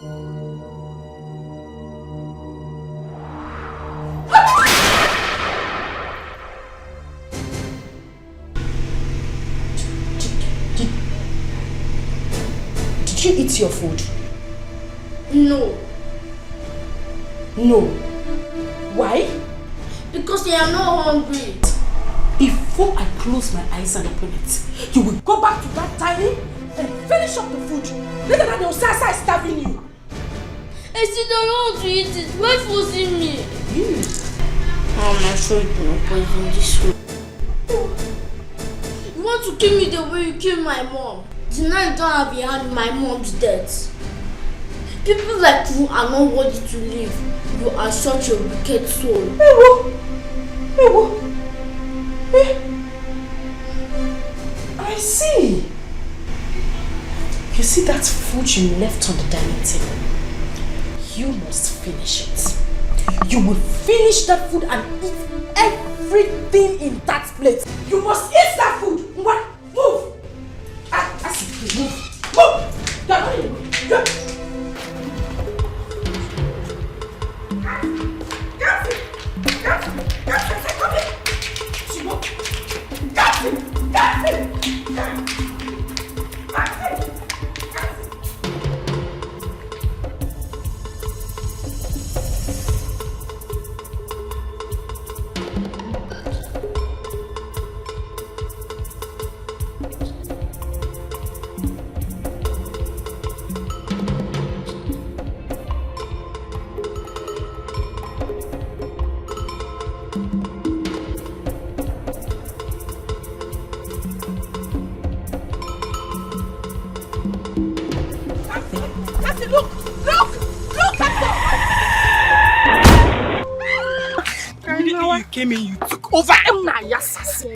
Did you eat your food? No. No. Why? Because I am not hungry. Before I close my eyes and open it, you will go back to that dining and finish up the food. Later than your Sasa is starving you. I still don't want to eat it. Why forcing me? I'm sure you cannot poison this food. You want to kill me the way you killed my mom. The night you don't have a hand in my mom's death. People like you are not worthy to live. You are such a wicked soul. I see. You see that food you left on the dining table? You must finish it. You will finish that food and eat everything in that plate. You must eat that food. Move. I see. Move. You're not in the way. Came in, you took over. Yes.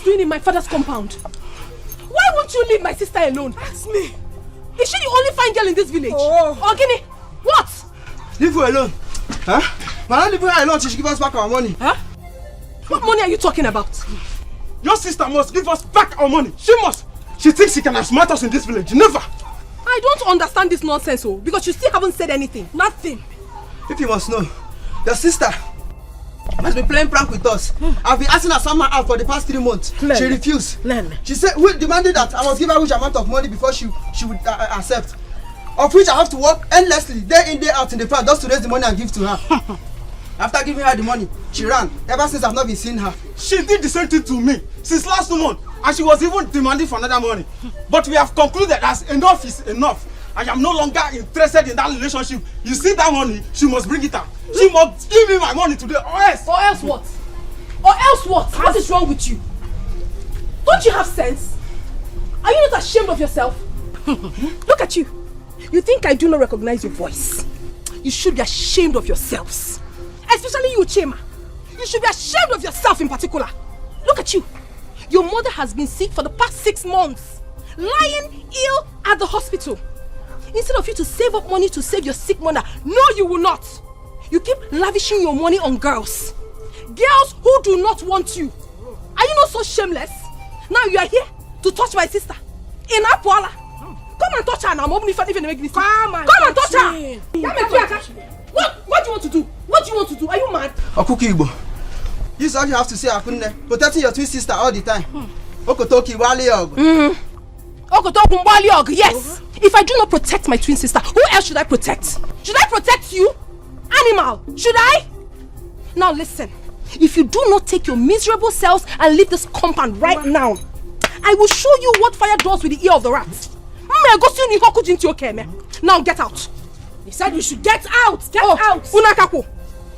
Doing in my father's compound? Why won't you leave my sister alone? Ask me. Is she the only fine girl in this village? Oh. Ogini, what? Leave her alone. Huh? Man, I leave her alone. She should give us back our money. Huh? What money are you talking about? Your sister must give us back our money. She must. She thinks she can outsmart us in this village. Never. I don't understand this nonsense, because you still haven't said anything. Nothing. If you must know, your sister has been playing prank with us. I've been asking her someone out for the past 3 months. She refused. She said, we demanded that I must give her which amount of money before she would accept. Of which I have to work endlessly, day in, day out in the farm just to raise the money and give to her. After giving her the money, she ran. Ever since I've not been seeing her. She did the same thing to me since last month, and she was even demanding for another money. But we have concluded that enough is enough. I am no longer interested in that relationship. You see that money, she must bring it out. She must give me my money today, or else. Or else what? Or else what? What is wrong with you? Don't you have sense? Are you not ashamed of yourself? Look at you. You think I do not recognize your voice? You should be ashamed of yourselves. Especially you, Chema. You should be ashamed of yourself in particular. Look at you. Your mother has been sick for the past 6 months. Lying ill at the hospital. Instead of you to save up money to save your sick mother, no, you will not. You keep lavishing your money on girls. Girls who do not want you. Are you not so shameless? Now you are here to touch my sister. In Apuala. Come and touch her now. Come and touch her. What do you want to do? What do you want to do? Are you mad? Okuki Igbo. This is all you have to say, Akunne. Protecting your twin sister all the time. Okotoki Wali Og. Yes. If I do not protect my twin sister, who else should I protect? Should I protect you? Animal, should I? Now listen. If you do not take your miserable selves and leave this compound right now, I will show you what fire does with the ear of the rat. Now get out. He said you should get out. Get out. Unakako.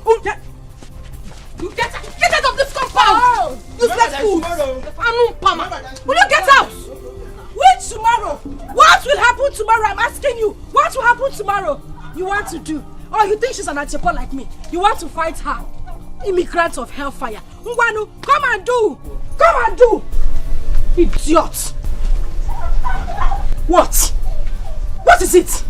You get out of this compound. Useless fool. Will you get out? Which tomorrow? What will happen tomorrow? I'm asking you. What will happen tomorrow? You want to do? Oh, you think she's an Achepo like me? You want to fight her? Immigrant of hellfire. Ngwanu, come and do. Come and do. Idiot. What? What is it?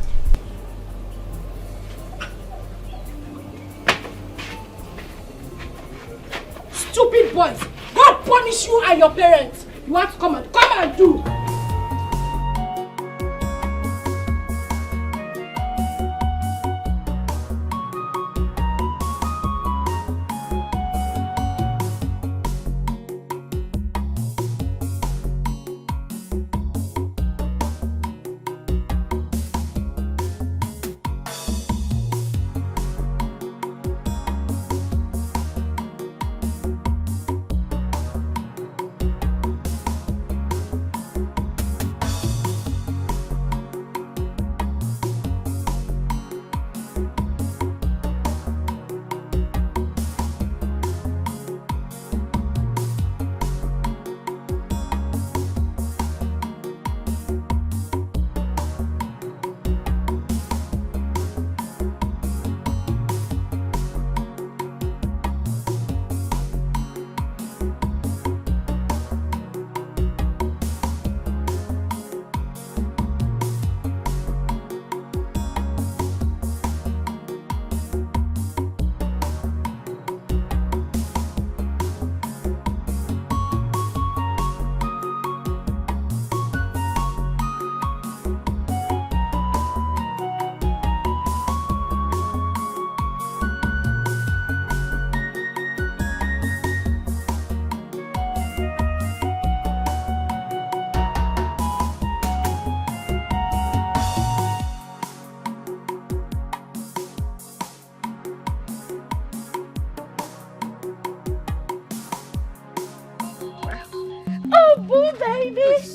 Stupid boys. God punish you and your parents. You want to come and do.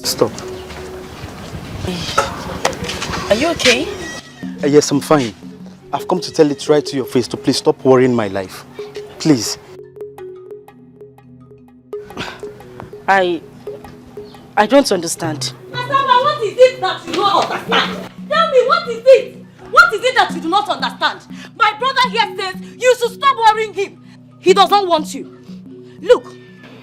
Stop. Are you okay? Yes, I'm fine. I've come to tell it right to your face to please stop worrying my life. Please. I don't understand. Asaba, what is it that you don't understand? Tell me, what is it? What is it that you do not understand? My brother here says you should stop worrying him. He does not want you. Look,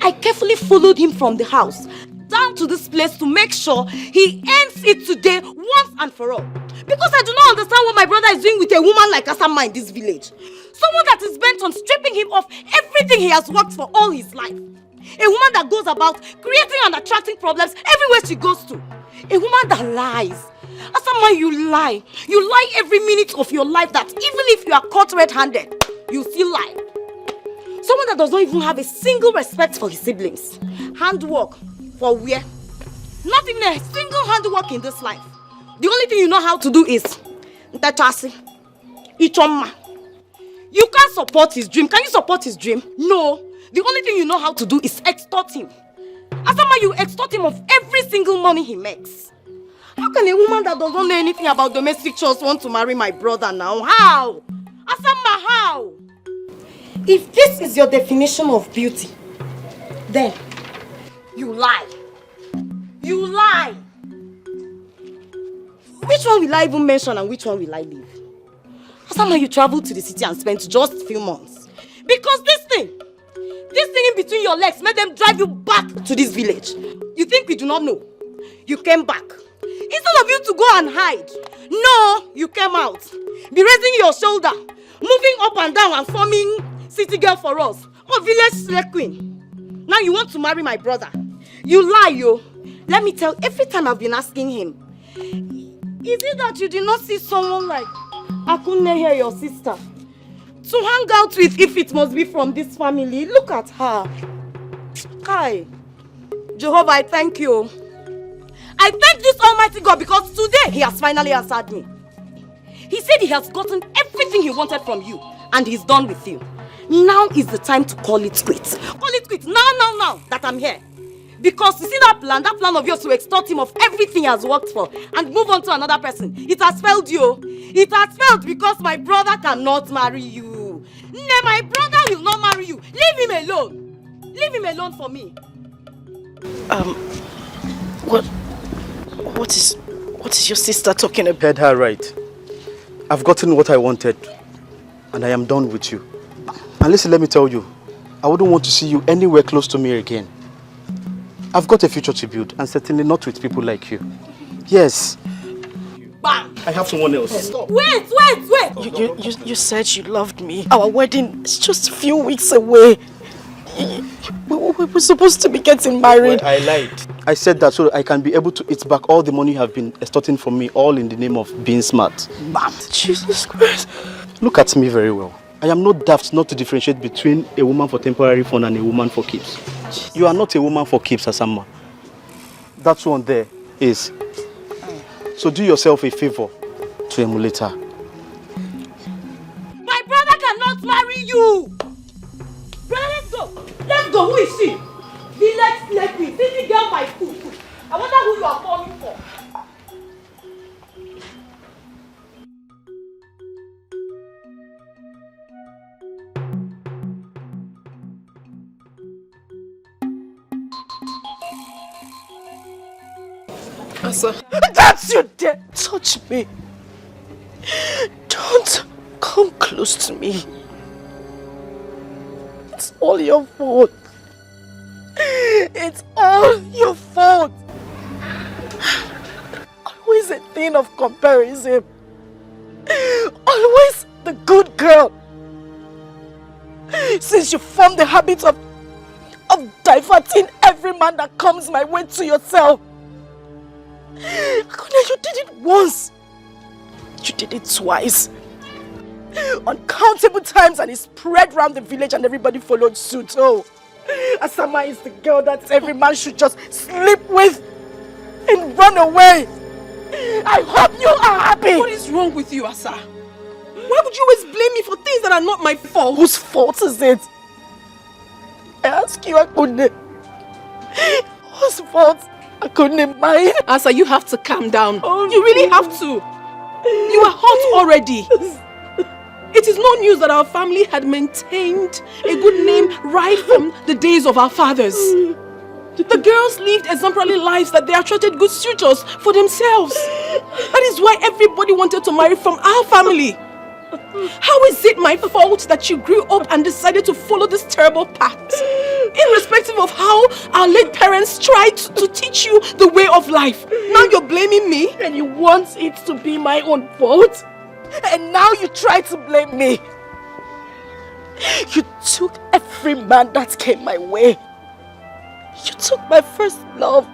I carefully followed him from the house down to this place to make sure he ends it today once and for all. Because I do not understand what my brother is doing with a woman like Asama in this village. Someone that is bent on stripping him of everything he has worked for all his life. A woman that goes about creating and attracting problems everywhere she goes to. A woman that lies. Asama, you lie. You lie every minute of your life that even if you are caught red-handed, you still lie. Someone that does not even have a single respect for his siblings. Handwork for where? Not even a single handwork in this life. The only thing you know how to do is Ntachasi, Ichoma. You can't support his dream. Can you support his dream? No. The only thing you know how to do is extort him. Asama, you extort him of every single money he makes. How can a woman that doesn't know anything about domestic chores want to marry my brother now? How? Asama, how? If this is your definition of beauty, then you lie. You lie. Which one will I even mention and which one will I leave? Asama, you traveled to the city and spent just a few months. Because this thing in between your legs made them drive you back to this village. You think we do not know? You came back. Instead of you to go and hide, no, you came out. Be raising your shoulder, moving up and down and forming city girl for us. Or village slave queen. Now you want to marry my brother. You lie, yo. Let me tell, every time I've been asking him, is it that you did not see someone like Akunne here, your sister, to hang out with if it must be from this family? Look at her. Hi. Jehovah, I thank you. I thank this Almighty God because today he has finally answered me. He said he has gotten everything he wanted from you and he's done with you. Now is the time to call it quits. Call it quits now that I'm here. Because you see that plan of yours to extort him of everything he has worked for and move on to another person. It has failed you. It has failed because my brother cannot marry you. My brother will not marry you. Leave him alone. Leave him alone for me. What is your sister talking about? Heard her right. I've gotten what I wanted and I am done with you. And listen, let me tell you, I wouldn't want to see you anywhere close to me again. I've got a future to build and certainly not with people like you. Yes. Bam! I have someone else. Stop. Wait! You said you loved me. Our wedding is just a few weeks away. We were supposed to be getting married. Well, I lied. I said that so I can be able to eat back all the money you have been extorting from me, all in the name of being smart. Bam! Jesus Christ. Look at me very well. I am not daft not to differentiate between a woman for temporary fun and a woman for keeps. You are not a woman for keeps, Asama. That one there is. So do yourself a favor to emulate her. My brother cannot marry you! Brother, let's go! Let's go! Who is she? Village slave queen, city girl by food. I wonder who you are calling for. Asa, that's you dare touch me. Don't come close to me. It's all your fault. It's all your fault. Always a thing of comparison. Always the good girl. Since you formed the habit of diverting every man that comes my way to yourself. You did it once. You did it twice. Uncountable times, and it spread around the village and everybody followed suit. Oh, Asama is the girl that every man should just sleep with and run away. I hope you are happy. What is wrong with you, Asa? Why would you always blame me for things that are not my fault? Whose fault is it? I ask you, Akunne. Whose fault? Akunne, mine? Asa, you have to calm down. Oh, you really have to. You are hot already. It is no news that our family had maintained a good name right from the days of our fathers. The girls lived exemplary lives that they attracted good suitors for themselves. That is why everybody wanted to marry from our family. How is it my fault that you grew up and decided to follow this terrible path? Irrespective of how our late parents tried to teach you the way of life. Now you're blaming me? And you want it to be my own fault? And now you try to blame me. You took every man that came my way. You took my first love.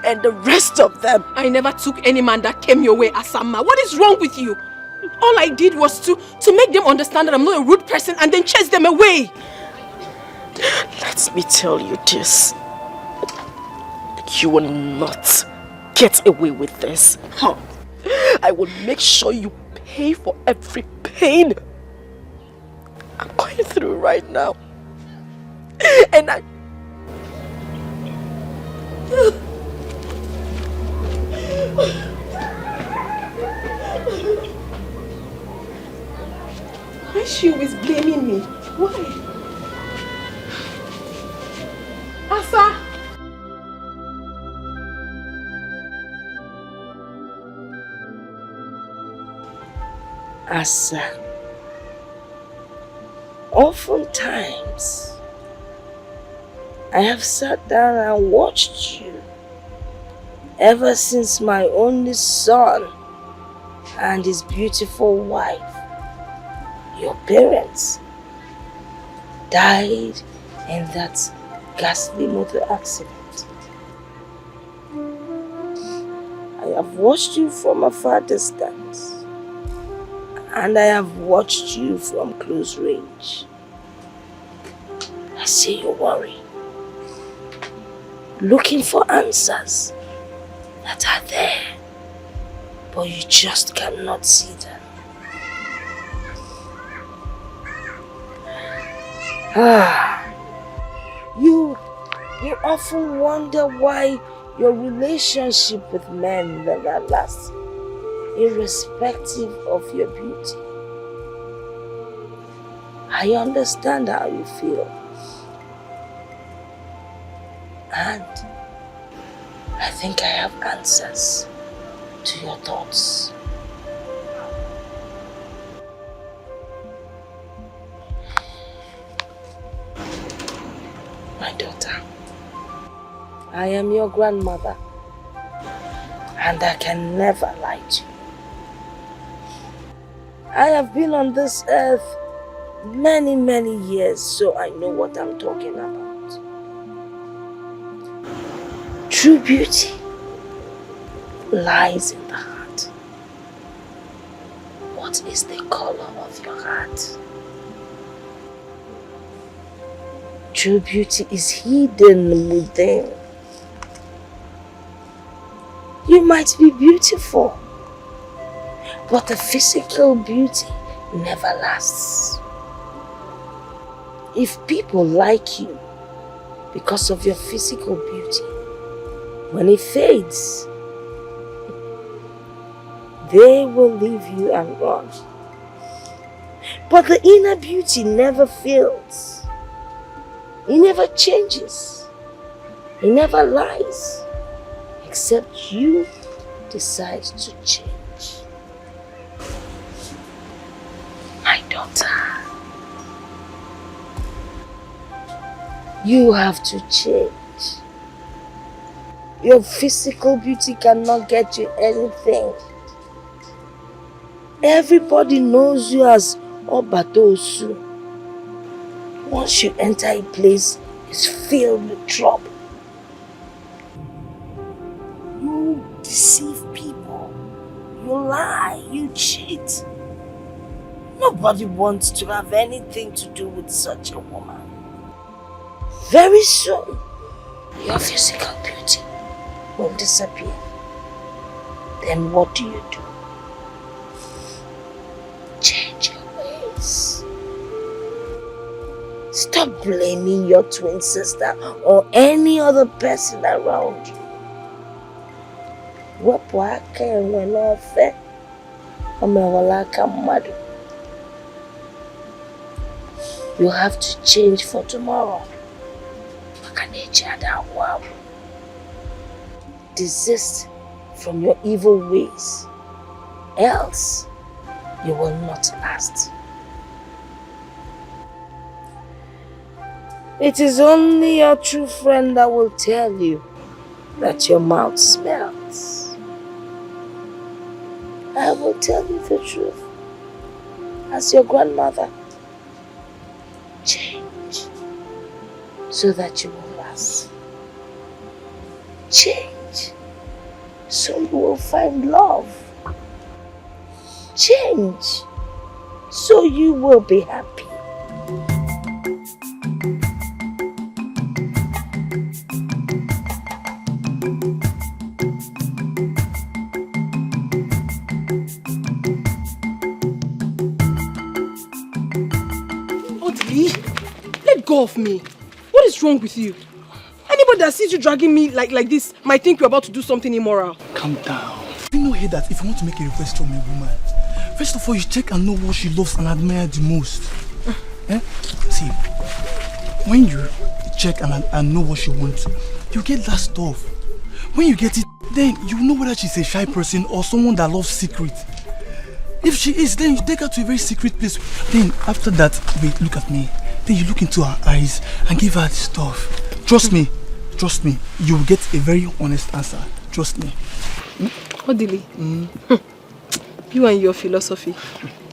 And the rest of them. I never took any man that came your way, Asama. What is wrong with you? All I did was to make them understand that I'm not a rude person and then chase them away. Let me tell you this. You will not get away with this. I will make sure you pay for every pain I'm going through right now. And I... Why is she always blaming me? Why? Asa! Asa, oftentimes I have sat down and watched you ever since my only son and his beautiful wife, your parents, died in that ghastly motor accident. I have watched you from a far distance, and I have watched you from close range. I see you worry, looking for answers that are there, but you just cannot see them. You often wonder why your relationship with men never lasts, irrespective of your beauty. I understand how you feel. And I think I have answers to your thoughts. My daughter, I am your grandmother, and I can never lie to you. I have been on this earth many, many years, so I know what I'm talking about. True beauty lies in the heart. What is the color of your heart? True beauty is hidden within. You might be beautiful, but the physical beauty never lasts. If people like you because of your physical beauty, when it fades, they will leave you and run. But the inner beauty never fades. It never changes. It never lies. Except you decide to change. My daughter, you have to change. Your physical beauty cannot get you anything. Everybody knows you as Obatosu. Once you enter a place, it's filled with trouble. You deceive people. You lie. You cheat. Nobody wants to have anything to do with such a woman. Very soon, your physical beauty will disappear. Then what do? Change your ways. Stop blaming your twin sister or any other person around you. You have to change for tomorrow. Desist from your evil ways, else you will not last. It is only your true friend that will tell you that your mouth smells. I will tell you the truth. As your grandmother, change so that you will last. Change so you will find love. Change so you will be happy. Let go of me. What is wrong with you? Anybody that sees you dragging me like this might think you're about to do something immoral. Calm down. You know here that if you want to make a request from a woman, first of all you check and know what she loves and admires the most. See, when you check and know what she wants, you get that stuff. When you get it, then you know whether she's a shy person or someone that loves secret. If she is, then you take her to a very secret place. Then after that, wait, look at me. Then you look into her eyes and give her the stuff. Trust me, you will get a very honest answer. Trust me. Odili, you and your philosophy.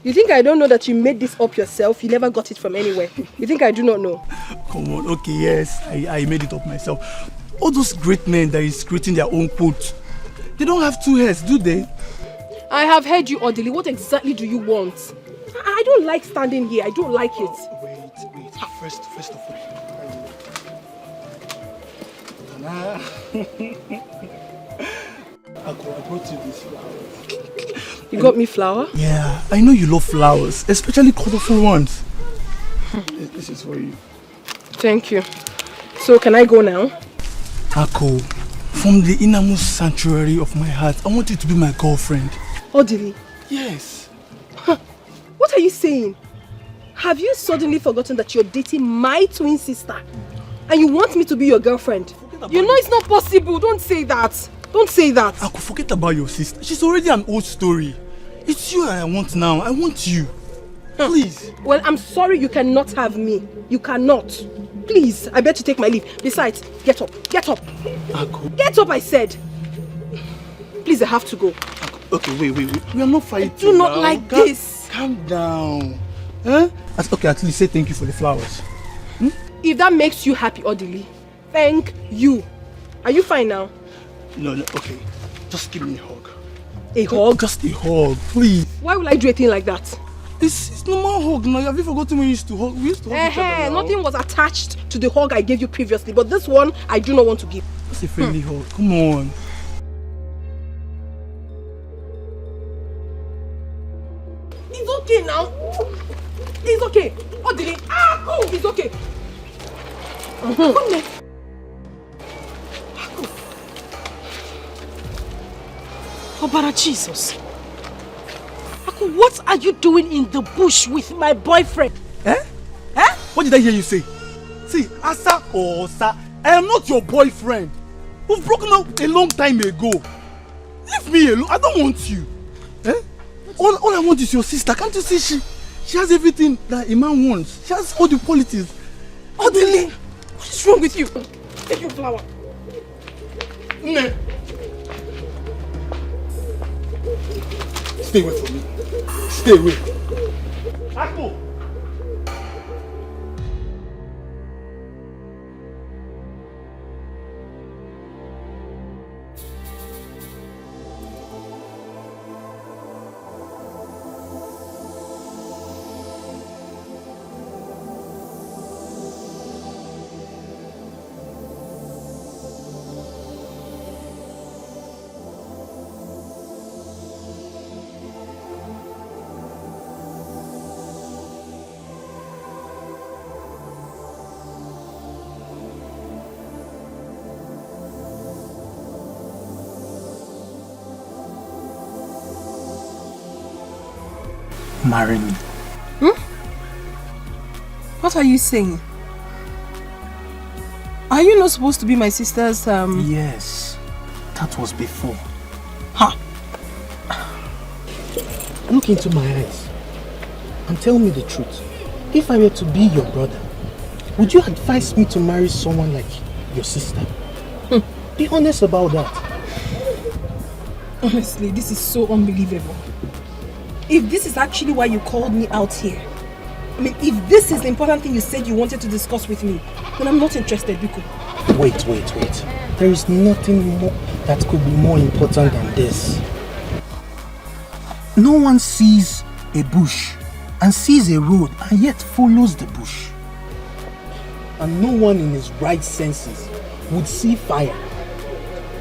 You think I don't know that you made this up yourself? You never got it from anywhere. You think I do not know? Come on, okay, yes, I made it up myself. All those great men that is creating their own quote, they don't have two heads, do they? I have heard you, Odili. What exactly do you want? I don't like standing here. I don't like it. Wait. First of all. I brought you this flower. You got me flower? Yeah, I know you love flowers, especially colorful ones. This is for you. Thank you. So, can I go now? Ako, from the innermost sanctuary of my heart, I want you to be my girlfriend. Odili? Yes. What are you saying? Have you suddenly forgotten that you're dating my twin sister? And you want me to be your girlfriend? You know it's not possible. Don't say that. Don't say that. Ako, forget about your sister. She's already an old story. It's you I want now. I want you. Please. Well, I'm sorry you cannot have me. You cannot. Please, I bet you take my leave. Besides, get up. Get up. Ako. Get up, I said. Please, I have to go. Ako. Okay, wait. We are not fighting. I do not like this. Calm down. Huh? Okay, at least say thank you for the flowers. If that makes you happy, Odili, thank you. Are you fine now? No, okay. Just give me a hug. A hug? Just a hug, please. Why will I do a thing like that? It's normal hug now. Have you forgotten when we used to hug? We used to hug each other now. Nothing was attached to the hug I gave you previously, but this one I do not want to give. Just a friendly hug. Come on. It's okay now. It's okay. Odili. It's okay. Obara Jesus. What are you doing in the bush with my boyfriend? What did I hear you say? See, Asa or Osa, I am not your boyfriend. We've broken up a long time ago. Leave me alone. I don't want you. All I want is your sister. Can't you see she has everything that a man wants? She has all the qualities. Odili, what is wrong with you? Take your flower. Stay away from me. Stay away. Ako! Marry me. What are you saying? Are you not supposed to be my sister's Yes. That was before. Look into my eyes and tell me the truth. If I were to be your brother, Would you advise me to marry someone like your sister? Be honest about that. Honestly, this is so unbelievable. If this is actually why you called me out here, I mean, if this is the important thing you said you wanted to discuss with me, then I'm not interested, Biko. Wait. There is nothing more that could be more important than this. No one sees a bush and sees a road and yet follows the bush. And no one in his right senses would see fire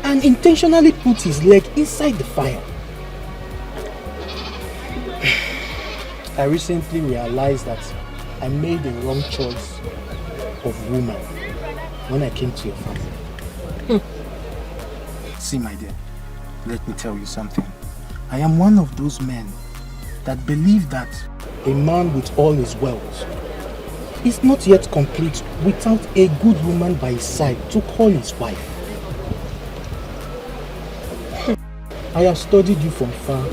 and intentionally put his leg inside the fire. I recently realized that I made the wrong choice of woman when I came to your family. See, my dear, let me tell you something. I am one of those men that believe that a man with all his wealth is not yet complete without a good woman by his side to call his wife. I have studied you from far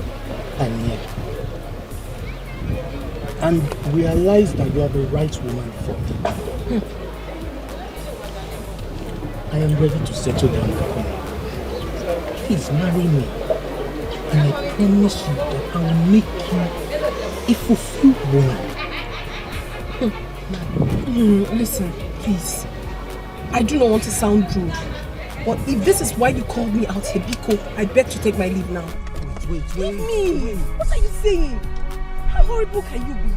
and near and realized that you are the right woman for me. I am ready to settle down with you. Please marry me, and I promise you that I will make you a fulfilled woman. Listen, please. I do not want to sound rude, but if this is why you called me out here, Biko, I beg to take my leave now. Wait. Leave me! What are you saying? How horrible can you be?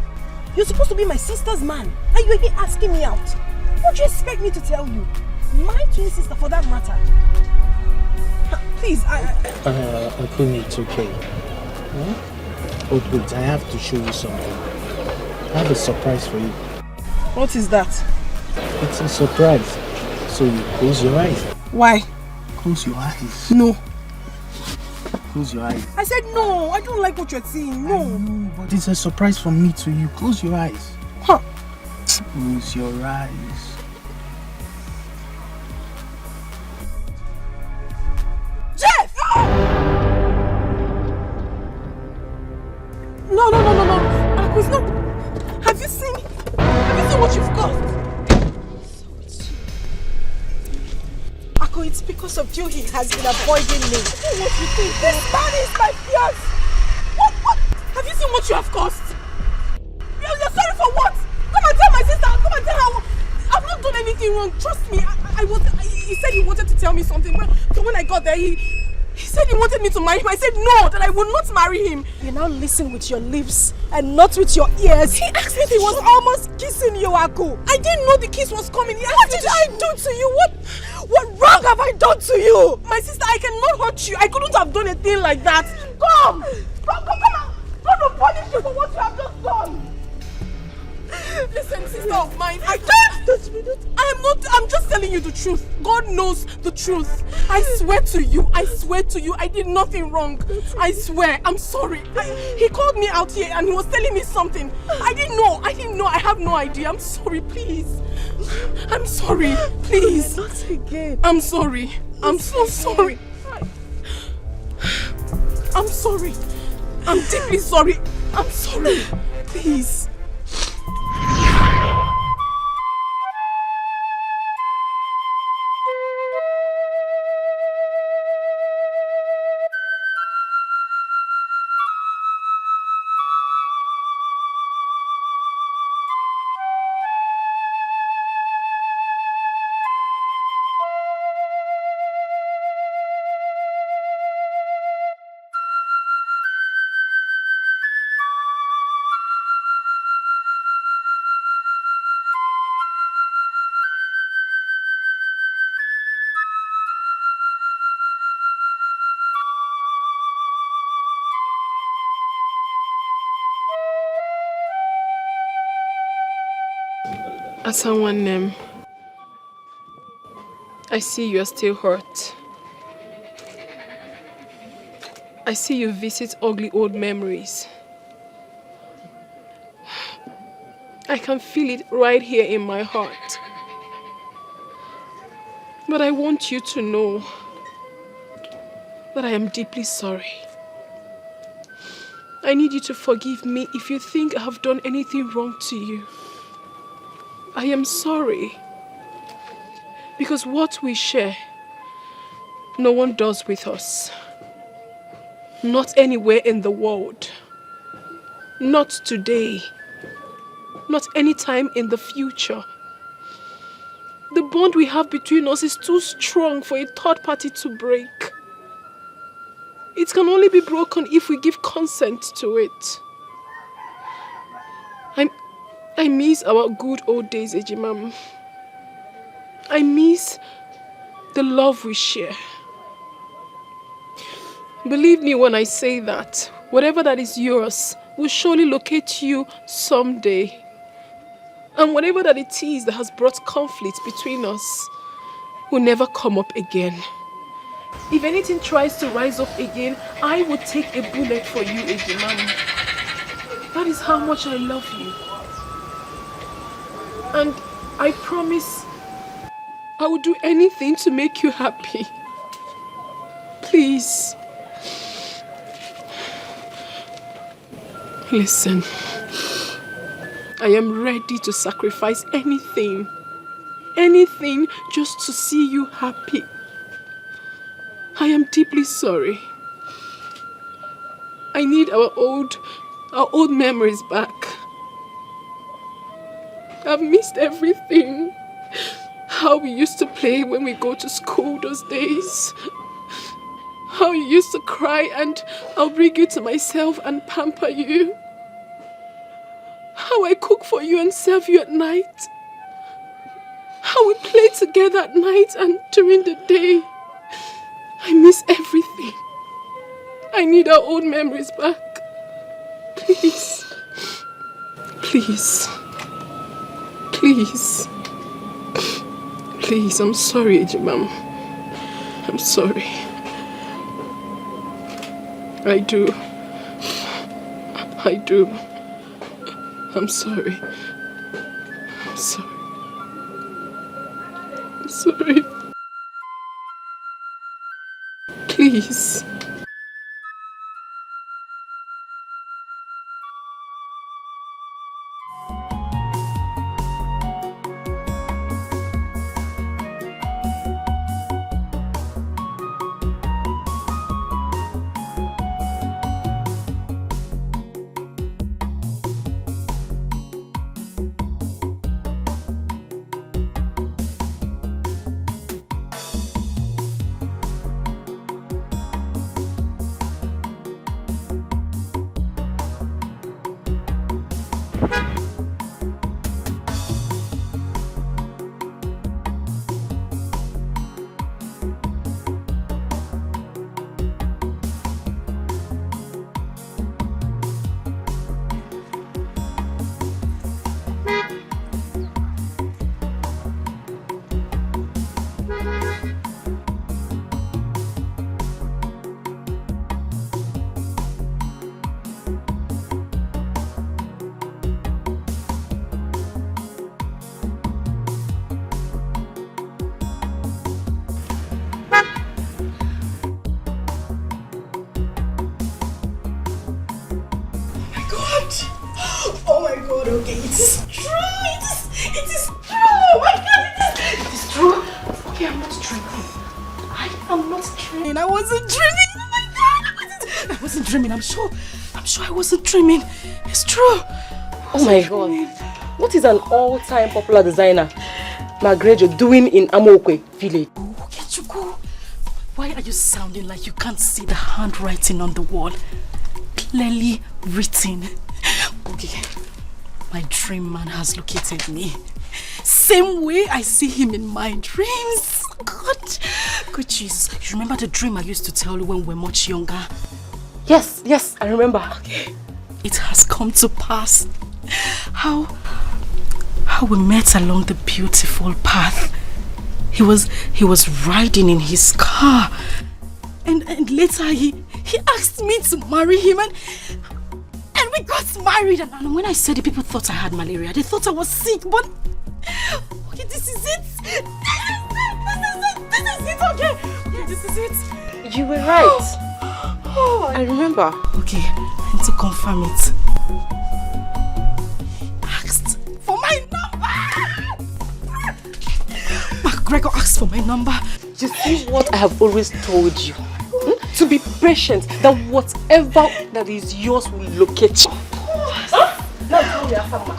You're supposed to be my sister's man, and you're here asking me out. What do you expect me to tell you? My twin sister, for that matter. Please, Akuni, it's okay. Huh? Oh, wait, I have to show you something. I have a surprise for you. What is that? It's a surprise. So you close your eyes. Why? Close your eyes. No. Close your eyes. I said no. I don't like what you're saying. No. I know, but it's a surprise from me to you. Close your eyes. Huh. Close your eyes. Jeff! No. Aquis, no. Have you seen what you've caused? Ako, it's because of you he has been avoiding me. What you think? This man is my fiance. What? Have you seen what you have caused? You're sorry for what? Come and tell my sister. Come and tell her. I've not done anything wrong. Trust me. He said he wanted to tell me something. So when I got there, he said he wanted me to marry him. I said no, that I would not marry him. You now listen with your lips and not with your ears. He asked me if he was almost kissing you, Ako. I didn't know the kiss was coming. What did I do to you? What wrong have I done to you? My sister, I cannot hurt you. I couldn't have done a thing like that. Come on. God will punish you for what you have just done. Listen, sister of mine, I'm just telling you the truth. God knows the truth. I swear to you, I did nothing wrong. I swear, I'm sorry. He called me out here and he was telling me something. I didn't know, I have no idea. I'm sorry, please. I'm sorry, please. Not again. I'm sorry. I'm so sorry. I'm sorry. I'm deeply sorry. I'm sorry. Please. As someone named, I see you are still hurt. I see you visit ugly old memories. I can feel it right here in my heart. But I want you to know that I am deeply sorry. I need you to forgive me if you think I have done anything wrong to you. I am sorry. Because what we share, no one does with us. Not anywhere in the world. Not today. Not anytime in the future. The bond we have between us is too strong for a third party to break. It can only be broken if we give consent to it. I miss our good old days, Ejimam. I miss the love we share. Believe me when I say that whatever that is yours will surely locate you someday. And whatever that it is that has brought conflict between us will never come up again. If anything tries to rise up again, I will take a bullet for you, Ejimam. That is how much I love you. And I promise I will do anything to make you happy. Please. Listen. I am ready to sacrifice anything. Anything just to see you happy. I am deeply sorry. I need our old memories back. I've missed everything. How we used to play when we go to school those days. How you used to cry and I'll bring you to myself and pamper you. How I cook for you and serve you at night. How we play together at night and during the day. I miss everything. I need our old memories back. Please. Please. Please. Please, I'm sorry, Ejimam. I'm sorry. I do. I'm sorry. I'm sorry. I'm sorry. Please. Okay, it is true. It is true. Oh my God, it is true. Okay, I'm not dreaming. I am not dreaming. I wasn't dreaming. Oh my God, I wasn't dreaming. I'm sure I wasn't dreaming. It's true. Oh my God. What is an all-time popular designer, Magrejo, doing in Amokwe village? Okechukwu, why are you sounding like you can't see the handwriting on the wall? Clearly written. Okay. My dream man has located me. Same way I see him in my dreams. God. Good Jesus. You remember the dream I used to tell you when we were much younger? Yes, I remember. Okay. It has come to pass. How we met along the beautiful path. He was riding in his car. And later he asked me to marry him and we got married, and when I said it, people thought I had malaria. They thought I was sick, but okay, this is it. This is it, okay, this is it. You were right. I remember. Okay, and to confirm it, he asked for my number. Gregor asked for my number. You see what I have always told you? To be patient, that whatever that is yours will locate you. That's how we are from.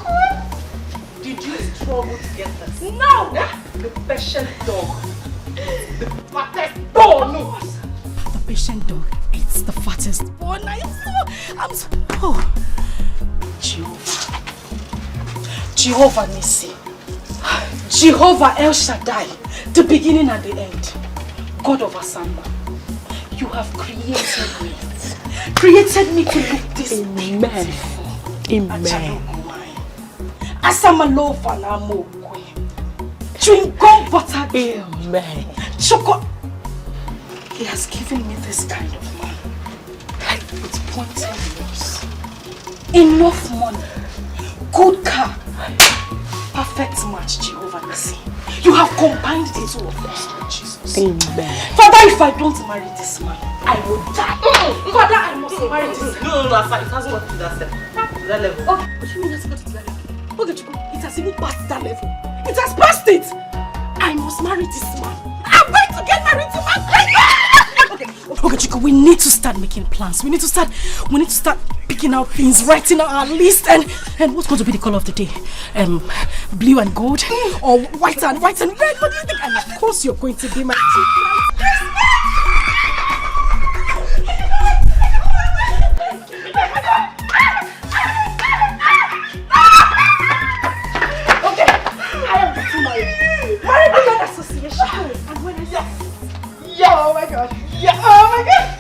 Did you struggle to get this? No! The patient dog. The fattest dog knows. The patient dog eats the fattest one. Oh. Jehovah Nissi. Jehovah El Shaddai. The beginning and the end. God of Asamba. You have created me. Created me to look this beautiful. Amen. Asama lova na mokwe. Chewing gum butter. Amen. Choco. He has given me this kind of man. With pointed nose. Enough money. Good car. Perfect match, Jehovah Nissi. You have combined the two of us, Lord Jesus. Amen. Father, if I don't marry this man, I will die. Father, I must marry this man. No, it hasn't got to that step. To that level. Okay, what do you mean it hasn't got to that level? Okay, Chico, it has even passed that level. It has passed it. I must marry this man. I'm going to get married to my Okay, Chico, we need to start making plans. We need to start picking out things, writing out our list, and what's going to be the color of the day? Blue and gold, or white and red? What do you think? And of course, you're going to be my Okay, I am getting married. Married by an association. And when I say, oh my God. Yeah, oh my God!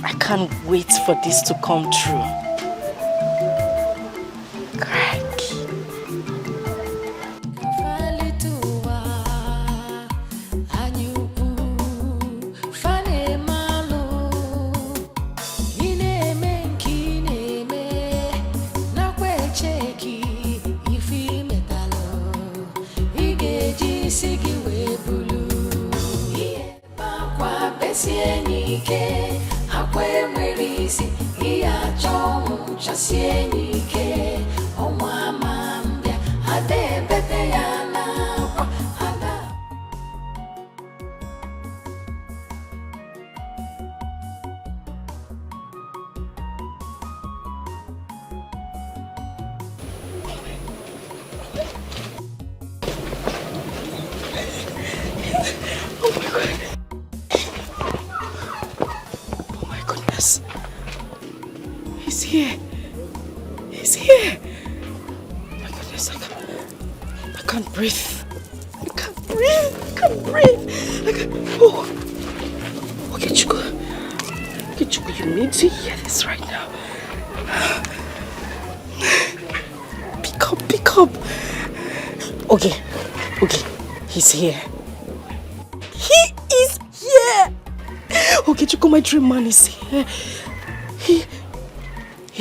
I can't wait for this to come true. Crack. He's here. He is here. Okay, Chico, my dream man is here. He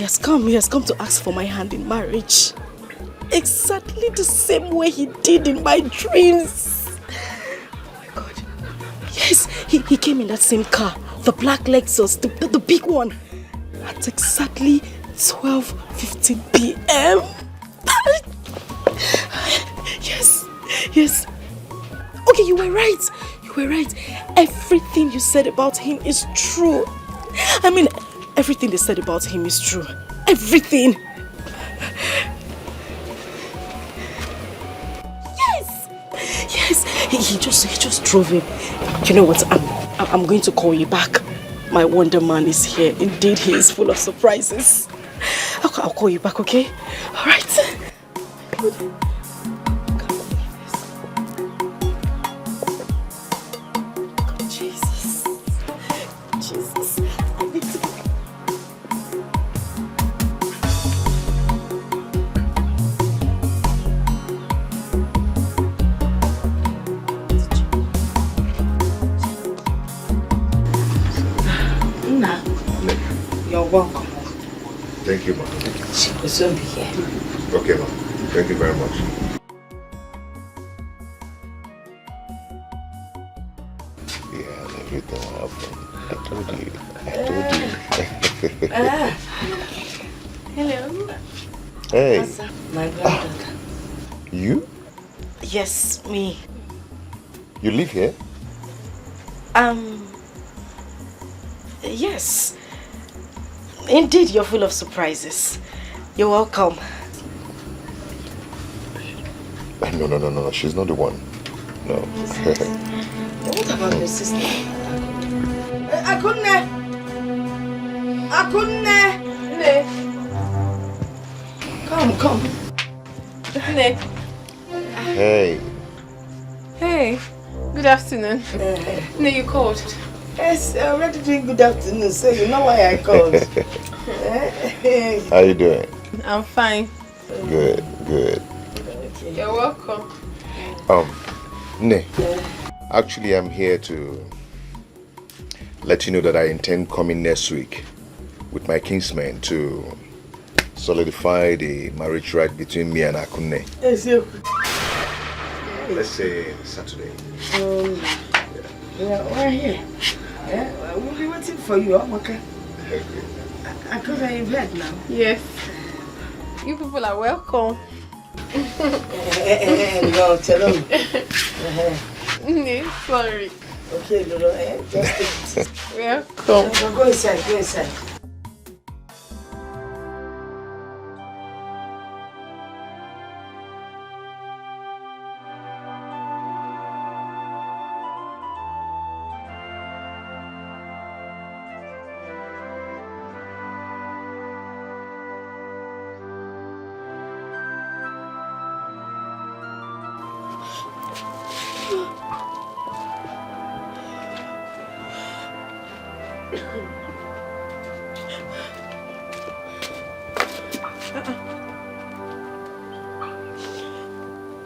has come to ask for my hand in marriage. Exactly the same way he did in my dreams. Oh my God. Yes, he came in that same car. The black Lexus, the big one. At exactly 12:15 p.m. Yes. Okay, you were right. Everything you said about him is true. I mean, everything they said about him is true. Everything. Yes. He just drove in. You know what? I'm going to call you back. My Wonder Man is here. Indeed, he is full of surprises. I'll call you back, okay? All right. Jesus. I need to... You're welcome. Thank you, ma. She will soon be here. Okay, ma. Thank you very much. Yeah, everything will happen. I told you. Hello. Hey. My granddaughter. You? Yes, me. You live here? Yes. Indeed, you're full of surprises. You're welcome. No. She's not the one. No. What about your sister? Akunne! Come. Hey. Hey, good afternoon. No, you called. Yes, I already doing good afternoon, so you know why I called. How you doing? I'm fine. Good. You're welcome. Ne. Actually, I'm here to let you know that I intend coming next week with my kinsmen to solidify the marriage right between me and Akunne. Yes, you. Let's say Saturday. We're here. Yeah, we'll be waiting for you, okay? Akunne, you've heard now. Yes. You people are welcome. No, tell them. No, sorry. Okay, Lolo, just take it. Welcome. Go inside.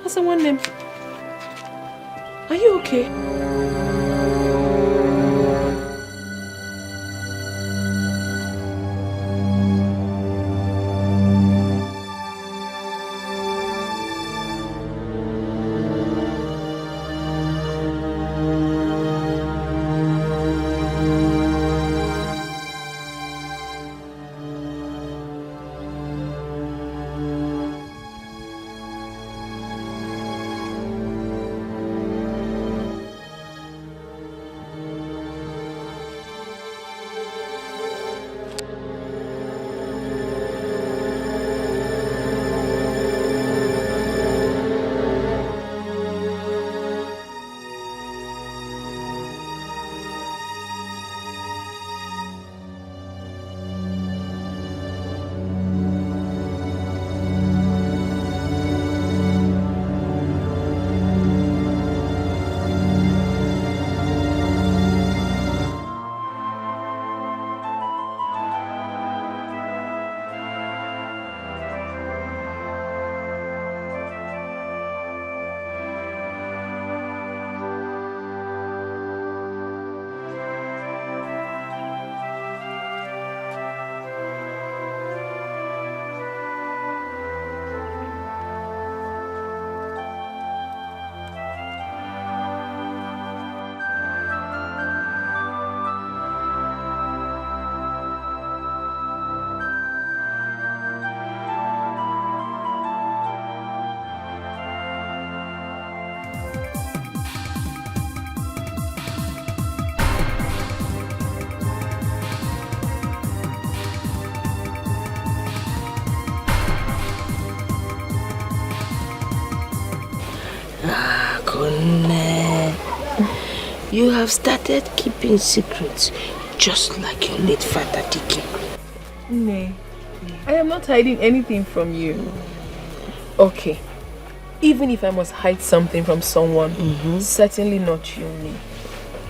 Has someone named? Are you okay? You have started keeping secrets just like your late father Dikeh. Nay, I am not hiding anything from you. Okay, even if I must hide something from someone, certainly not you, Nay.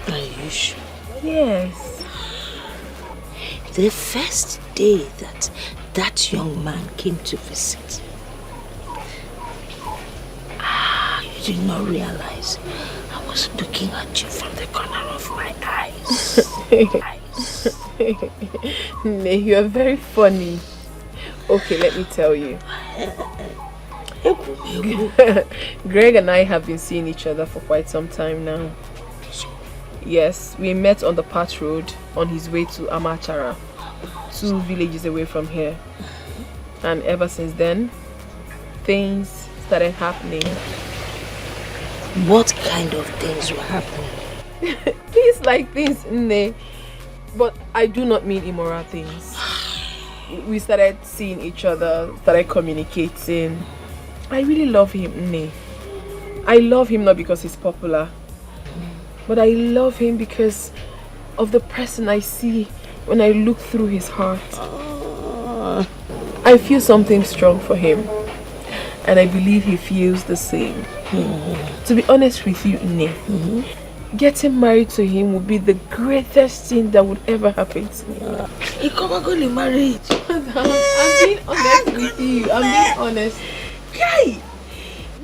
Are you sure? Yes. The first day that young man came to visit, you did not realize I was looking at you from the corner of my eyes. Nay, you are very funny. Okay, let me tell you. Greg and I have been seeing each other for quite some time now. Yes, we met on the Pat Road on his way to Amachara, 2 villages away from here. And ever since then, things started happening. What kind of things were happening? Things like this, Nne. But I do not mean immoral things. We started seeing each other, started communicating. I really love him, Nne. I love him not because he's popular, but I love him because of the person I see when I look through his heart. I feel something strong for him, and I believe he feels the same. To be honest with you, Nne, getting married to him would be the greatest thing that would ever happen to me. He come and go to marriage. I'm being honest with you. I'm being honest. Kai!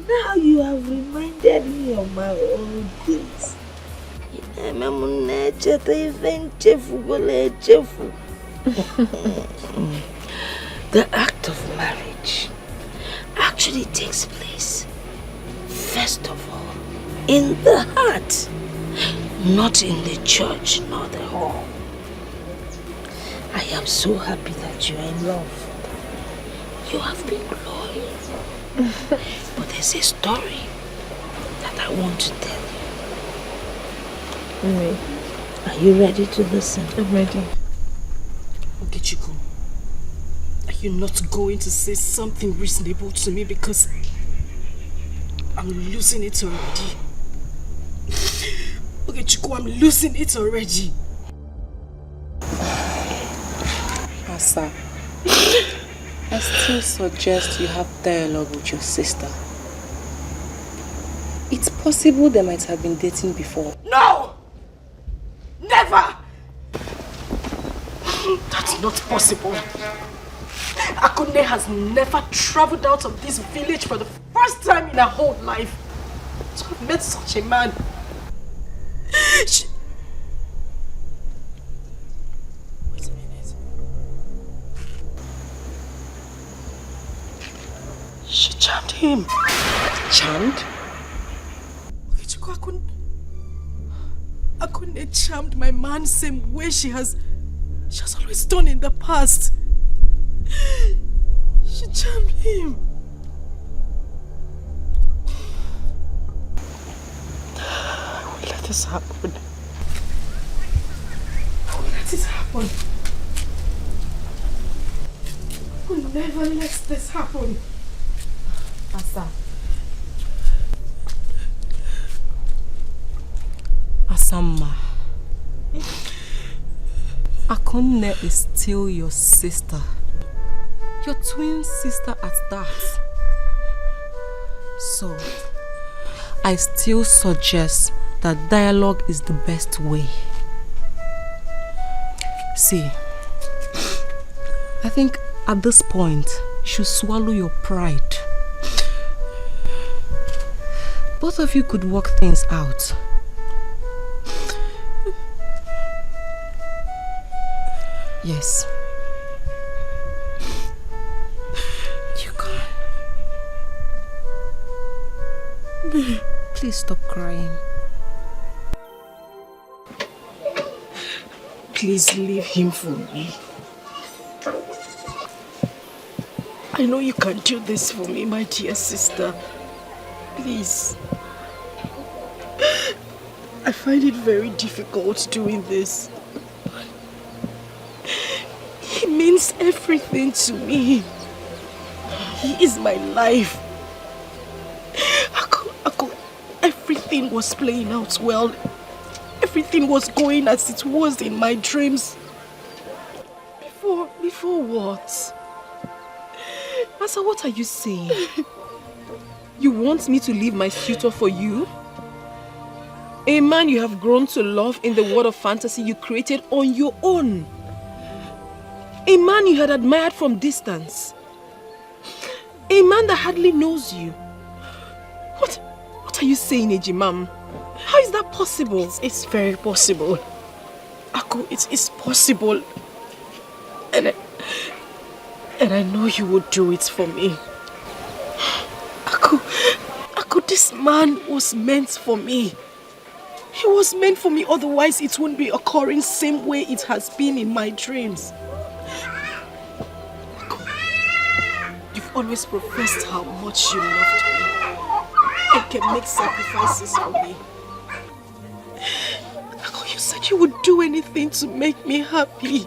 Now you have reminded me of my old days. The act of marriage actually takes place, first of all, in the heart, not in the church nor the hall. I am so happy that you are in love. You have been glowing. But there's a story that I want to tell you. Are you ready to listen? I'm ready. Okechukwu, are you not going to say something reasonable to me because I'm losing it already? Okechukwu, I'm losing it already. Asa, I still suggest you have dialogue with your sister. It's possible they might have been dating before. No! Never! That's not possible. Akunne has never traveled out of this village for the first time in her whole life to have met such a man. Wait a minute. She charmed him. Charmed? Akunne charmed my man same way she has always done in the past. She charmed him. I won't let this happen. I won't let this happen. I will never let this happen. Asa. Asamma. Akunne is still your sister. Your twin sister at that. So, I still suggest that dialogue is the best way. See, I think at this point, you should swallow your pride. Both of you could work things out. Yes. You can. Please stop crying. Please leave him for me. I know you can do this for me, my dear sister. Please. I find it very difficult doing this. He means everything to me. He is my life. Everything was playing out well. everything was going as it was in my dreams. Before what? Asa, what are you saying? You want me to leave my suitor for you? A man you have grown to love in the world of fantasy you created on your own. A man you had admired from distance. A man that hardly knows you. What are you saying, Ejimam? How is that possible? It's very possible. Ako, it's possible. And I know you would do it for me. Ako, this man was meant for me. He was meant for me, otherwise it wouldn't be occurring same way it has been in my dreams. Ako, you've always professed how much you loved me and can make sacrifices for me. Ako, you said you would do anything to make me happy.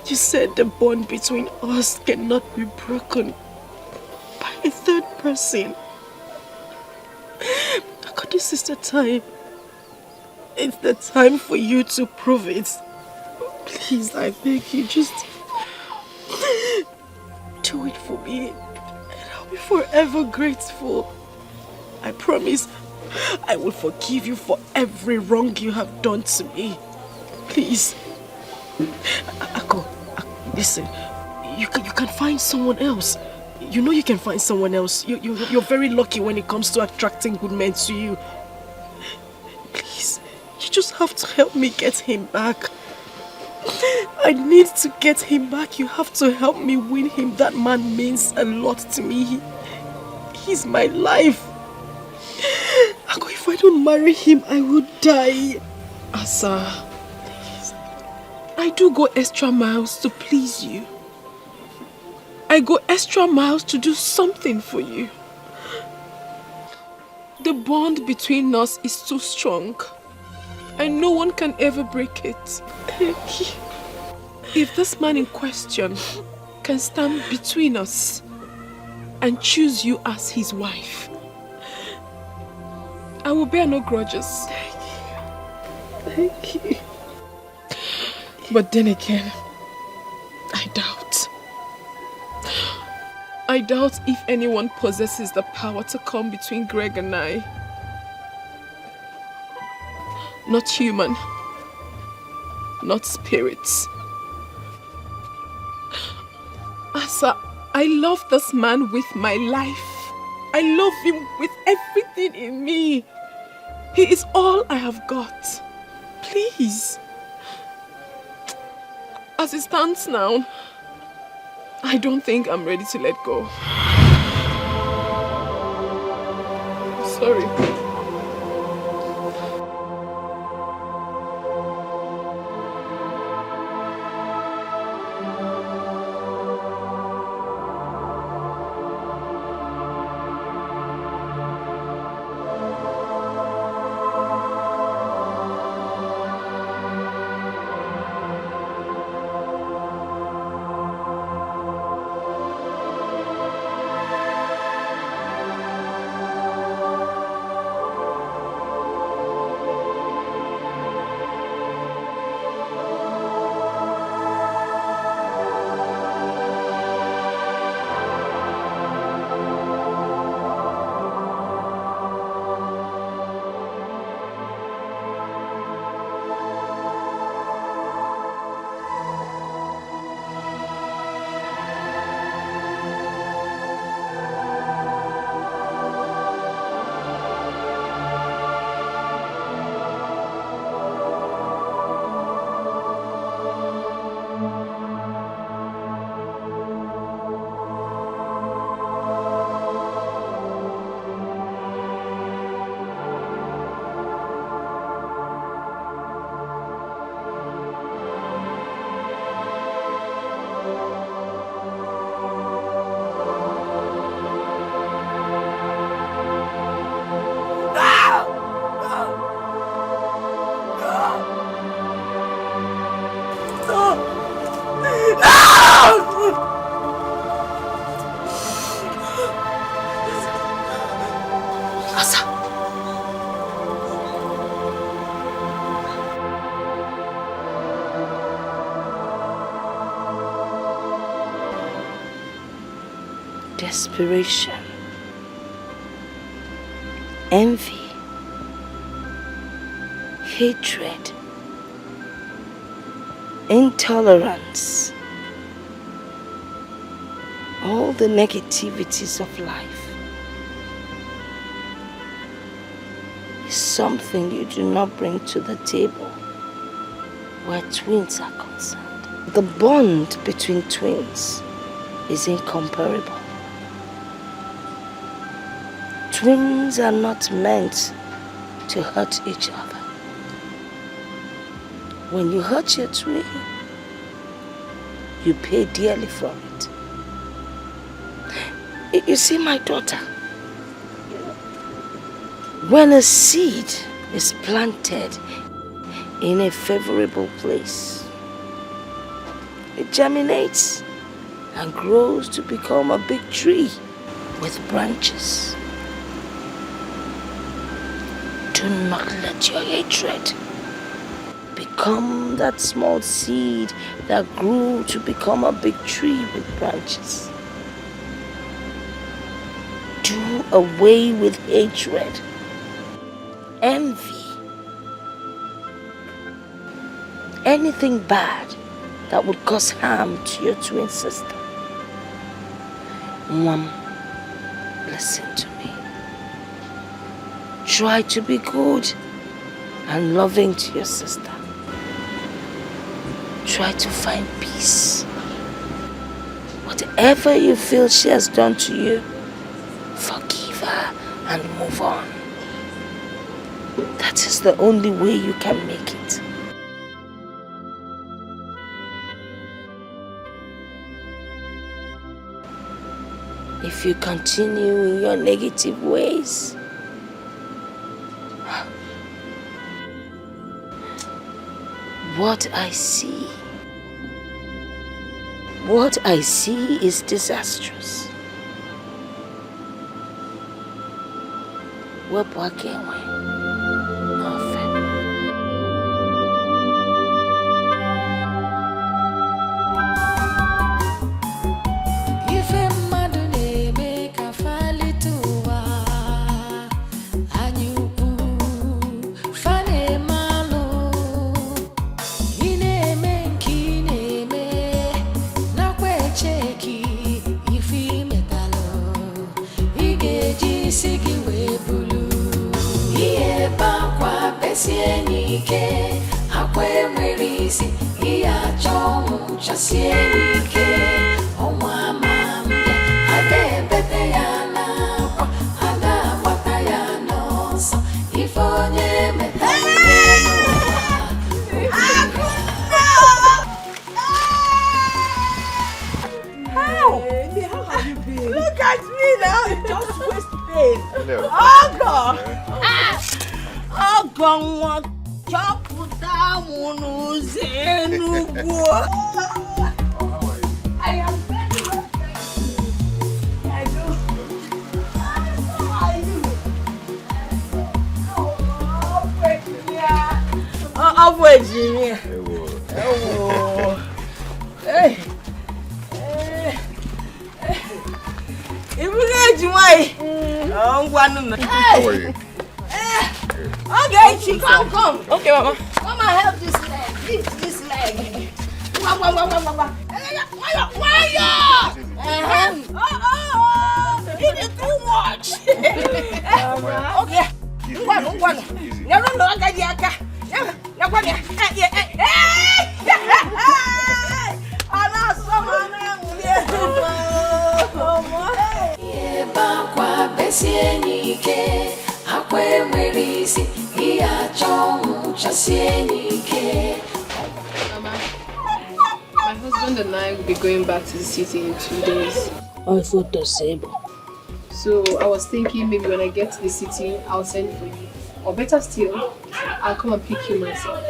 You said the bond between us cannot be broken by a third person. Ako, this is the time. It's the time for you to prove it. Please, I beg you, just do it for me. And I'll be forever grateful. I promise I will forgive you for every wrong you have done to me. Please. Ako, listen, you can find someone else. You know you can find someone else. You're very lucky when it comes to attracting good men to you. Please, you just have to help me get him back. I need to get him back. You have to help me win him. That man means a lot to me. He's my life. Ako, if I don't marry him, I will die. Asa, I do go extra miles to please you. I go extra miles to do something for you. The bond between us is too strong, and no one can ever break it. If this man in question can stand between us and choose you as his wife, I will bear no grudges. Thank you. But then again, I doubt. I doubt if anyone possesses the power to come between Greg and I. Not human. Not spirits. Asa, I love this man with my life. I love him with everything in me. He is all I have got. Please. As it stands now, I don't think I'm ready to let go. Sorry. desperation, envy, hatred, intolerance, all the negativities of life is something you do not bring to the table where twins are concerned. The bond between twins is incomparable. Twins are not meant to hurt each other. When you hurt your twin, you pay dearly for it. You see, my daughter, when a seed is planted in a favorable place, it germinates and grows to become a big tree with branches. Do not let your hatred become that small seed that grew to become a big tree with branches. Do away with hatred, envy, anything bad that would cause harm to your twin sister. Mom, listen to me. Try to be good and loving to your sister. Try to find peace. Whatever you feel she has done to you, forgive her and move on. That is the only way you can make it. If you continue in your negative ways, what I see is disastrous. Wepụ aka enwe n'ofe. Ife mmadụ na-eme ka falite ụwa, anyị ukwu fa na-eme alụ. Ị na-eme nke ị na-eme, nakwa eche ka ife imetalụ, ị ga-eji isi gị wee bulu. Ihe bakwa besie n'ike, akwa enwere isi, ihe achọ ọnwụ chasie n'ike. Ọnwa ama mbịa, ada ebete ya n'akwa, ada agbata ya n'ọsọ. Ife onye metalụ n'ụwa. How have you been? Look at me now. Just waste pain. Hello. Oh God. Oh God. Chọpụta mụ n'ụzọ Enugu. I am very well. I do. How are you? Oh, Virginia. Oh, hey. How are you? Okay, come. Okay, Mama. Come and help this leg. Lift this leg. You did too much. Okay. Bakwa besie n'ike, akwa enwere isi, ihe achọ ọnwụ chasie n'ike. Mama, my husband and I will be going back to the city in 2 days. I thought the same. So I was thinking maybe when I get to the city, I'll send for you. Or better still, I'll come and pick you myself.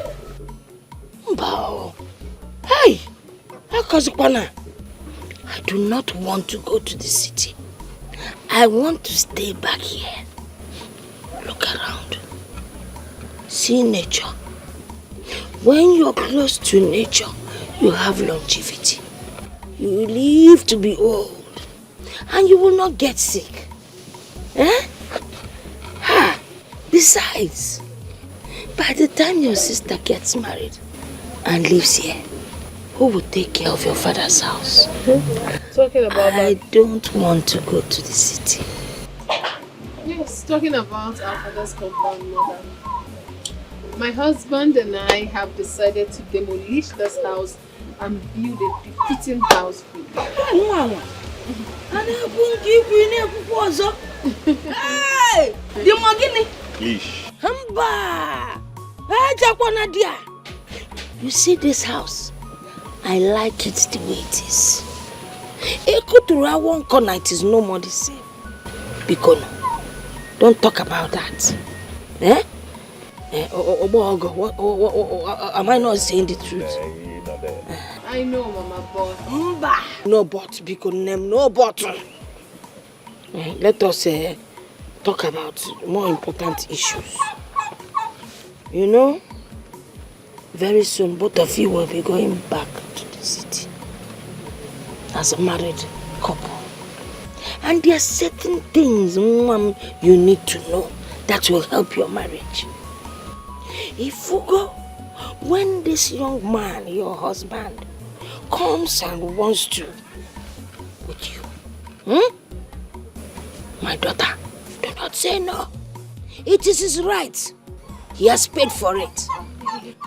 Mbao. Hey! Akazukwana. I do not want to go to the city. I want to stay back here. Look around. See nature. When you're close to nature, you have longevity. You live to be old. and you will not get sick. Eh? Besides, by the time your sister gets married and lives here, who will take care of your father's house? Talking about I don't want to go to the city. Yes, talking about our father's compound, mother. My husband and I have decided to demolish this house and build a befitting house for you. Hey! The Magini! Please. You see this house? I like it the way it is. Ekutura one corner, it is no more the same. Bikono, don't talk about that. Eh? Am I not saying the truth? I know, Mama, but... No but, Bikono, no but. Let us talk about more important issues. You know, very soon both of you will be going back to the city as a married couple. And there are certain things you need to know that will help your marriage. If you go, when this young man, your husband, comes and wants to with you, my daughter, do not say no. It is his right. He has paid for it.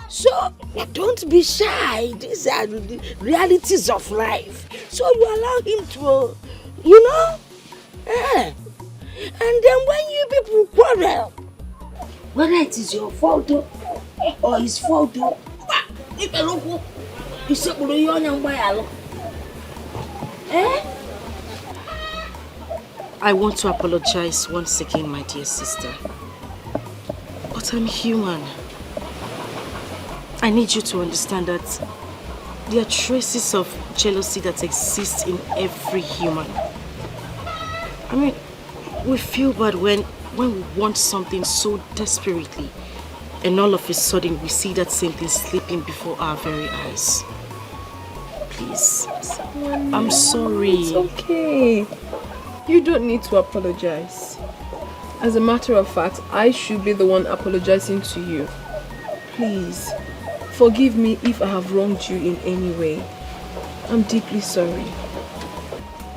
So, don't be shy. These are the realities of life. So you allow him to, you know? And then when you people quarrel, whether it is your fault or his fault, I want to apologize once again, my dear sister. But I'm human. I need you to understand that there are traces of jealousy that exist in every human. I mean, we feel bad when we want something so desperately, and all of a sudden we see that same thing slipping before our very eyes. Please, I'm sorry. It's okay. You don't need to apologize. As a matter of fact, I should be the one apologizing to you. Please, forgive me if I have wronged you in any way. I'm deeply sorry.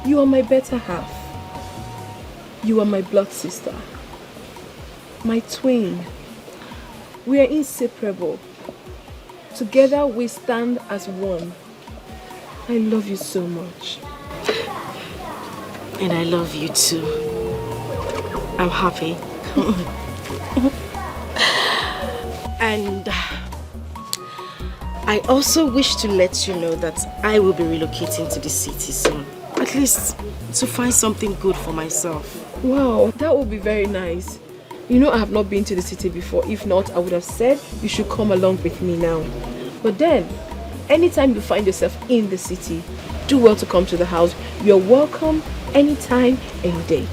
You are my better half. You are my blood sister. My twin. We are inseparable. Together we stand as one. I love you so much. And I love you too. I'm happy. And I also wish to let you know that I will be relocating to the city soon. At least to find something good for myself. Wow, that would be very nice. You know I have not been to the city before. If not, I would have said you should come along with me now. But then, anytime you find yourself in the city, do well to come to the house. You're welcome anytime, any day.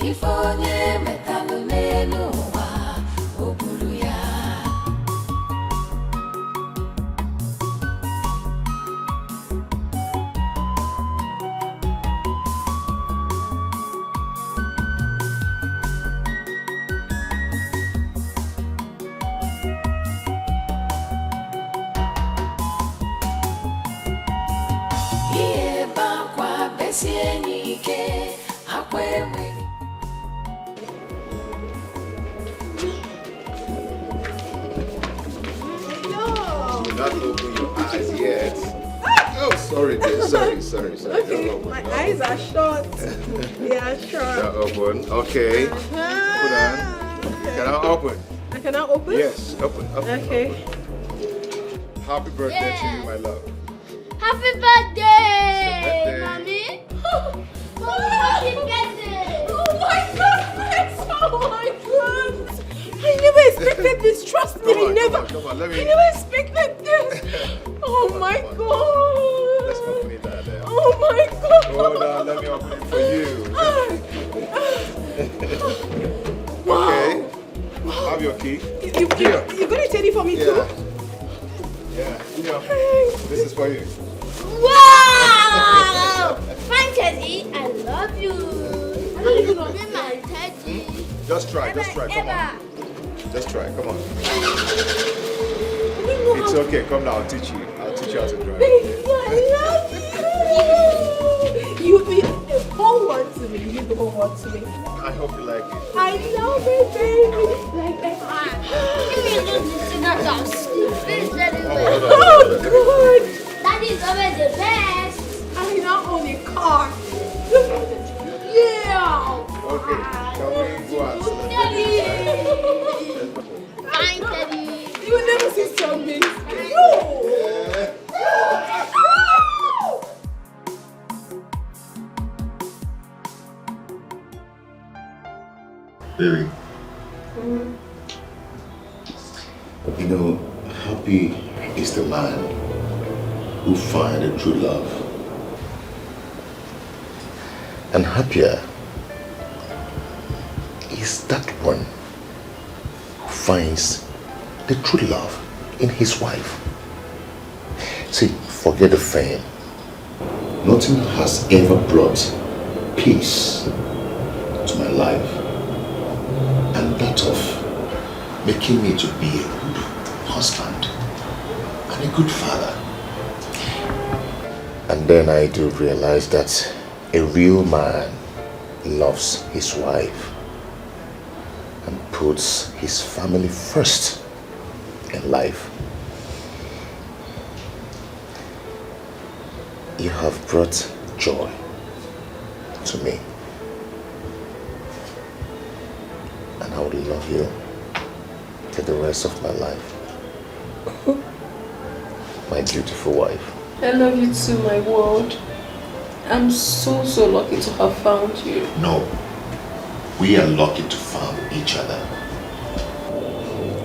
If onye metalụ Not open your eyes yet. Oh, sorry, dear. Sorry. Okay, my eyes are shut. They are shut. They're open. Okay. Put on. Can I open? I cannot open? Yes, open. Okay. Happy birthday to you, my love. Happy birthday, Birthday. mommy. Happy birthday. Oh my goodness! Oh my God! I never expected this. Trust me, Come on, I never expected this. Oh my God! Let's open it there. Oh my God! Hold on, let me open it for you. Wow. Okay. Have your key. You're gonna take it for me too? Yeah. This is for you. Wow! Fine, Teddy. I love you. I love you, my Teddy. Just try. Come on. Just try. Come on. It's okay. Come now. I'll teach you how to drive. Baby, I love you. You be the whole one to me. You the whole one to me. I hope you like it. I love it, baby. Like that. Give me a little cigarette. Finish that in Oh, God. That is always the best. I now own a car. Yeah. Okay. Can we go outside? Teddy. Fine, Teddy. You will never see something. No. Baby. You know, happy is the man who finds a true love. And happier is that one who finds the true love in his wife. See, forget the fame. Nothing has ever brought peace to my life, and that of making me to be a good husband and a good father. And then I do realize that a real man loves his wife and puts his family first in life. You have brought joy to me, and I will love you for the rest of my life. My beautiful wife. I love you too, my world. I'm so lucky to have found you. No, we are lucky to find each other.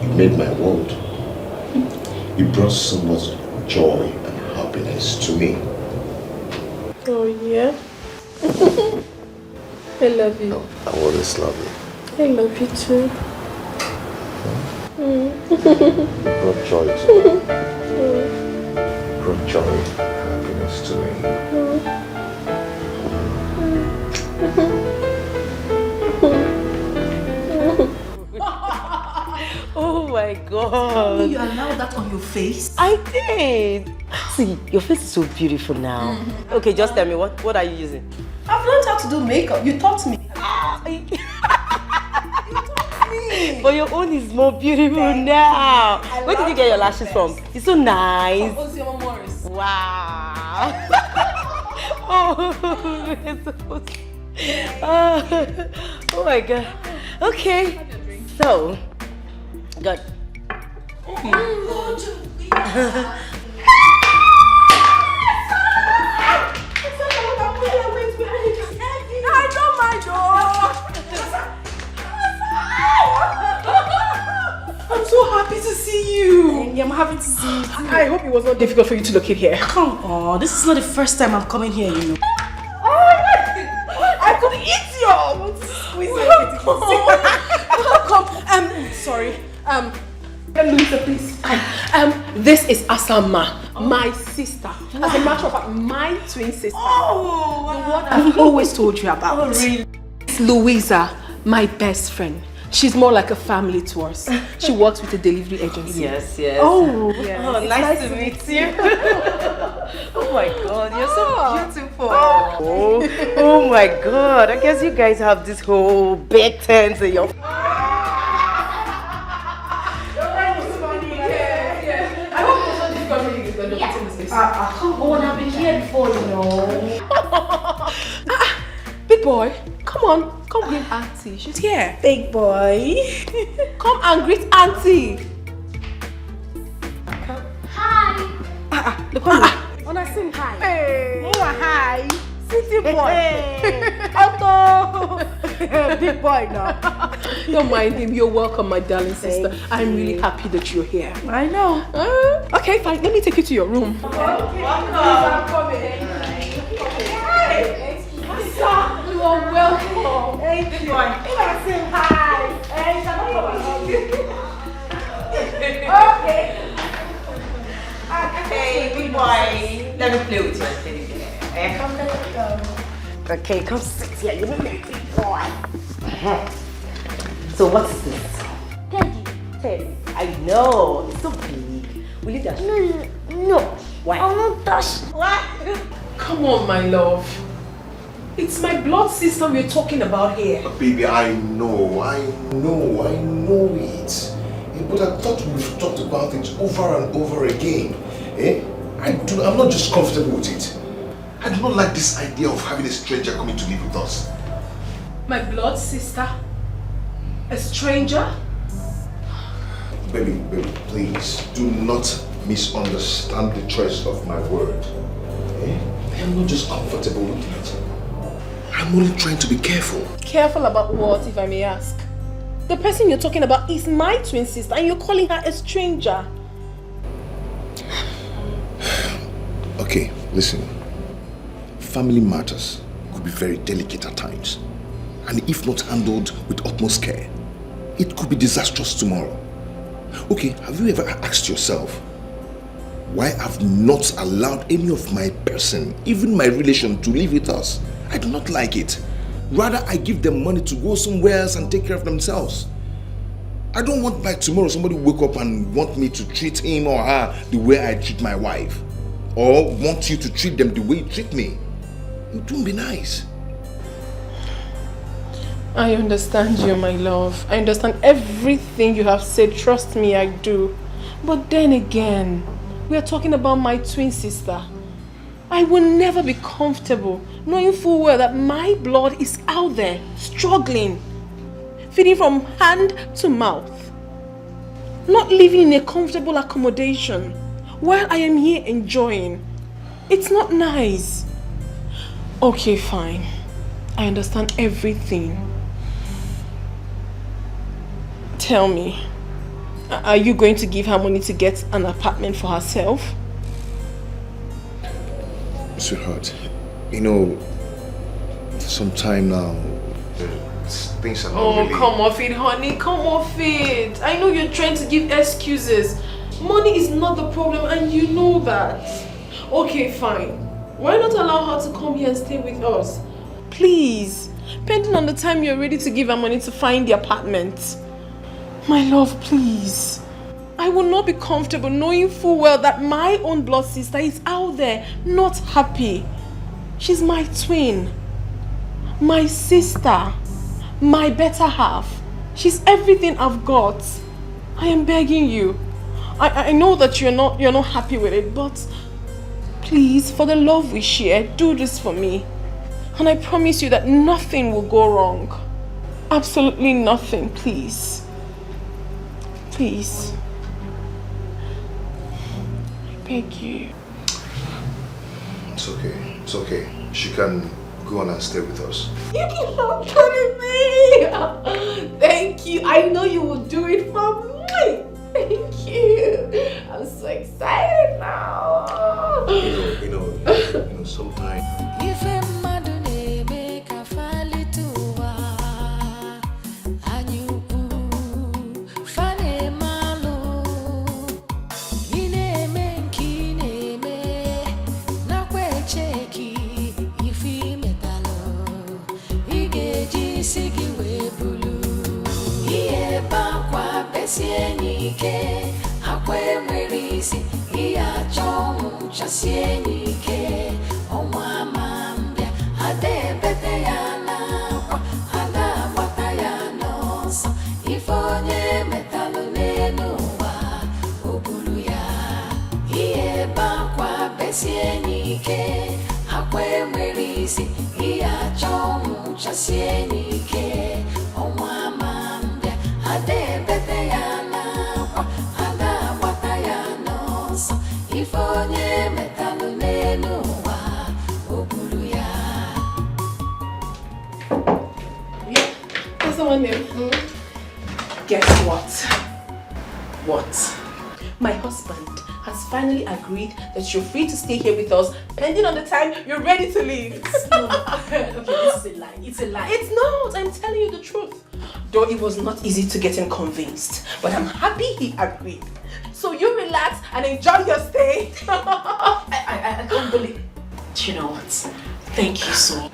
You made my world. You brought so much joy and happiness to me. Oh yeah? I love you. I always love you. I love you too. You brought joy to me. You brought joy and happiness to me. Oh my God. You allowed that on your face? I did. See, your face is so beautiful now. Okay, just tell me, what are you using? I've learned how to do makeup. You taught me. But your own is more beautiful now. Where did you get your lashes from? It's so nice. Wow. Oh, oh my God. Okay. So, good. I'm so happy to see you. I'm happy to see you. I hope it was not difficult for you to locate here. Come on, this is not the first time I'm coming here, you know. Oh my God! I could eat you! I want to squeeze everything. Sorry. Louisa, please. This is Asama, my sister. As a matter of fact, my twin sister. Oh, the one I've always told you about. Oh, really? It's Louisa, my best friend. She's more like a family to us. She works with a delivery agency. Yes. Oh, yeah. Oh, nice to meet you. Oh my God, you're so beautiful. Oh. Oh my God, I guess you guys have this whole big tent in your... Come on, I've been here before, you know. Big boy, come greet Auntie. She's here. Big boy. Come and greet Auntie. Hi. Look on me. Wanna sing hi? Hey. Oh, hi. City boy. Otto. Big boy now. Don't mind him. You're welcome, my darling sister. I'm really happy that you're here. I know. Okay, fine. Let me take you to your room. Okay. I'm coming. You are welcome. Thank you. Wanna sing hi? Okay. Hey, big boy. Let me play with my teddy bear. Come. Okay, come sit here. You look like a big boy. So what is this? Teddy. I know. It's so big. Will you dash? No. Why? I won't touch. What? Come on, my love. It's my blood sister we're talking about here. Baby, I know it. But I thought we've talked about it over and over again. I'm not just comfortable with it. I do not like this idea of having a stranger coming to live with us. My blood sister? A stranger? Baby, please do not misunderstand the choice of my word. I am not just comfortable with it. I'm only trying to be careful. Careful about what, if I may ask? The person you're talking about is my twin sister and you're calling her a stranger. Okay, listen. Family matters could be very delicate at times. And if not handled with utmost care, it could be disastrous tomorrow. Okay, have you ever asked yourself why I've not allowed any of my person, even my relation, to live with us? I do not like it. Rather, I give them money to go somewhere else and take care of themselves. I don't want by tomorrow somebody wake up and want me to treat him or her the way I treat my wife. Or want you to treat them the way you treat me. It won't be nice. I understand you, my love. I understand everything you have said. Trust me, I do. But then again, we are talking about my twin sister. I will never be comfortable knowing full well that my blood is out there, struggling, feeding from hand to mouth, not living in a comfortable accommodation while I am here enjoying. It's not nice. Okay, fine. I understand everything. Tell me, are you going to give her money to get an apartment for herself? Sweetheart, you know, some time now, things are not really... Come off it, honey. Come off it. I know you're trying to give excuses. Money is not the problem and you know that. Okay, fine. Why not allow her to come here and stay with us? Please. Pending on the time you're ready to give her money to find the apartment. My love, please. I will not be comfortable knowing full well that my own blood sister is out there, not happy. She's my twin, my sister, my better half. She's everything I've got. I am begging you. I know that you're not happy with it, but please, for the love we share, do this for me. And I promise you that nothing will go wrong. Absolutely nothing, please. Please. I beg you. It's okay. It's okay. She can go on and stay with us. You keep on telling me. Thank you. I know you will do it for me. Thank you. I'm so excited now. You know, sometimes. Sienike, omwa mambia, ade bete Guess what? What? My husband has finally agreed that you're free to stay here with us, pending on the time you're ready to leave. Okay, this is a lie. It's a lie. It's not. I'm telling you the truth. Though it was not easy to get him convinced, but I'm happy he agreed. So you relax and enjoy your stay. I can't believe it. You know what? Thank you so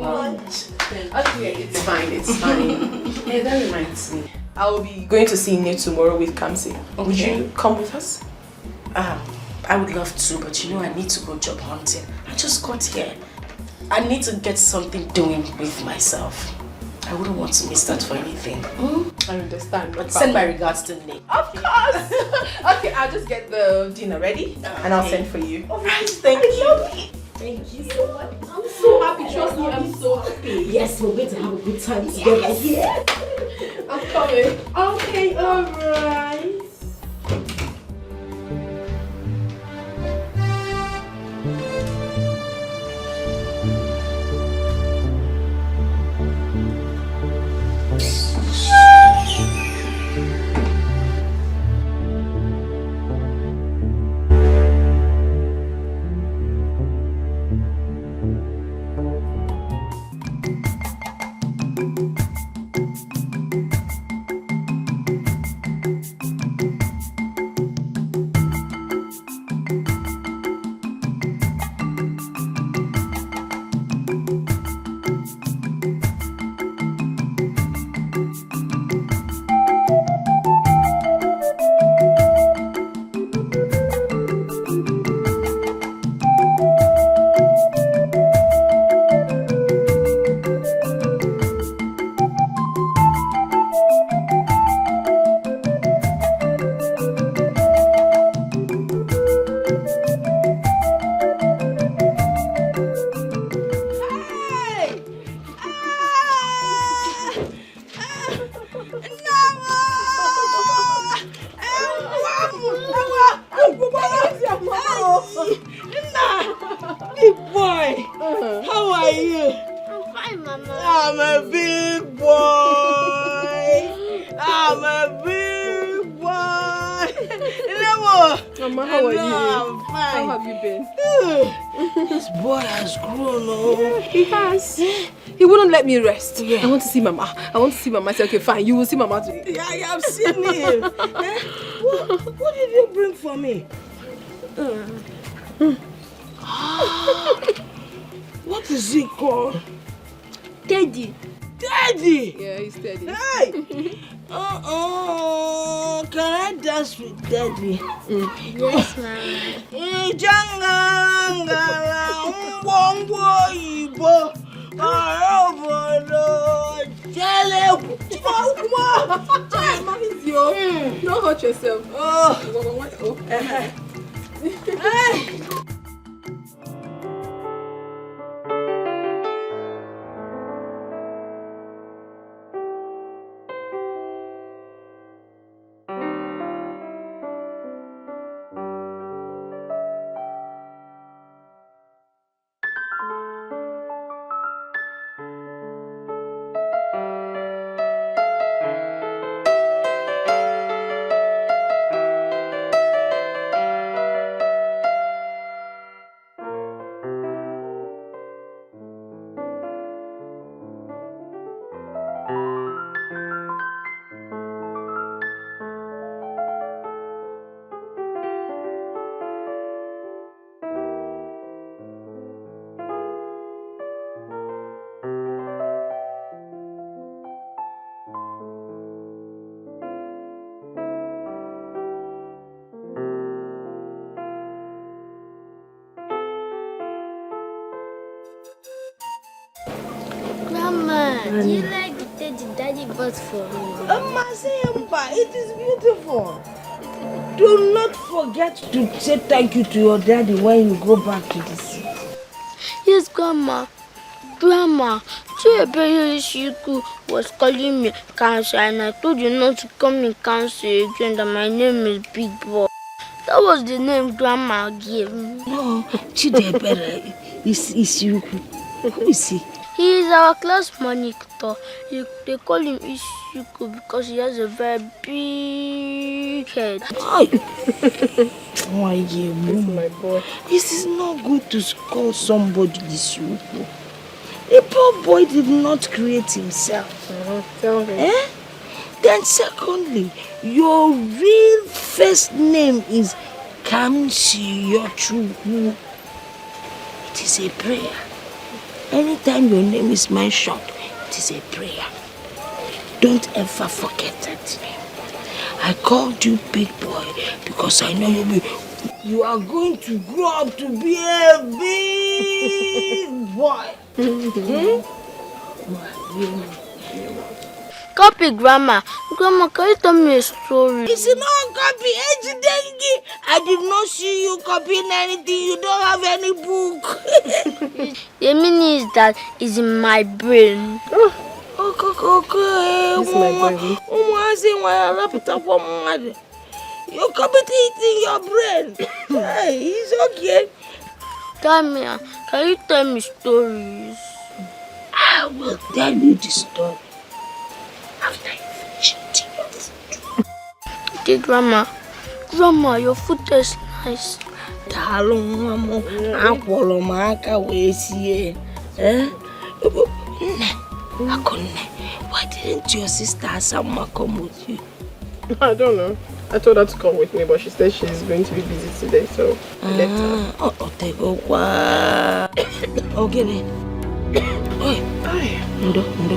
much. Okay, it's fine, it's fine. Hey, that reminds me. I'll be going to see Nate tomorrow with Kamsi. Okay. Would you come with us? I would love to, but you know I need to go job hunting. I just got here. I need to get something doing with myself. I wouldn't want to miss that for anything. I understand. But send my regards to Nate. Of course! Okay, I'll just get the dinner ready and I'll send for you. Alright, thank you. Thank you so much. I'm so happy, trust me, I'm so happy. Yes, we're going to have a good time together here. I'm coming. Okay, alright. Let me rest. Yeah. I want to see Mama. I say, okay, fine, you will see Mama today. Yeah, I have seen him. What did you bring for me? What is it called? Teddy. Teddy? Yeah, he's Teddy. Hey! Can I dance with Teddy? Yes, Mama. Don't hurt yourself. Do you like the teddy daddy bought for me? Masemba, it is beautiful. Do not forget to say thank you to your daddy when you go back to the city. Yes, Grandma. Grandma, Shiku was calling me cancer and I told you not to call me cancer again, that my name is Big Boy. That was the name Grandma gave me. No, Chidebere is Ishiku. Who is he? He is our class monitor. They call him Ishiku because he has a very big head. Why, my boy. This is not good to call somebody Ishiku. The poor boy did not create himself. Tell him. Then secondly, your real first name is Kamsiyochukwu. It is a prayer. Anytime your name is mentioned, it is a prayer. Don't ever forget that name. I called you Big Boy because I know you are going to grow up to be a big boy. Copy, Grandma. Grandma, can you tell me a story? It's not copy. I did not see you copying anything. You don't have any book. The meaning is that it's in my brain. Okay. This is my brain. You copy it in your brain. Hey, it's okay. Tamia, can you tell me stories? I will tell you the story after you finish eating your food. Okay, Grandma. Grandma, your food tastes nice. Why didn't your sister Asama come with you? I don't know. I told her to come with me, but she said she's going to be busy today, so I left her. Okay then.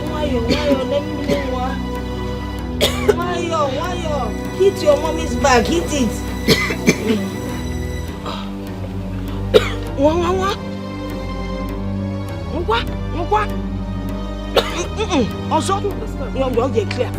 Why? Hit your mommy's back, hit it. What? Also, you're get clear.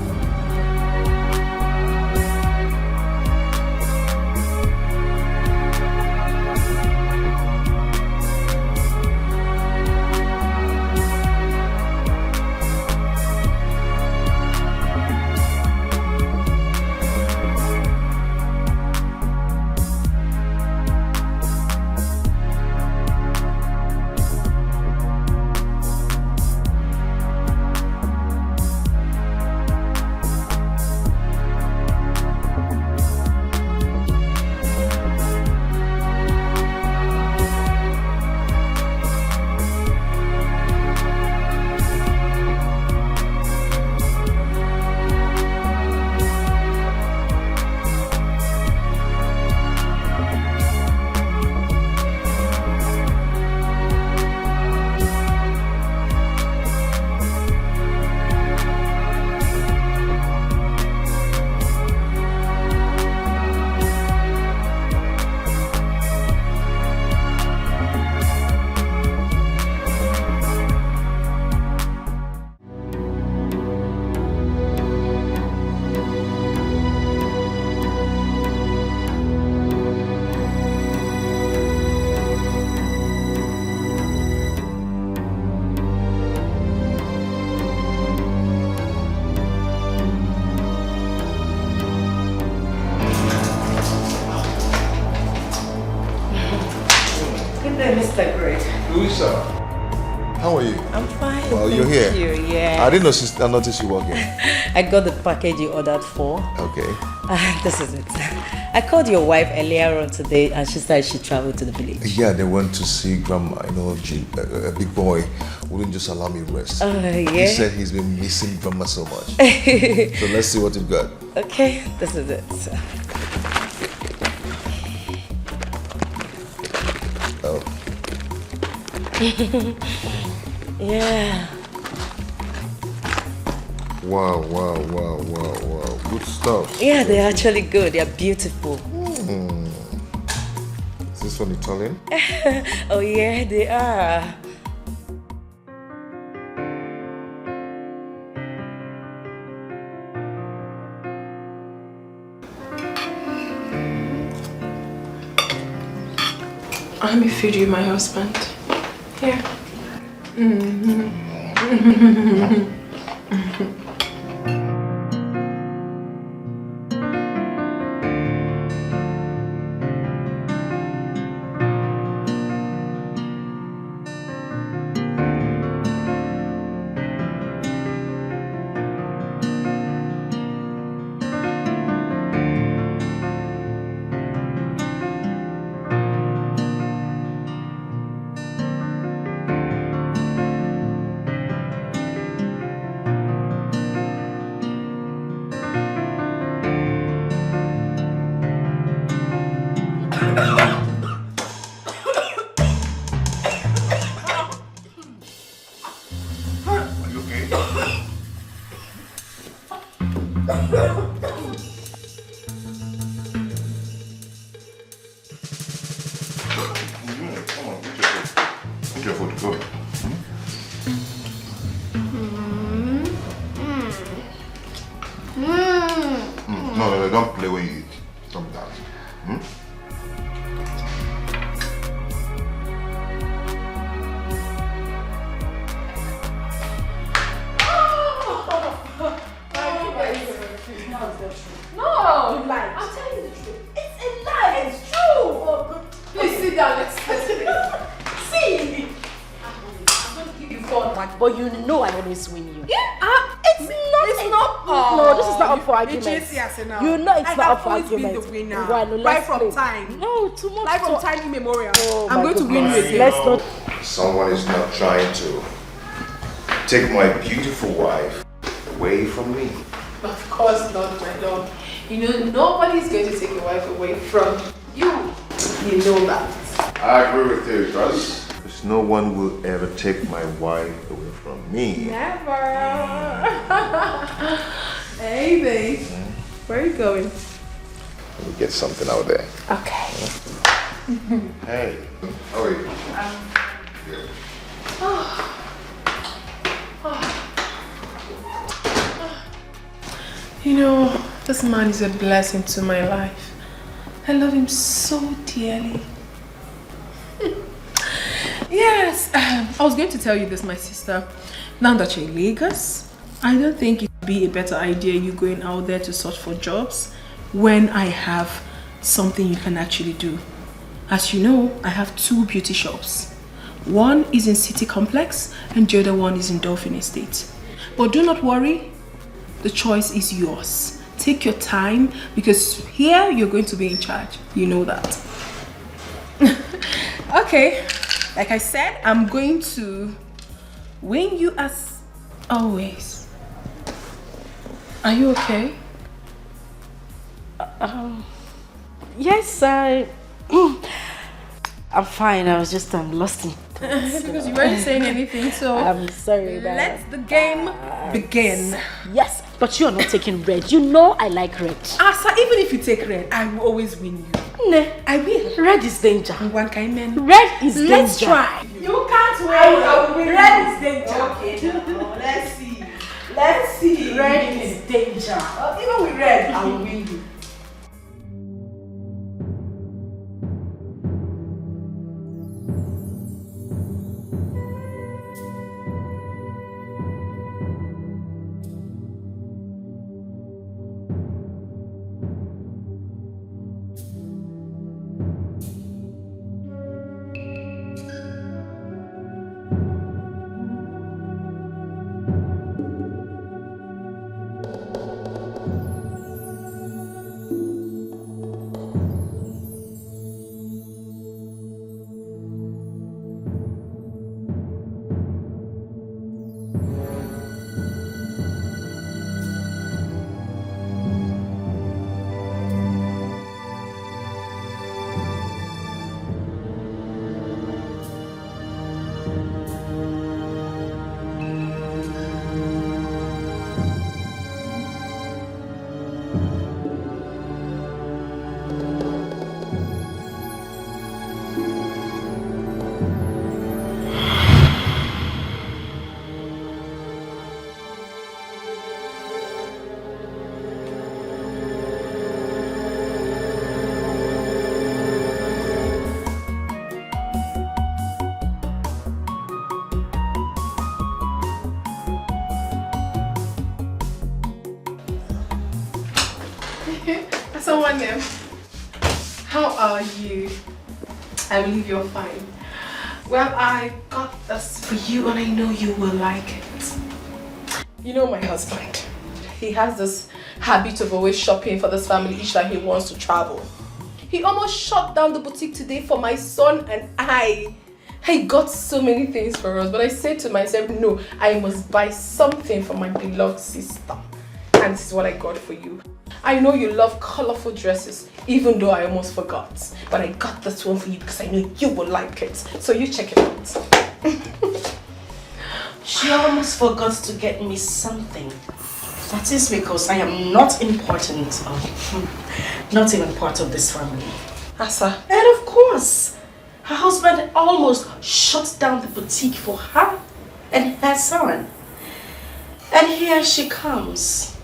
How are you? I'm fine. Well, you're here. You, yeah. I didn't notice you walking. I got the package you ordered for. Okay. This is it. I called your wife earlier on today and she said she traveled to the village. Yeah, they went to see Grandma. You know, a big boy wouldn't just allow me rest. Yeah? He said he's been missing Grandma so much. So let's see what you've got. Okay, this is it. Oh. Yeah. Wow. Good stuff. Yeah, they're actually good. They're beautiful. Is this one Italian? Oh yeah, they are. Let me feed you, my husband. Here. No, don't play when you eat. Stop that. No, lie. I'll tell you the truth. It's a lie. It's true. Please sit down. Let's see. I'm going to give you fun. But you know I always win you. Yeah, it's not. No, this is not up for argument. Now. You know it's I not up have for always argument. been the winner. Why, no, right let's from play. time. No, too much. Right from time immemorial. Oh, I'm going to win you again. Let's not. Someone is not trying to take my beautiful wife away from me. Of course not, my love. You know, nobody's going to take your wife away from you. You know that. I agree with you, because no one will ever take my wife away from me. Never. Hey, babe. Where are you going? Let me get something out there. Okay. Hey, how are you? You know, this man is a blessing to my life. I love him so dearly. Yes, I was going to tell you this, my sister. Now that you're in Lagos, I don't think it would be a better idea you going out there to search for jobs when I have something you can actually do. As you know, I have 2 beauty shops. One is in City Complex and the other one is in Dolphin Estate. But do not worry, the choice is yours. Take your time because here you're going to be in charge. You know that. Okay, like I said, I'm going to win you as always. Are you okay? Yes, I'm fine. I was just lost in thoughts. Because you weren't saying anything, so I'm sorry. let the game begin. Yes, but you are not taking red. You know I like red. Asa, even if you take red, I will always win you. Ne, I will. red is danger. One kind man. Red is danger. Let's try. You can't win. I will win. Red is danger. Okay, now, let's see. Let's see. Red is danger. Even with red, I will win you. Someone there. How are you? I believe you're fine. Well, I got this for you and I know you will like it. You know my husband. He has this habit of always shopping for this family each time he wants to travel. He almost shut down the boutique today for my son and I. He got so many things for us, but I said to myself, no, I must buy something for my beloved sister. And this is what I got for you. I know you love colorful dresses, even though I almost forgot. But I got this one for you because I know you will like it. So you check it out. She almost forgot to get me something. That is because I am not important, not even part of this family. Asa. And of course, her husband almost shut down the boutique for her and her son. And here she comes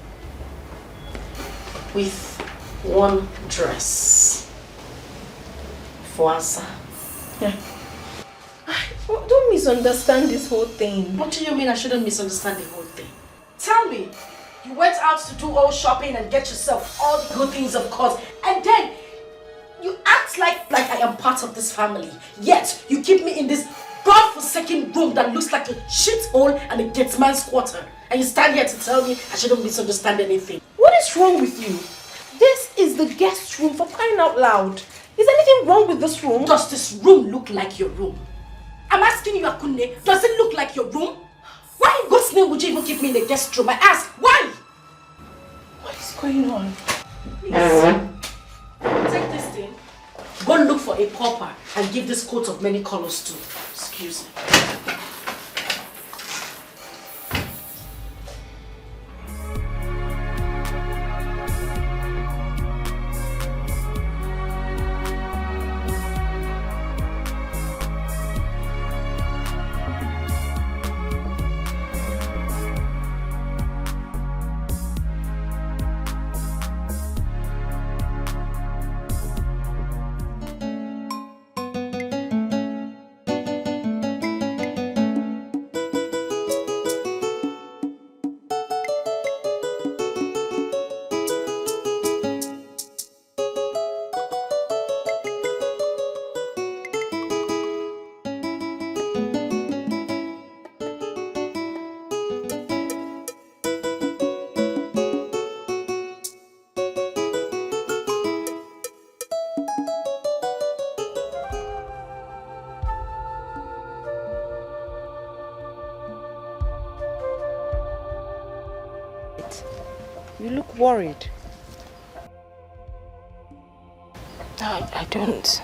with one dress for Asa. Yeah. Don't misunderstand this whole thing. What do you mean I shouldn't misunderstand the whole thing? Tell me, you went out to do all shopping and get yourself all the good things, of course, and then you act like I am part of this family. Yet you keep me in this godforsaken room that looks like a shithole and a dead man's quarter. And you stand here to tell me I shouldn't misunderstand anything. What is wrong with you? This is the guest room, for crying out loud. Is anything wrong with this room? Does this room look like your room? I'm asking you, Akunne, does it look like your room? Why in God's name would you even keep me in the guest room? I ask, why? What is going on? Please, take this thing. Go look for a pauper and give this coat of many colors to. Excuse me. You look worried. I don't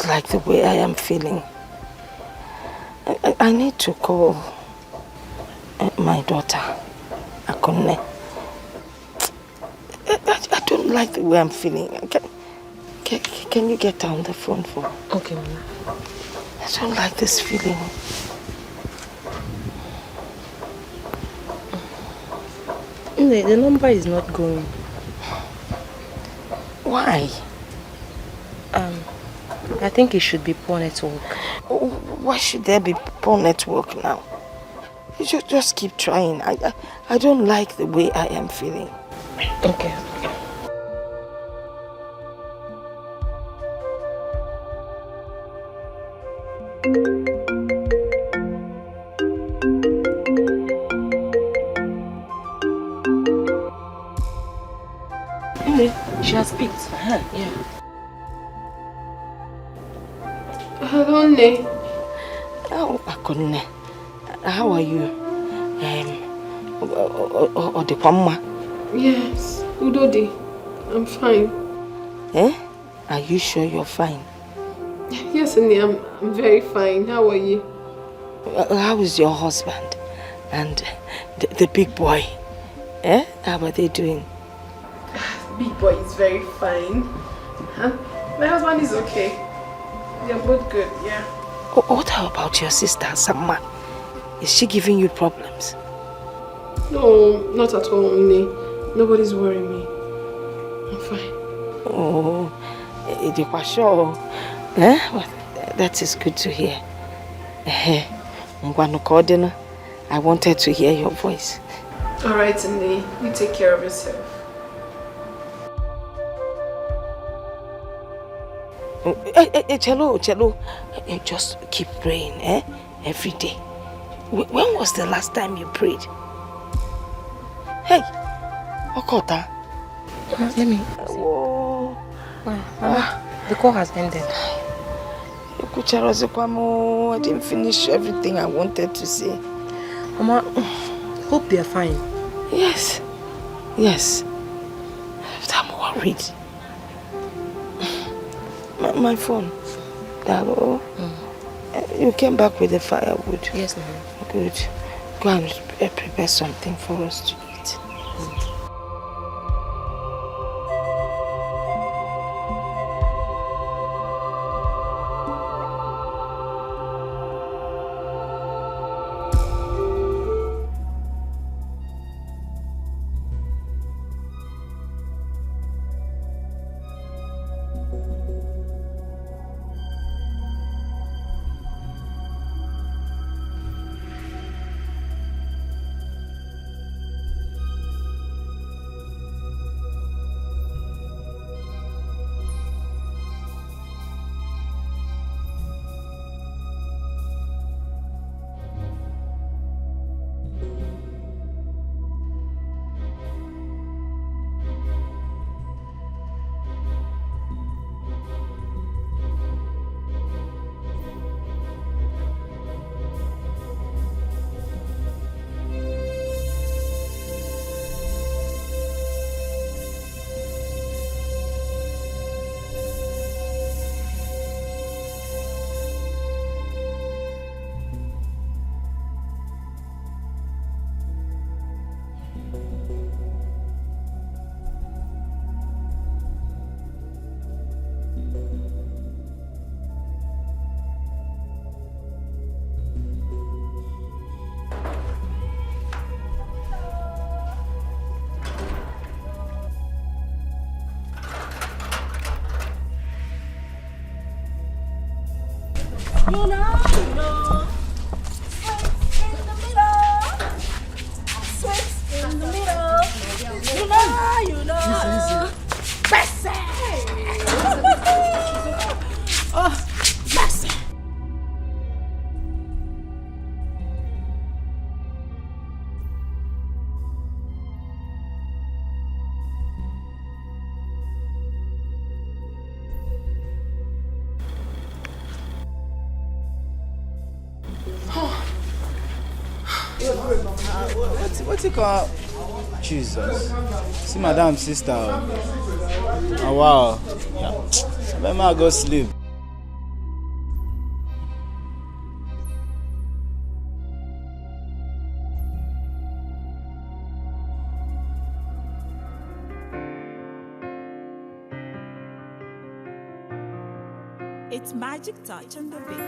like the way I am feeling. I need to call my daughter, Akunne. I don't like the way I'm feeling. Can you get down the phone for me? Okay, Mama. I don't like this feeling. The number is not going. Why? I think it should be poor network. Why should there be poor network now? You should just keep trying. I don't like the way I am feeling. Okay. She has picked. Yeah. Hello, Ne. Oh, Akunne. How are you? Odepamma. Yes, Udodi. I'm fine. Eh? Are you sure you're fine? Yes, Ne, I'm very fine. How are you? How is your husband? And the big boy? Eh? How are they doing? Big boy is very fine. Huh? My husband is okay. They're both good, yeah. What about your sister, Sama? Is she giving you problems? No, not at all, Ne. Nobody's worrying me. I'm fine. Oh, sure. Eh? Well, that is good to hear. I wanted to hear your voice. Alright, Ne. You take care of yourself. Chelo, just keep praying, every day. When was the last time you prayed? Hey, Okota. Let me. Oh. The call has ended. I didn't finish everything I wanted to say. Mama, hope you're fine. Yes. I'm worried. My phone. Dalo, you came back with the firewood. Yes, ma'am. Good. Go and prepare something for us to eat. What's it called? Jesus. See madam sister. Oh wow. Yeah. Let me go sleep. It's magic touch on the beat.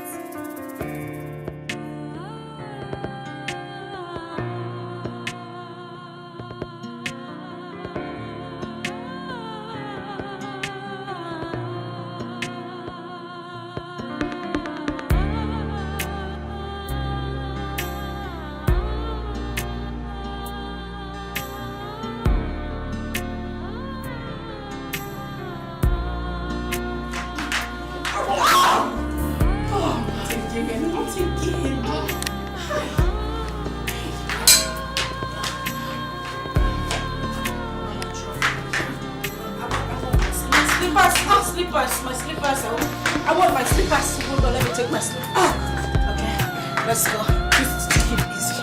My slippers. I want my slippers. Hold on, let me take my slippers. Okay, let's go. Just take it easy.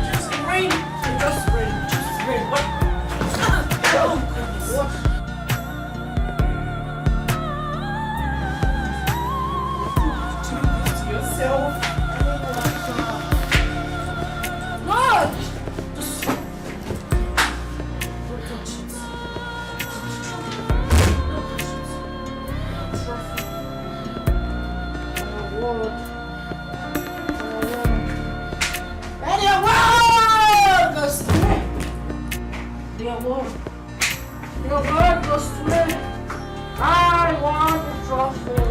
Just rain. What? Oh, Your word goes to me. I want the trophy.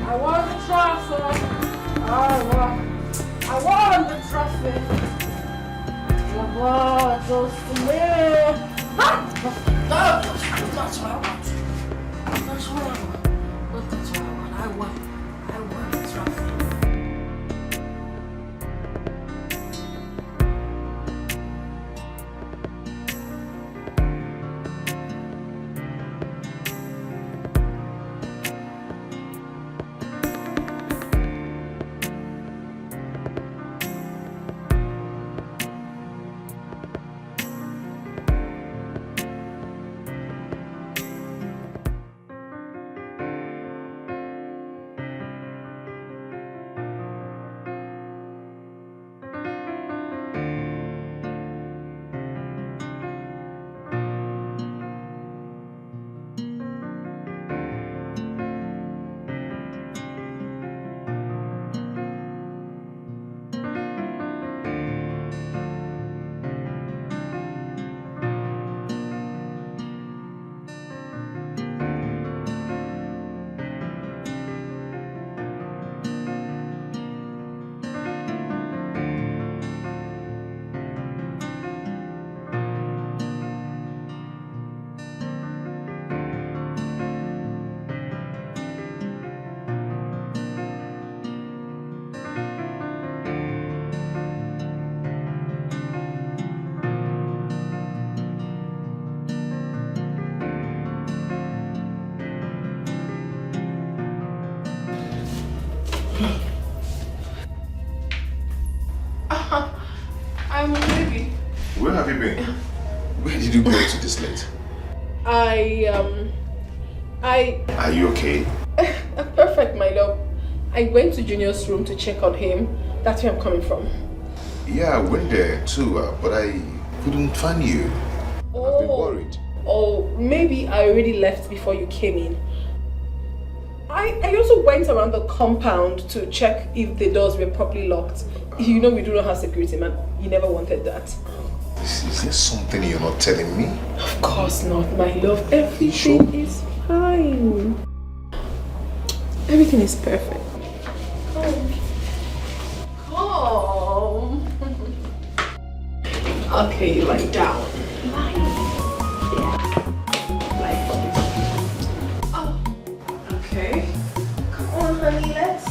I want the trophy. I want the trophy. Your word goes to me. That's what I want. That's what I want. That's what I want. I want the trophy. I'm ready. Where have you been? Where did you go to this late? Are you okay? Perfect, my love. I went to Junior's room to check on him. That's where I'm coming from. Yeah, I went there too, but I couldn't find you. I've been worried. Oh, maybe I already left before you came in. I also went around the compound to check if the doors were properly locked. You know we do not have security, man. You never wanted that. Is there something you're not telling me? Of course not, my love. Everything is fine. Everything is perfect. Come. Okay, you lie down. Okay. Come on, honey, let's.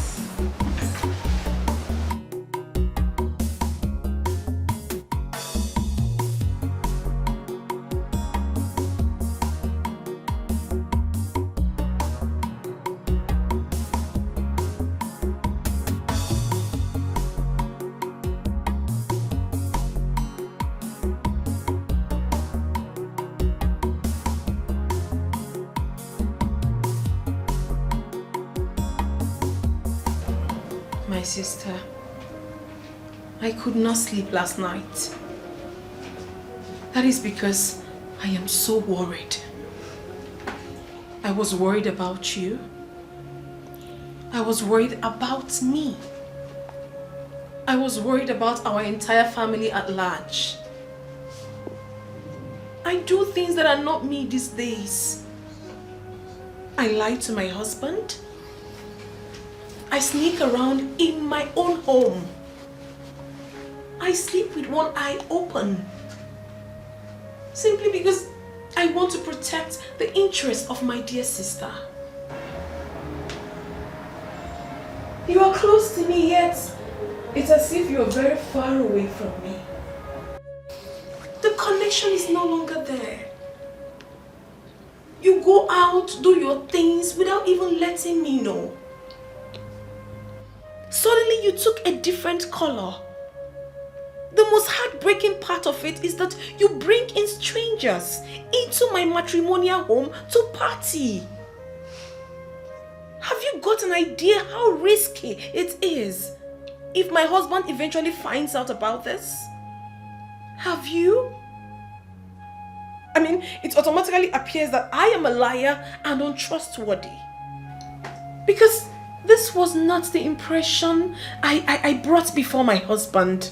My sister, I could not sleep last night. That is because I am so worried. I was worried about you. I was worried about me. I was worried about our entire family at large. I do things that are not me these days. I lie to my husband. I sneak around in my own home. I sleep with one eye open. Simply because I want to protect the interests of my dear sister. You are close to me, yet it's as if you are very far away from me. The connection is no longer there. You go out, do your things without even letting me know. Suddenly you took a different color. The most heartbreaking part of it is that you bring in strangers into my matrimonial home to party. Have you got an idea how risky it is if my husband eventually finds out about this? Have you? I mean, it automatically appears that I am a liar and untrustworthy. Because this was not the impression I brought before my husband.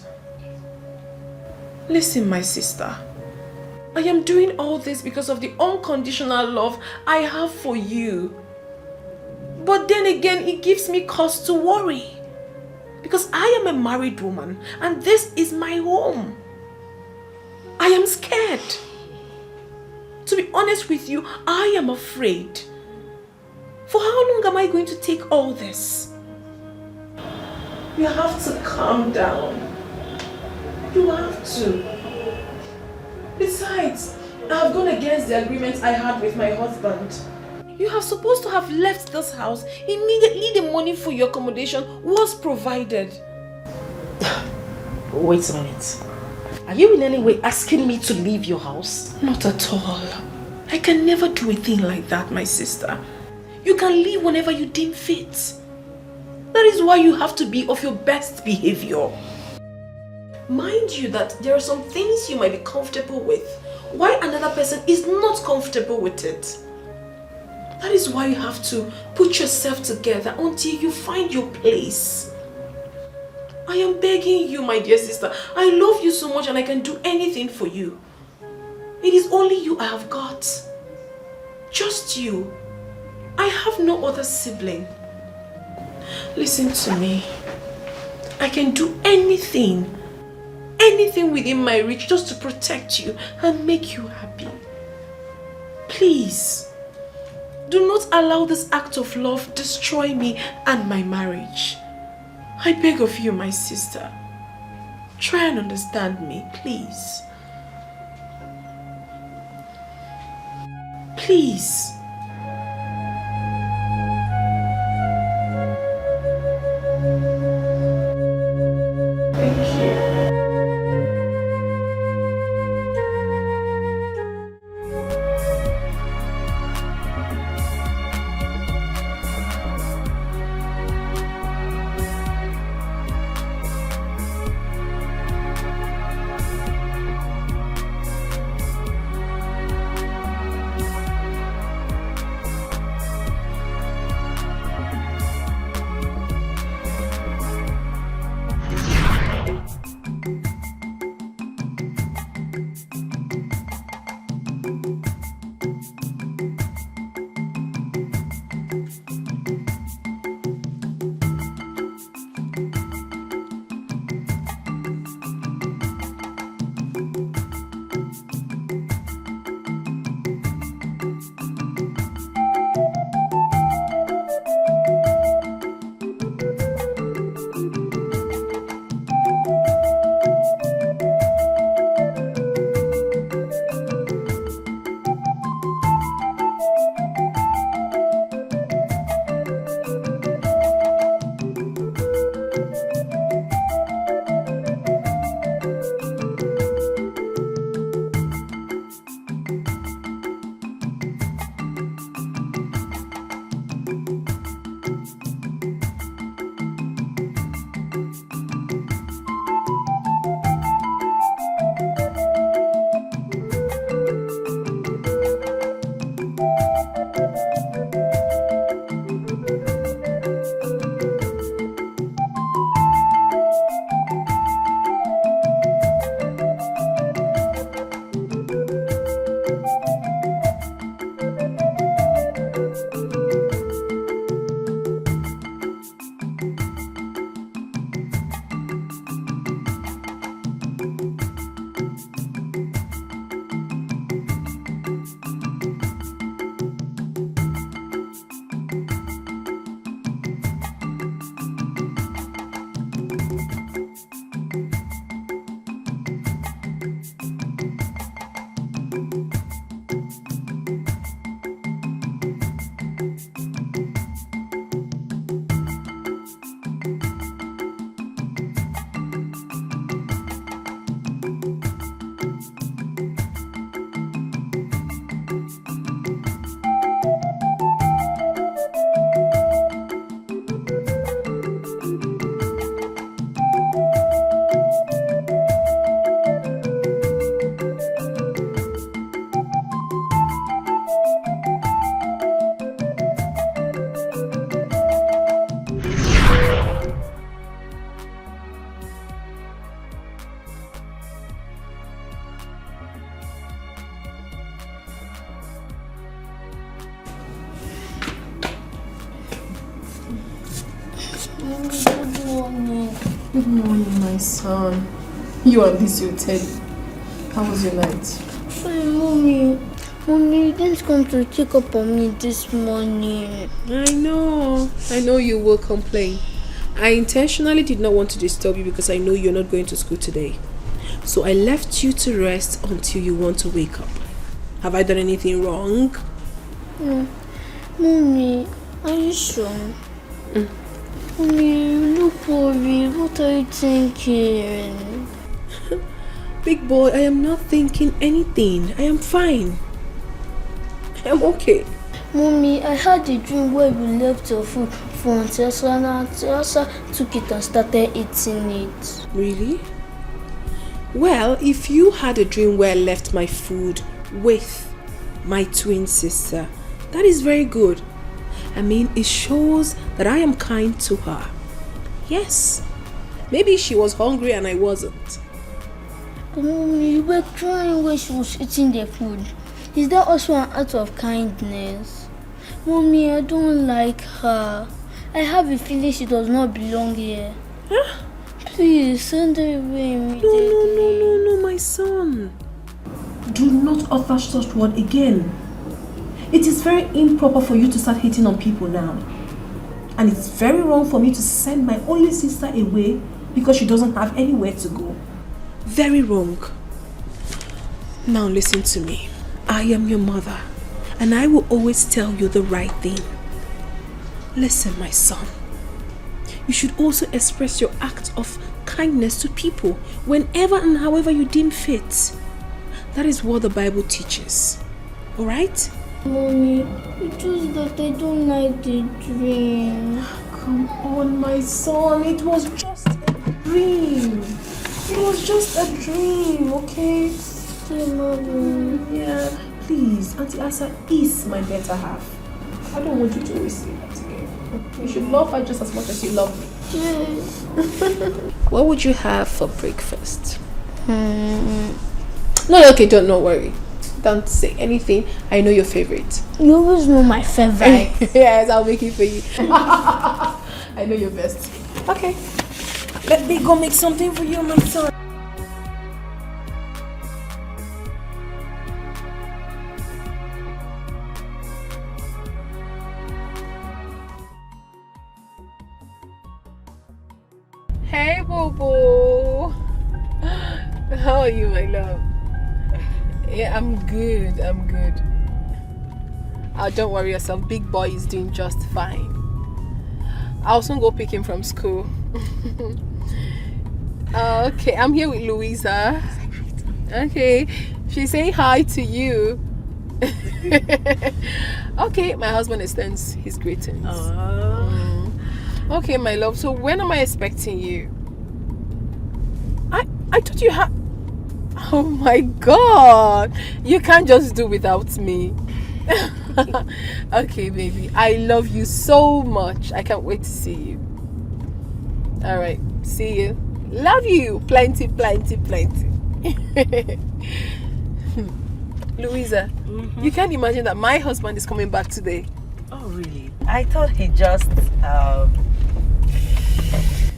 Listen, my sister. I am doing all this because of the unconditional love I have for you. But then again, it gives me cause to worry. Because I am a married woman and this is my home. I am scared. To be honest with you, I am afraid. For how long am I going to take all this? You have to calm down. You have to. Besides, I have gone against the agreement I had with my husband. You are supposed to have left this house immediately the money for your accommodation was provided. Wait a minute. Are you in any way asking me to leave your house? Not at all. I can never do a thing like that, my sister. You can leave whenever you deem fit. That is why you have to be of your best behavior. Mind you that there are some things you might be comfortable with, while another person is not comfortable with it. That is why you have to put yourself together until you find your place. I am begging you, my dear sister. I love you so much and I can do anything for you. It is only you I have got. Just you. I have no other sibling. Listen to me. I can do anything within my reach just to protect you and make you happy. Please, do not allow this act of love destroy me and my marriage. I beg of you, my sister. Try and understand me, please. Please. Thank you. Good morning. Good morning, my son. You and this your Teddy. How was your night? Fine, Mommy, you didn't come to check up on me this morning. I know you will complain. I intentionally did not want to disturb you because I know you're not going to school today. So I left you to rest until you want to wake up. Have I done anything wrong? Mommy, are you sure? Mommy, you look worried. What are you thinking? Big boy, I am not thinking anything. I am fine. I am okay. Mommy, I had a dream where we left your food for Auntie Elsa and Auntie Elsa took it and started eating it. Really? Well, if you had a dream where I left my food with my twin sister, that is very good. I mean, it shows that I am kind to her. Yes. Maybe she was hungry and I wasn't. But Mommy, you were crying when she was eating the food. Is that also an act of kindness? Mommy, I don't like her. I have a feeling she does not belong here. Huh? Please, send her away immediately. No, my son. Do not utter such word again. It is very improper for you to start hating on people now. And it's very wrong for me to send my only sister away because she doesn't have anywhere to go. Very wrong. Now listen to me. I am your mother, and I will always tell you the right thing. Listen, my son. You should also express your act of kindness to people whenever and however you deem fit. That is what the Bible teaches. Alright? Mommy, it's just that I don't like the dream. Come on, my son. It was just a dream. It was just a dream, okay? Mommy. Yeah, please. Auntie Asa is my better half. I don't want you to always say that again. You should love her just as much as you love me. Yes. What would you have for breakfast? No, okay, don't worry. Don't say anything. I know your favorite. You always know my favorite. Yes, I'll make it for you. I know your best. Okay. Let me go make something for you, my son. Hey, Bobo. How are you, my love? Yeah, I'm good. Don't worry yourself. Big boy is doing just fine. I'll soon go pick him from school. Okay, I'm here with Louisa. Okay, she's saying hi to you. Okay, my husband extends his greetings. Okay, my love. So when am I expecting you? I thought you had... Oh my God! You can't just do without me. Okay, baby. I love you so much. I can't wait to see you. Alright, see you. Love you. Plenty. Louisa, you can't imagine that my husband is coming back today. Oh, really? I thought he just...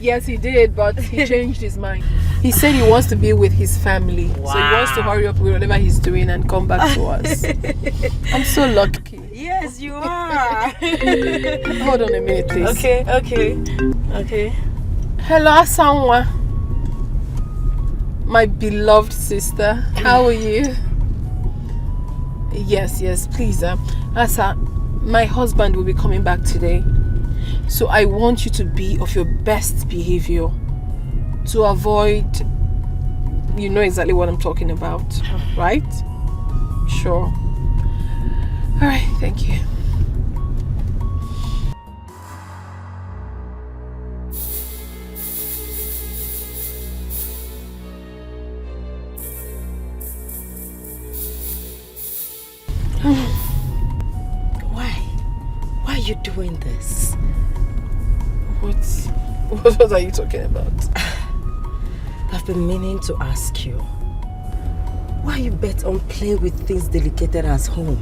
Yes, he did, but he changed his mind. He said he wants to be with his family. Wow. So he wants to hurry up with whatever he's doing and come back to us. I'm so lucky. Yes, you are. Hold on a minute, please. Okay. Hello, Asanwa. My beloved sister. How are you? Yes, please. Asa, my husband will be coming back today. So I want you to be of your best behavior to avoid, you know exactly what I'm talking about, right? Sure. All right, thank you. Why are you doing this? What are you talking about? I've been meaning to ask you. Why you bet on playing with things delicate as home?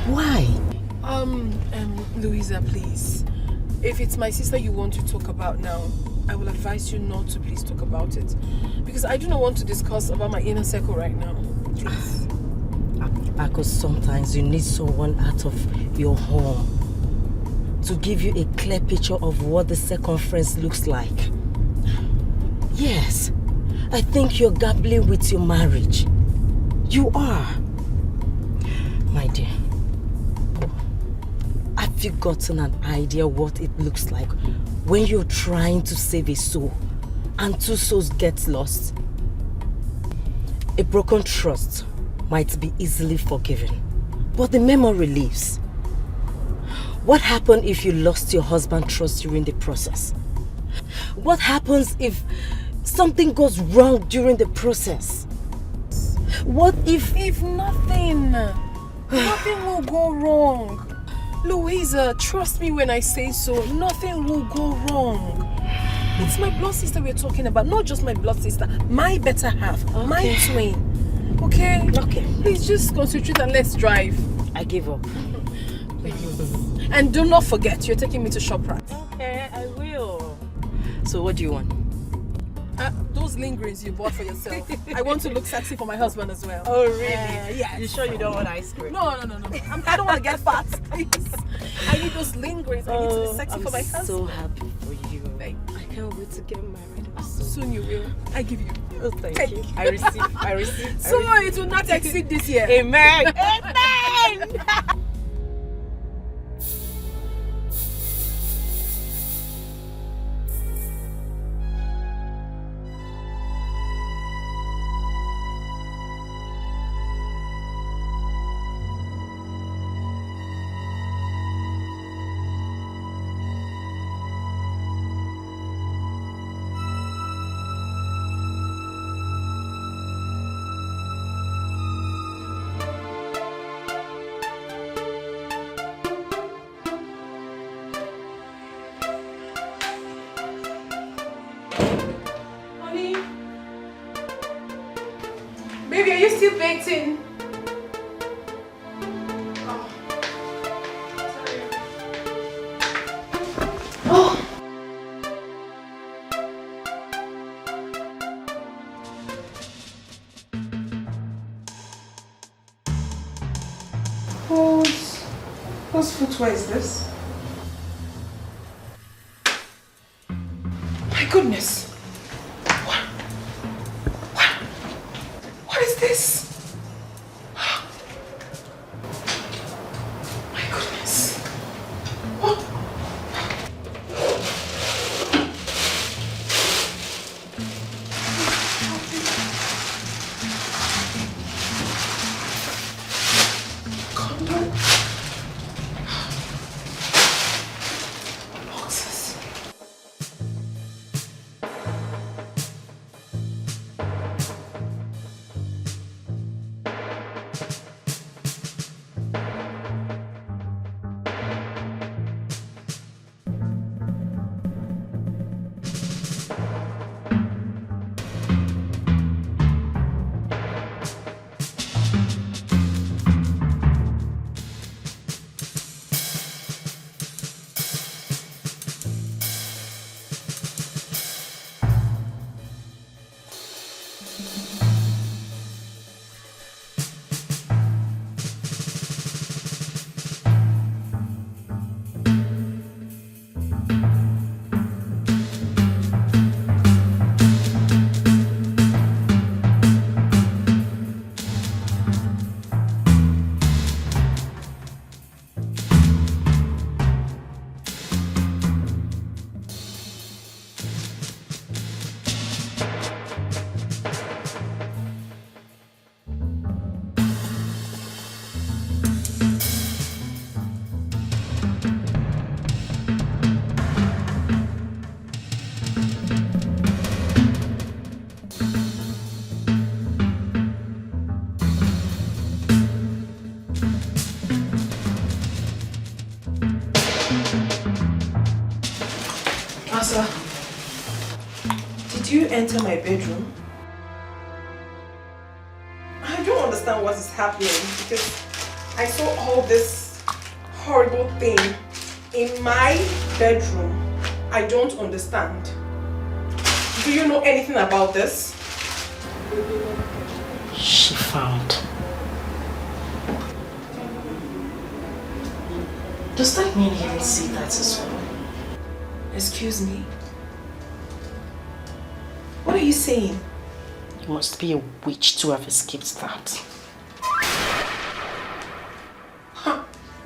Why? Louisa, please. If it's my sister you want to talk about now, I will advise you not to please talk about it. Because I do not want to discuss about my inner circle right now. Please. Because sometimes you need someone out of your home to give you a clear picture of what the circumference looks like. Yes, I think you're gambling with your marriage. You are. My dear, have you gotten an idea what it looks like when you're trying to save a soul and two souls get lost? A broken trust might be easily forgiven, but the memory lives. What happened if you lost your husband's trust during the process? What happens if something goes wrong during the process? What if nothing will go wrong. Louisa, trust me when I say so, nothing will go wrong. It's my blood sister we're talking about, not just my blood sister, my better half, my twin. Okay? Okay. Please just concentrate and let's drive. I give up. And do not forget, you're taking me to ShopRite. Okay, I will. So what do you want? Those lingerings you bought for yourself. I want to look sexy for my husband as well. Oh, really? Yeah. You sure you don't want ice cream? No. I don't want to get fat, please. I need those lingerings. I need to be sexy for my husband. I'm so happy for you. I can't wait to get married. Soon you will. I give you. Oh, thank you. I receive. So it will not exceed this year. Amen. Amen. Baby, are you still baked? Whose footwear is this? My goodness. What is this? My goodness. What? Condom. Boxes. Asa, did you enter my bedroom? I don't understand what is happening because I saw all this horrible thing in my bedroom? I don't understand. Do you know anything about this? She found. Does that mean you didn't see that as well? Excuse me? What are you saying? You must be a witch to have escaped that.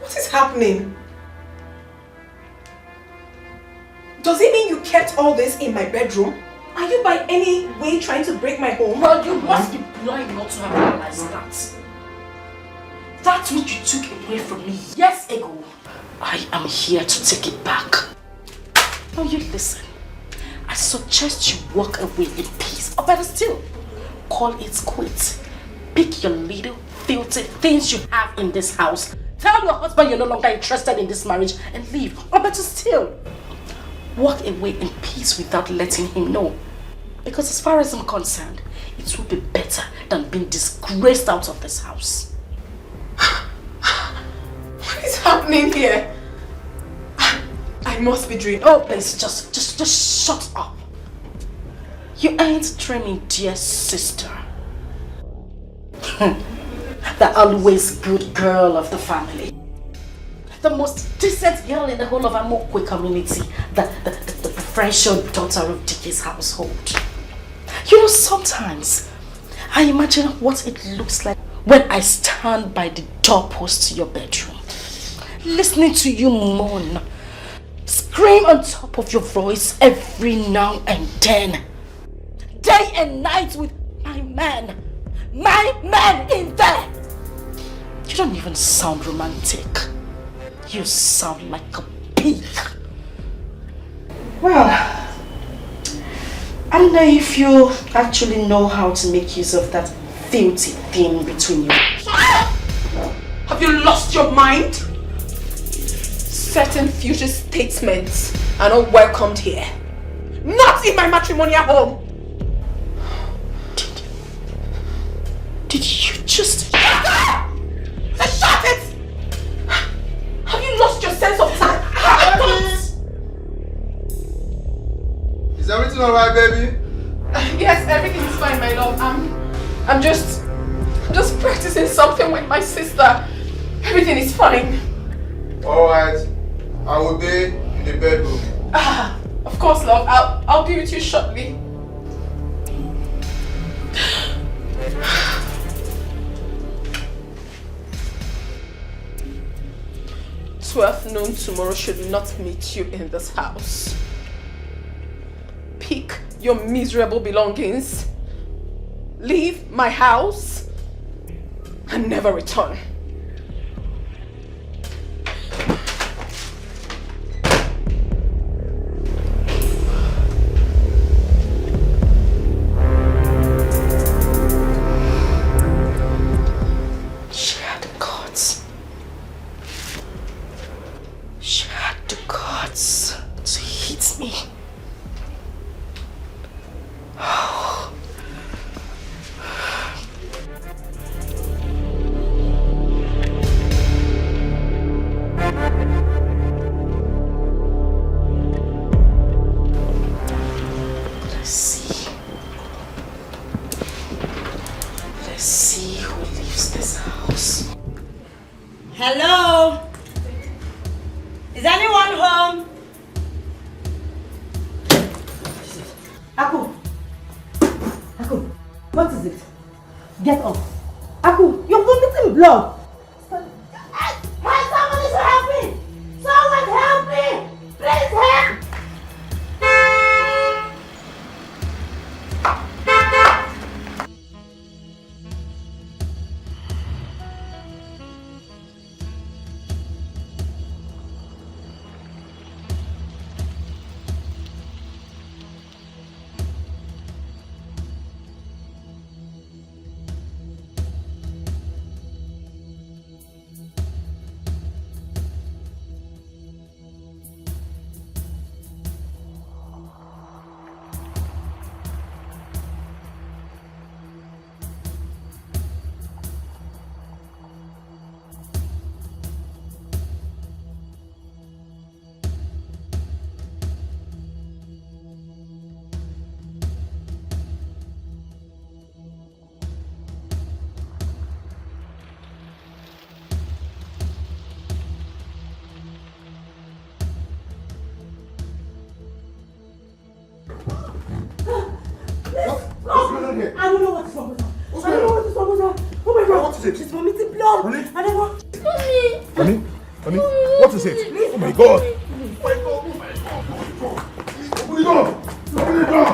What is happening? Does it mean you kept all this in my bedroom? Are you by any way trying to break my home? Well, you must be blind not to have realized that. That's what you took away from me years ago. I am here to take it back. Now you listen. I suggest you walk away in peace. Or better still, call it quits. Pick your little filthy things you have in this house. Tell your husband you're no longer interested in this marriage and leave. Or better still, walk away in peace without letting him know. Because as far as I'm concerned, it will be better than being disgraced out of this house. What is happening here? I must be dreaming. Oh, please, just shut up. You ain't dreaming, dear sister. The always good girl of the family. The most decent girl in the whole of Amokwe community. The preferential daughter of Dikeh's household. You know, sometimes I imagine what it looks like when I stand by the doorpost to your bedroom, listening to you moan, scream on top of your voice every now and then, day and night with my man in there. You don't even sound romantic. You sound like a pig. Well, I don't know if you actually know how to make use of that filthy thing between you. Have you lost your mind? Certain future statements are not welcomed here. Not in my matrimonial home. Did you just... Shut it! Have you lost your sense of time? Is everything alright, baby? Yes, everything is fine, my love. I'm just practicing something with my sister. Everything is fine. Alright. I will be in the bedroom. Of course, love. I'll be with you shortly. 12 noon tomorrow should not meet you in this house. Pick your miserable belongings, leave my house, and never return. Hello? Is anyone home? Aku, what is it? Get up. Aku, you're vomiting blood. Hey, someone is helping! Someone help me! Please help! eating plum. Honey? And I want... Honey? Honey? What is it? Oh my God! Open the door! Open the door!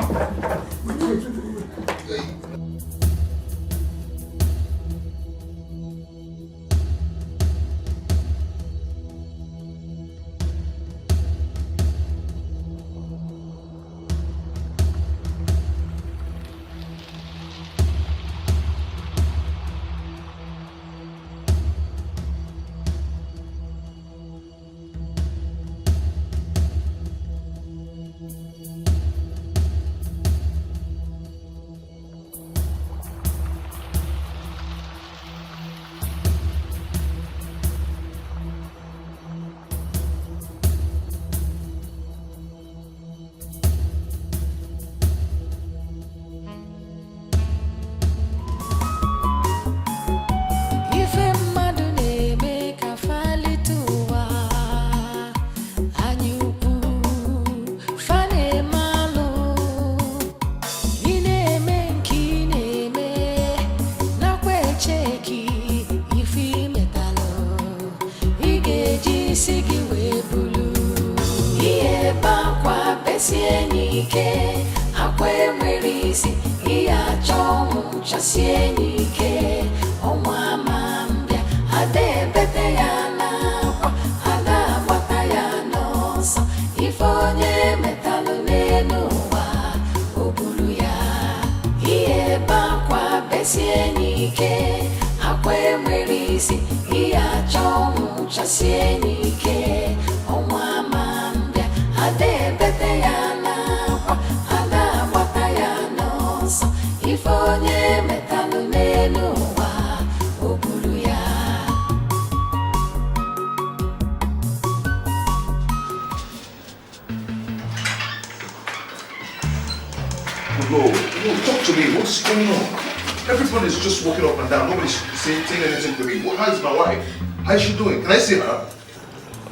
Everybody's just walking up and down. Nobody's saying anything to me. How is my wife? How is she doing? Can I see her?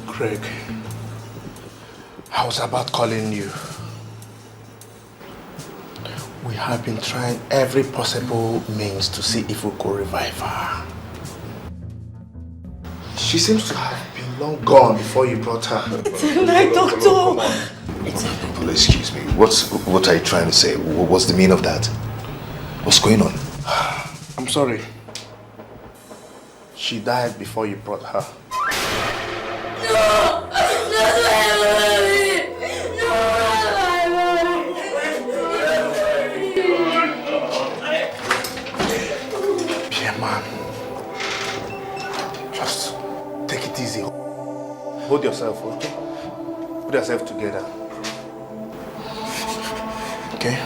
Craig, I was about calling you. We have been trying every possible means to see if we could revive her. She seems to have been long gone before you brought her. It's a lie, doctor. Please, excuse me. What are you trying to say? What's the meaning of that? What's going on? I'm sorry. She died before you brought her. No! Be a man. Just take it easy. Hold yourself, okay? Put yourself together. Okay?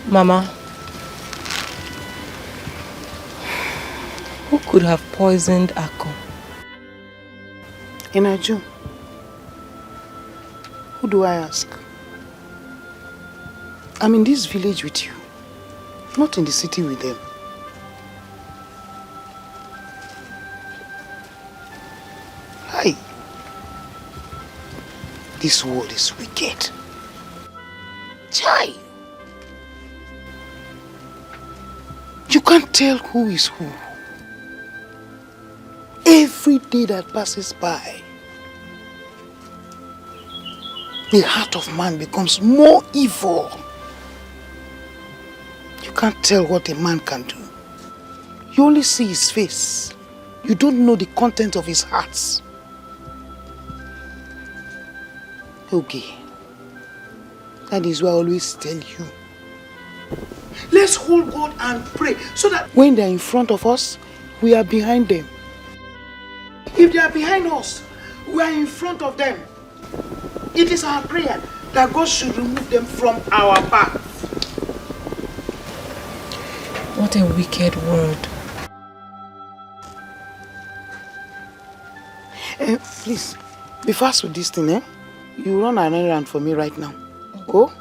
Mama, who could have poisoned Akko? Inaju, who do I ask? I'm in this village with you, not in the city with them. Hi. This world is wicked. Chai. You can't tell who is who. Every day that passes by, the heart of man becomes more evil. You can't tell what a man can do. You only see his face. You don't know the content of his heart. Okay. That is why I always tell you. Let's hold God and pray so that when they're in front of us, we are behind them. If they are behind us, we are in front of them. It is our prayer that God should remove them from our path. What a wicked word. Please, be fast with this thing, eh? You run an errand for me right now. Go.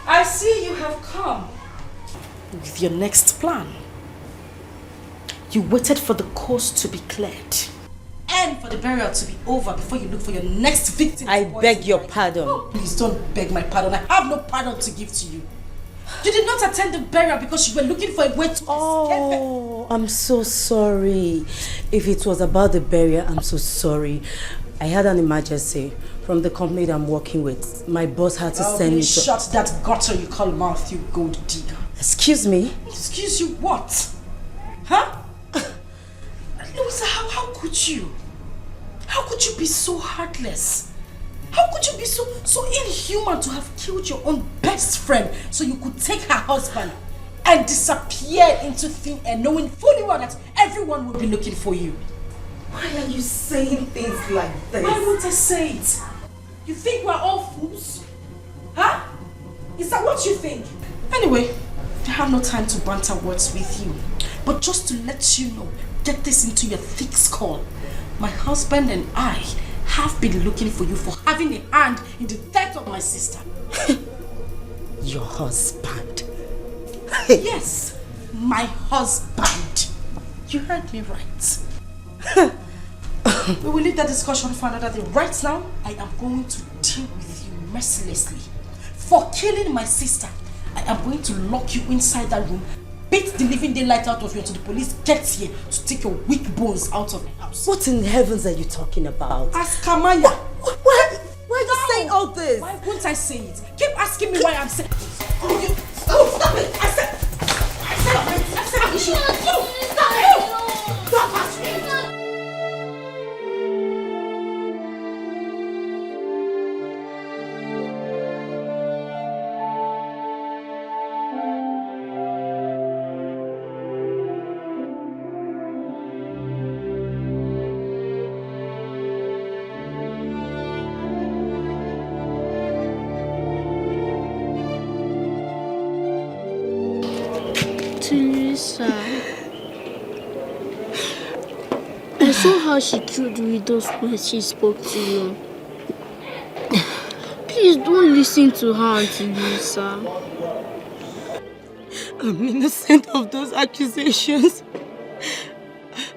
I see you have come with your next plan. You waited for the coast to be cleared and for the burial to be over before you look for your next victim. I beg your pardon. Oh, please don't beg my pardon. I have no pardon to give to you. You did not attend the burial because you were looking for a way to escape. Oh, I'm so sorry. If it was about the burial, I'm so sorry. I had an emergency from the company that I'm working with. My boss had to send me to... Shut that gutter you call mouth, you gold digger. Excuse me? Excuse you what? Huh? Louisa, how could you? How could you be so heartless? How could you be so inhuman to have killed your own best friend so you could take her husband and disappear into thin air knowing fully well that everyone would be looking for you? Why are you saying things like this? Why won't I say it? You think we're all fools? Huh? Is that what you think? Anyway, I have no time to banter words with you. But just to let you know, get this into your thick skull. My husband and I have been looking for you for having a hand in the death of my sister. Your husband? Yes, my husband. You heard me right. We will leave that discussion for another day. Right now, I am going to deal with you mercilessly. For killing my sister, I am going to lock you inside that room, beat the living daylight out of you until the police gets here to take your weak bones out of my house. What in heavens are you talking about? Ask Kamaya. Why are you saying all this? Why won't I say it? Keep asking me why I'm saying it. Stop it! I said you should. Stop asking. I saw how she killed with those words she spoke to you. Please don't listen to her, Auntie Lisa. I'm innocent of those accusations.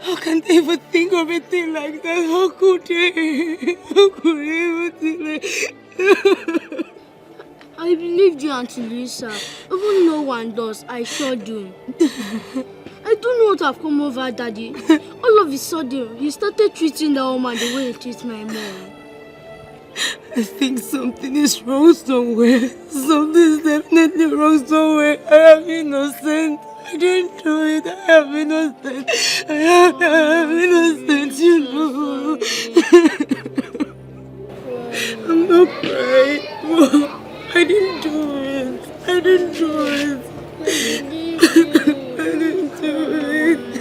How can they even think of a thing like that? How could they? How could they even think like I believed you, Auntie Lisa. Even no one does, I sure do. I don't know what have come over Daddy. All of a sudden, he started treating that woman the way he treats my mom. I think something is wrong somewhere. Something is definitely wrong somewhere. I am innocent. I didn't do it. I am innocent. I am innocent, you know. I'm not crying. Mom, I didn't do it. I didn't do it. I didn't do it.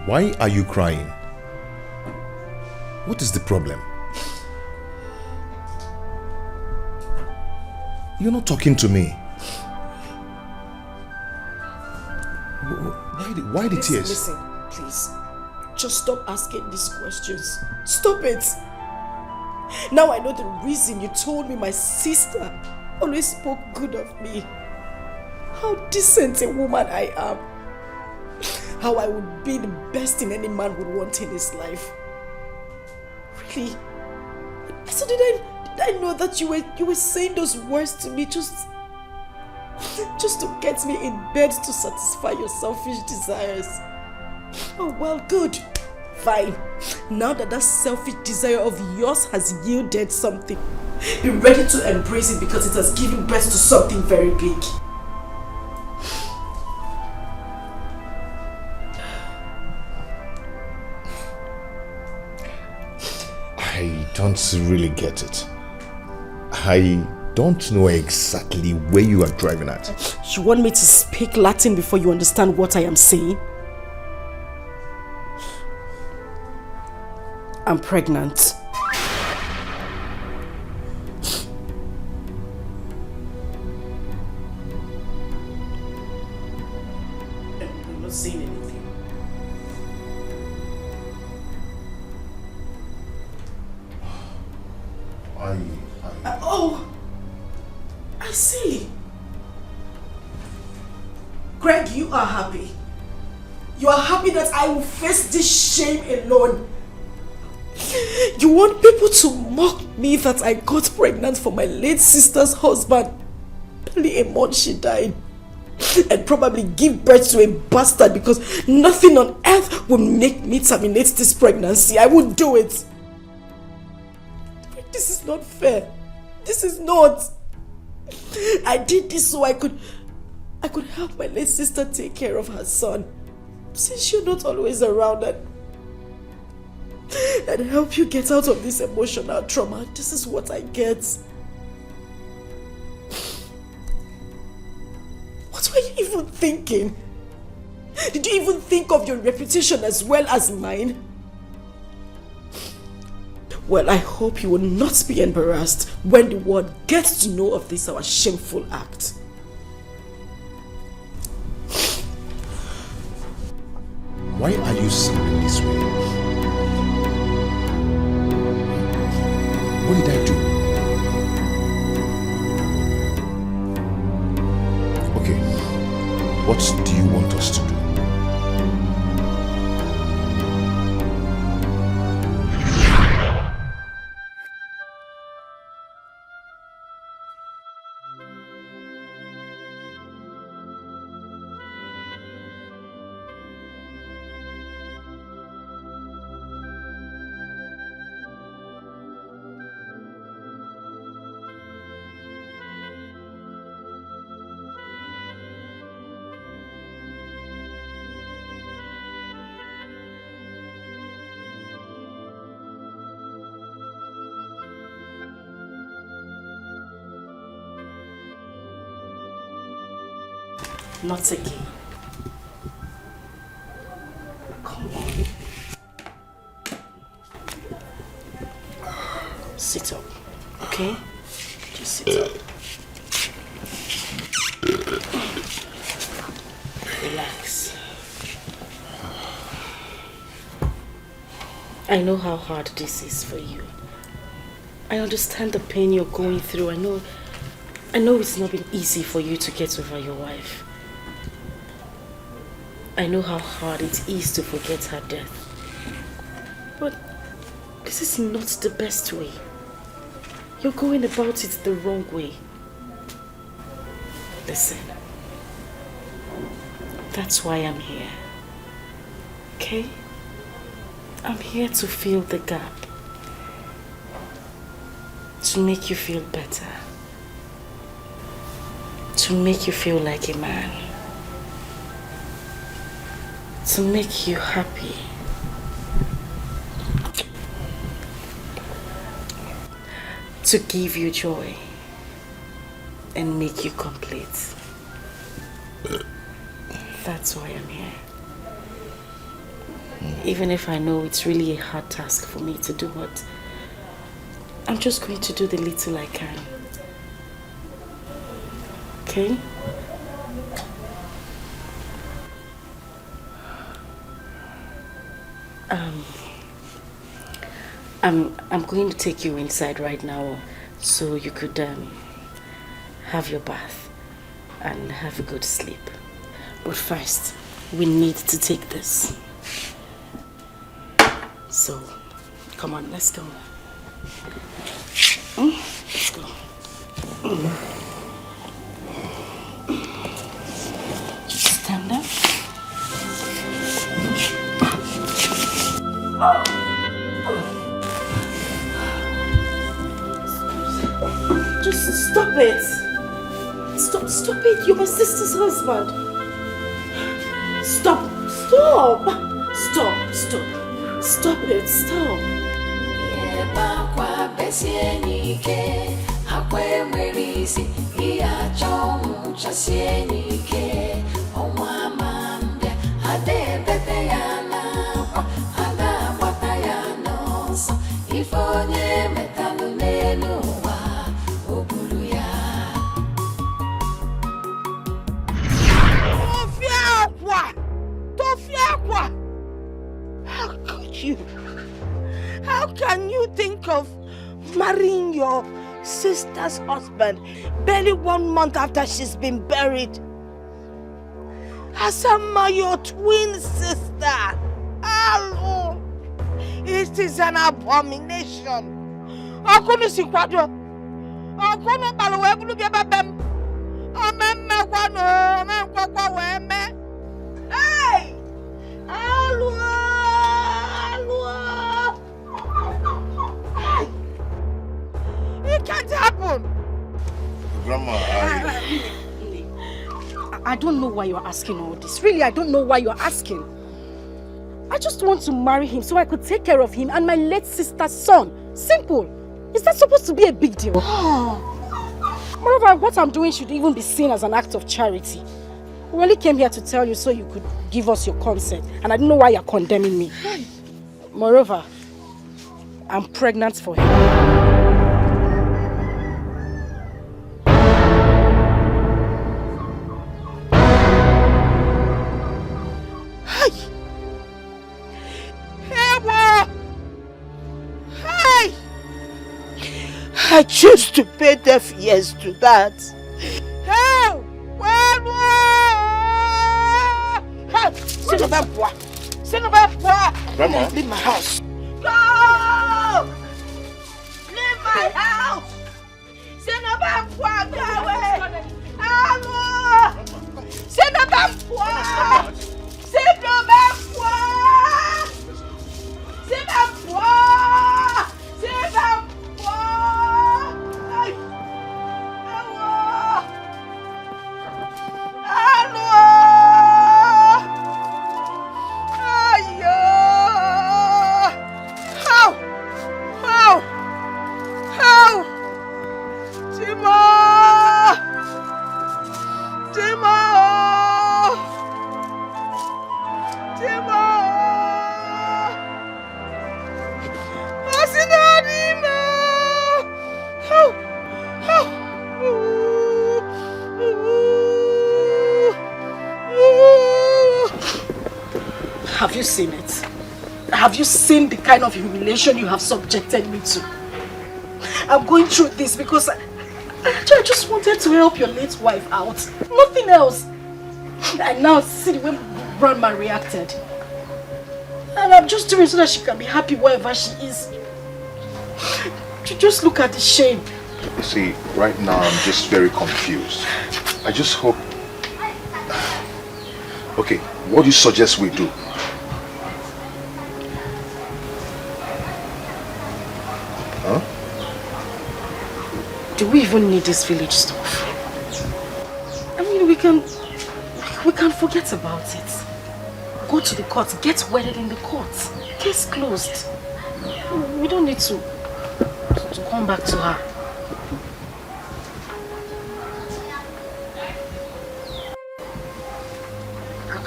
Why are you crying? What is the problem? You're not talking to me. Why the tears? Listen, please. Just stop asking these questions. Stop it. Now I know the reason you told me my sister always spoke good of me. How decent a woman I am. How I would be the best thing any man would want in his life. Really? So did I know that you were saying those words to me just to get me in bed to satisfy your selfish desires? Oh well, good. Fine. Now that selfish desire of yours has yielded something, be ready to embrace it because it has given birth to something very big. I don't really get it. I don't know exactly where you are driving at. You want me to speak Latin before you understand what I am saying? I'm pregnant. not saying anything. Oh, I see. Greg, you are happy. You are happy that I will face this shame alone. You want people to mock me that I got pregnant for my late sister's husband only a month she died, and probably give birth to a bastard because nothing on earth will make me terminate this pregnancy. I would do it. This is not fair. This is not. I did this so I could help my late sister take care of her son, since you're not always around, and help you get out of this emotional trauma. This is what I get. What were you even thinking? Did you even think of your reputation as well as mine? Well, I hope you will not be embarrassed when the world gets to know of this our shameful act. Why are you sounding this way? What did I do? Okay, what do you want us to do? Not again. Come on. Sit up, okay? Just sit up. Relax. I know how hard this is for you. I understand the pain you're going through. I know it's not been easy for you to get over your wife. I know how hard it is to forget her death. But this is not the best way. You're going about it the wrong way. Listen. That's why I'm here. Okay? I'm here to fill the gap. To make you feel better. To make you feel like a man. To make you happy. To give you joy and make you complete. That's why I'm here. Even if I know it's really a hard task for me to do, but I'm just going to do the little I can. Okay? I'm going to take you inside right now so you could have your bath and have a good sleep. But first, we need to take this. So, come on, let's go. Let's go. Just stand up. Just stop it. Stop it. You're my sister's husband. Stop it. Stop. you? How can you think of marrying your sister's husband barely 1 month after she's been buried? Asama, your twin sister. Hello. It is an abomination. Akunu sikwado. Akunu balwe bulu biaba bem. Amemme kwano, amemme kwa weme. Hey! Hello. It can't happen. Grandma, I don't know why you're asking all this. Really, I don't know why you're asking. I just want to marry him so I could take care of him and my late sister's son. Simple. Is that supposed to be a big deal? Moreover, what I'm doing should even be seen as an act of charity. We only came here to tell you so you could give us your consent. And I don't know why you're condemning me. Moreover, I'm pregnant for him. I choose to pay deaf ears to that. Hey! Grandma? Leave my house. Go! Leave my house! Go away! Hello! Have you seen it? Have you seen the kind of humiliation you have subjected me to? I'm going through this because I just wanted to help your late wife out. Nothing else. And now see the way Grandma reacted. And I'm just doing it so that she can be happy wherever she is. Just look at the shame. You see, right now I'm just very confused. I just hope... Okay, what do you suggest we do? Huh? Do we even need this village stuff? I mean, we can forget about it. Go to the court, get wedded in the court. Case closed. We don't need to come back to her.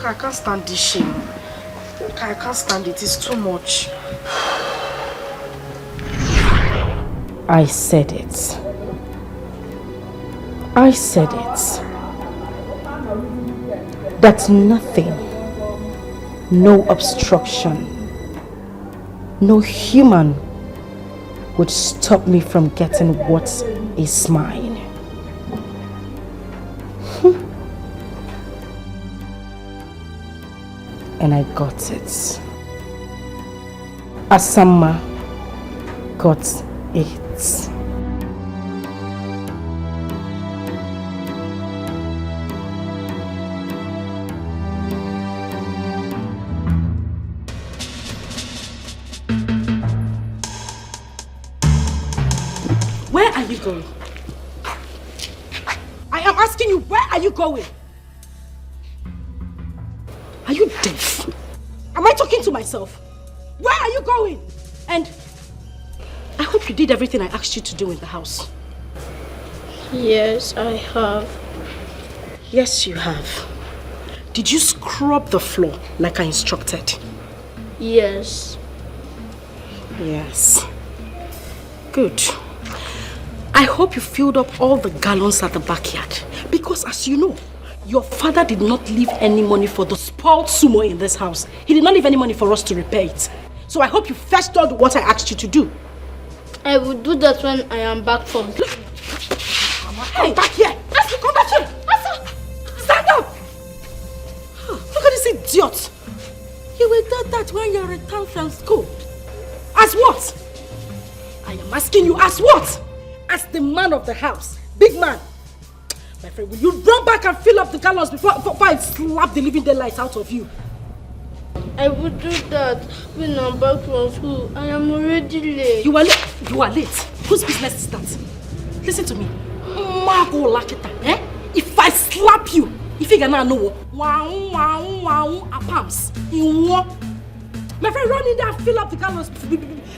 I can't stand this shame. I can't stand it. It's too much. I said it. I said it. That nothing, no obstruction, no human would stop me from getting what is mine. And I got it. Asama got it. Where are you going? I am asking you, where are you going? Are you deaf? Am I talking to myself? Where are you going? And I hope you did everything I asked you to do in the house. Yes, I have. Yes, you have. Did you scrub the floor like I instructed? Yes. Yes. Good. I hope you filled up all the gallons at the backyard. Because as you know, your father did not leave any money for the spoiled sumo in this house. He did not leave any money for us to repair it. So I hope you fetched all what I asked you to do. I will do that when I am back from. Come back here! Asa, come back here! Asa! Stand up! Look at this idiot! You will do that when you return from school. As what? I am asking you, as what? As the man of the house. Big man. My friend, will you run back and fill up the gallons before I slap the living daylights out of you? I will do that when I'm back from school. I am already late. You are late? You are late. Whose business is that? Listen to me. Mago Lakita, eh? If I slap you, if you gonna know, palms. My friend, run in there and fill up the gallons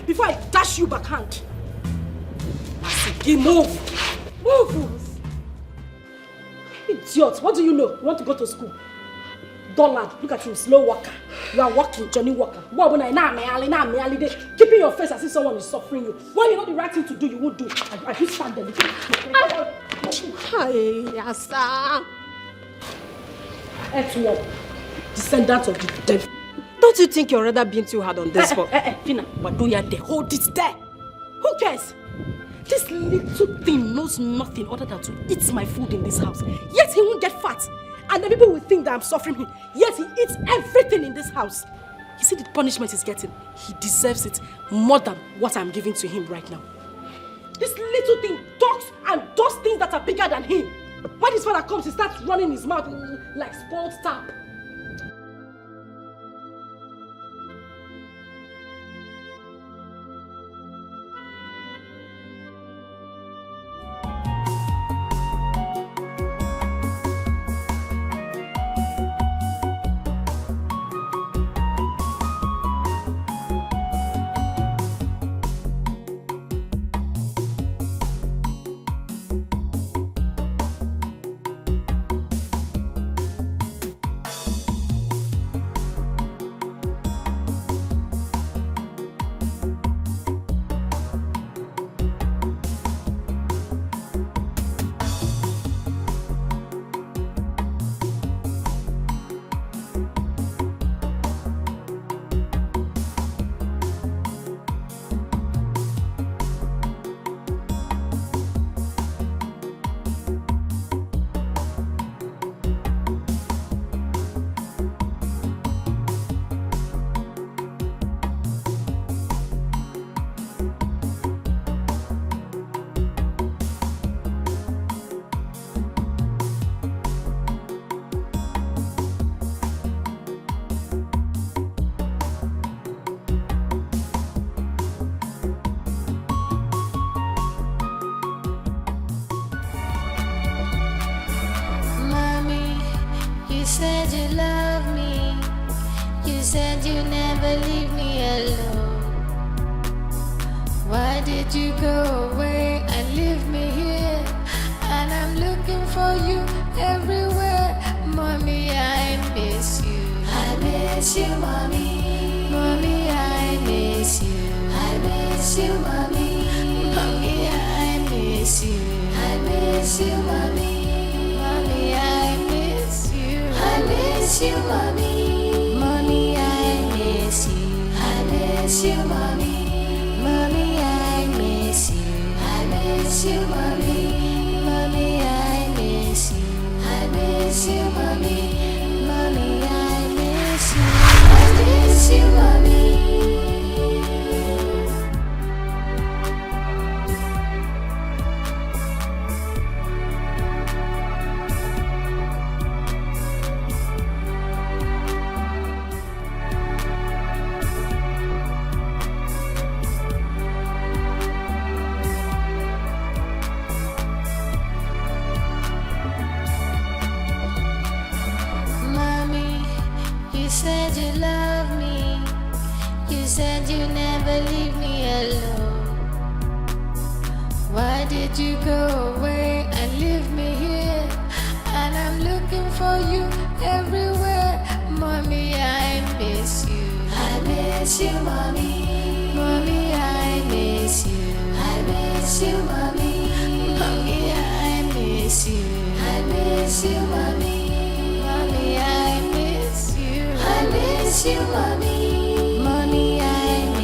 before I dash you backhand. Move. Move. Idiot, what do you know? You want to go to school? Dull lad, look at you, slow walker. You are walking, Johnny Walker. Keeping your face as if someone is suffering you. When you know the right thing to do, you won't do. And you stand there. Hi, Asa. Etwop, descendant of the devil. Don't you think you're rather being too hard on this one? Fina, what do you there? Hold it there. Who cares? This little thing knows nothing other than to eat my food in this house. Yet he won't get fat. And the people will think that I'm suffering him. Yet he eats everything in this house. You see the punishment he's getting? He deserves it more than what I'm giving to him right now. This little thing talks and does things that are bigger than him. When his father comes, he starts running his mouth like spoiled tap. said you love me. You said you never leave me alone. Why did you go away and leave me here? And I'm looking for you everywhere. Mommy, I miss you. I miss you, mommy. Mommy, I miss you. I miss you, mommy. Mommy, I miss you. I miss you, mommy. Mommy, I miss you. I miss you, mommy. Mommy, I miss you. I miss you, mommy. Mommy, I miss you. I miss you, mommy. Mommy, I miss you. I miss you, mommy. Mommy, I miss you. I miss you, mommy. You said you love me. You said you never leave me alone. Why did you go away and leave me here? And I'm looking for you everywhere. Mommy, I miss you. I miss you, mommy. Mommy, I miss you. I miss you, mommy. Mommy, I miss you. I miss you, mommy. Mommy, I miss you. I miss you, mommy. Mommy, I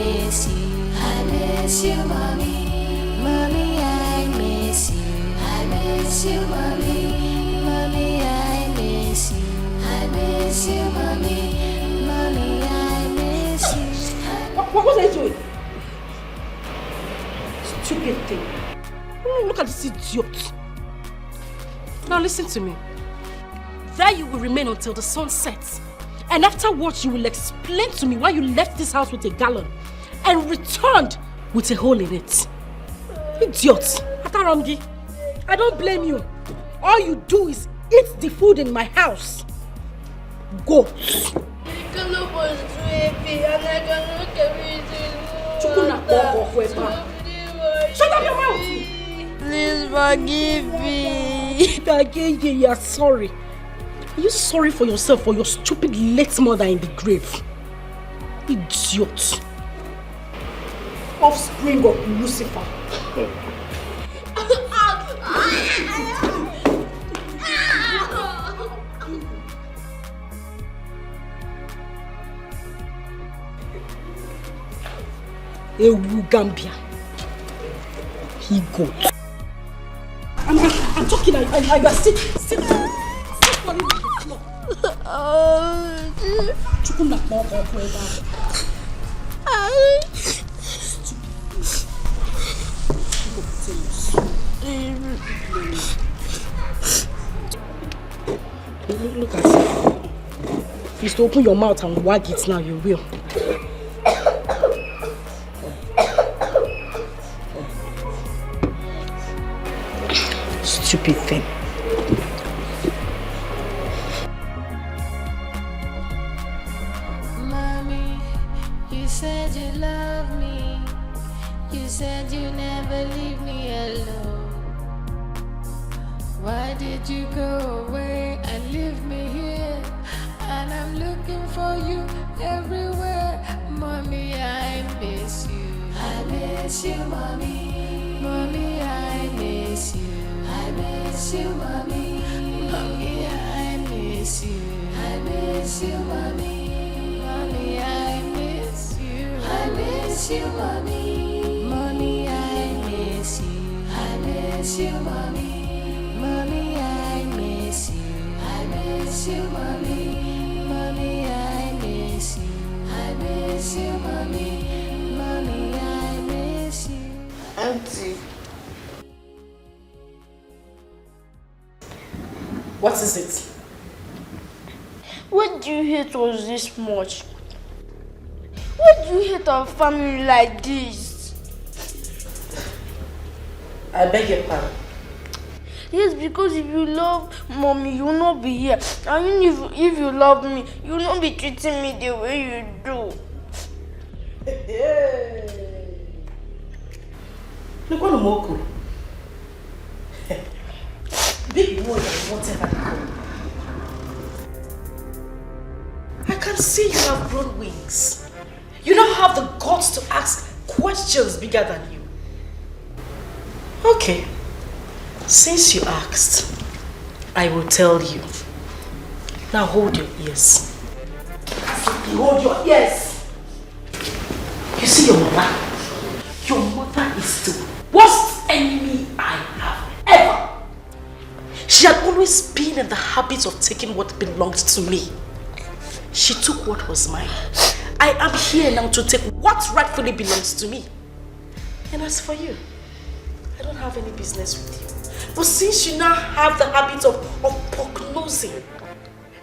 miss you, mommy. Mommy, I miss you. I miss you, mommy. Mommy, I miss you. I miss you, mommy. Mommy, I miss you. What was I doing? Stupid thing. Look at this idiot. Now listen to me. There you will remain until the sun sets. And afterwards you will explain to me why you left this house with a gallon and returned with a hole in it. Idiot. Ataramgi, I don't blame you. All you do is eat the food in my house. Go. The gallon was too heavy and I cannot carry it anymore. Shut up your mouth! Please forgive me. Again, you are sorry. Are you sorry for yourself or your stupid late mother in the grave? Idiot. Offspring of Lucifer. Ewu Gambia. He got. I'm talking. I sit on the floor. Chukuna poko kweba. Look at it. If you still open your mouth and wag it now, you will. Stupid thing. Mommy, you said you love me. You said you never leave me alone. Why did you go away and leave me here? And I'm looking for you everywhere. Mommy, I miss you. I miss you, mommy. Mommy, I miss you. I miss you, mommy. Mommy, I miss you. I miss you, mommy. Mommy, I miss you. I miss you, mommy. Mommy, I miss you. I miss you, mommy. Mommy, I miss you. I miss you, mommy. Mommy, I miss you. I miss you, mommy. Mommy, I miss you. Auntie. What is it? Why do you hate us this much? Why do you hate our family like this? I beg your pardon. Yes, because if you love mommy, you will not be here. And if you love me, you will not be treating me the way you do. Look what Moku. Big boy and whatever you call. I can see you have grown wings. You don't have the guts to ask questions bigger than you. Okay. Since you asked, I will tell you. Now hold your ears. Hold your ears. You see your mother? Your mother is the worst enemy I have ever. She had always been in the habit of taking what belonged to me. She took what was mine. I am here now to take what rightfully belongs to me. And as for you, I don't have any business with you. But since you now have the habit of pock-nosing,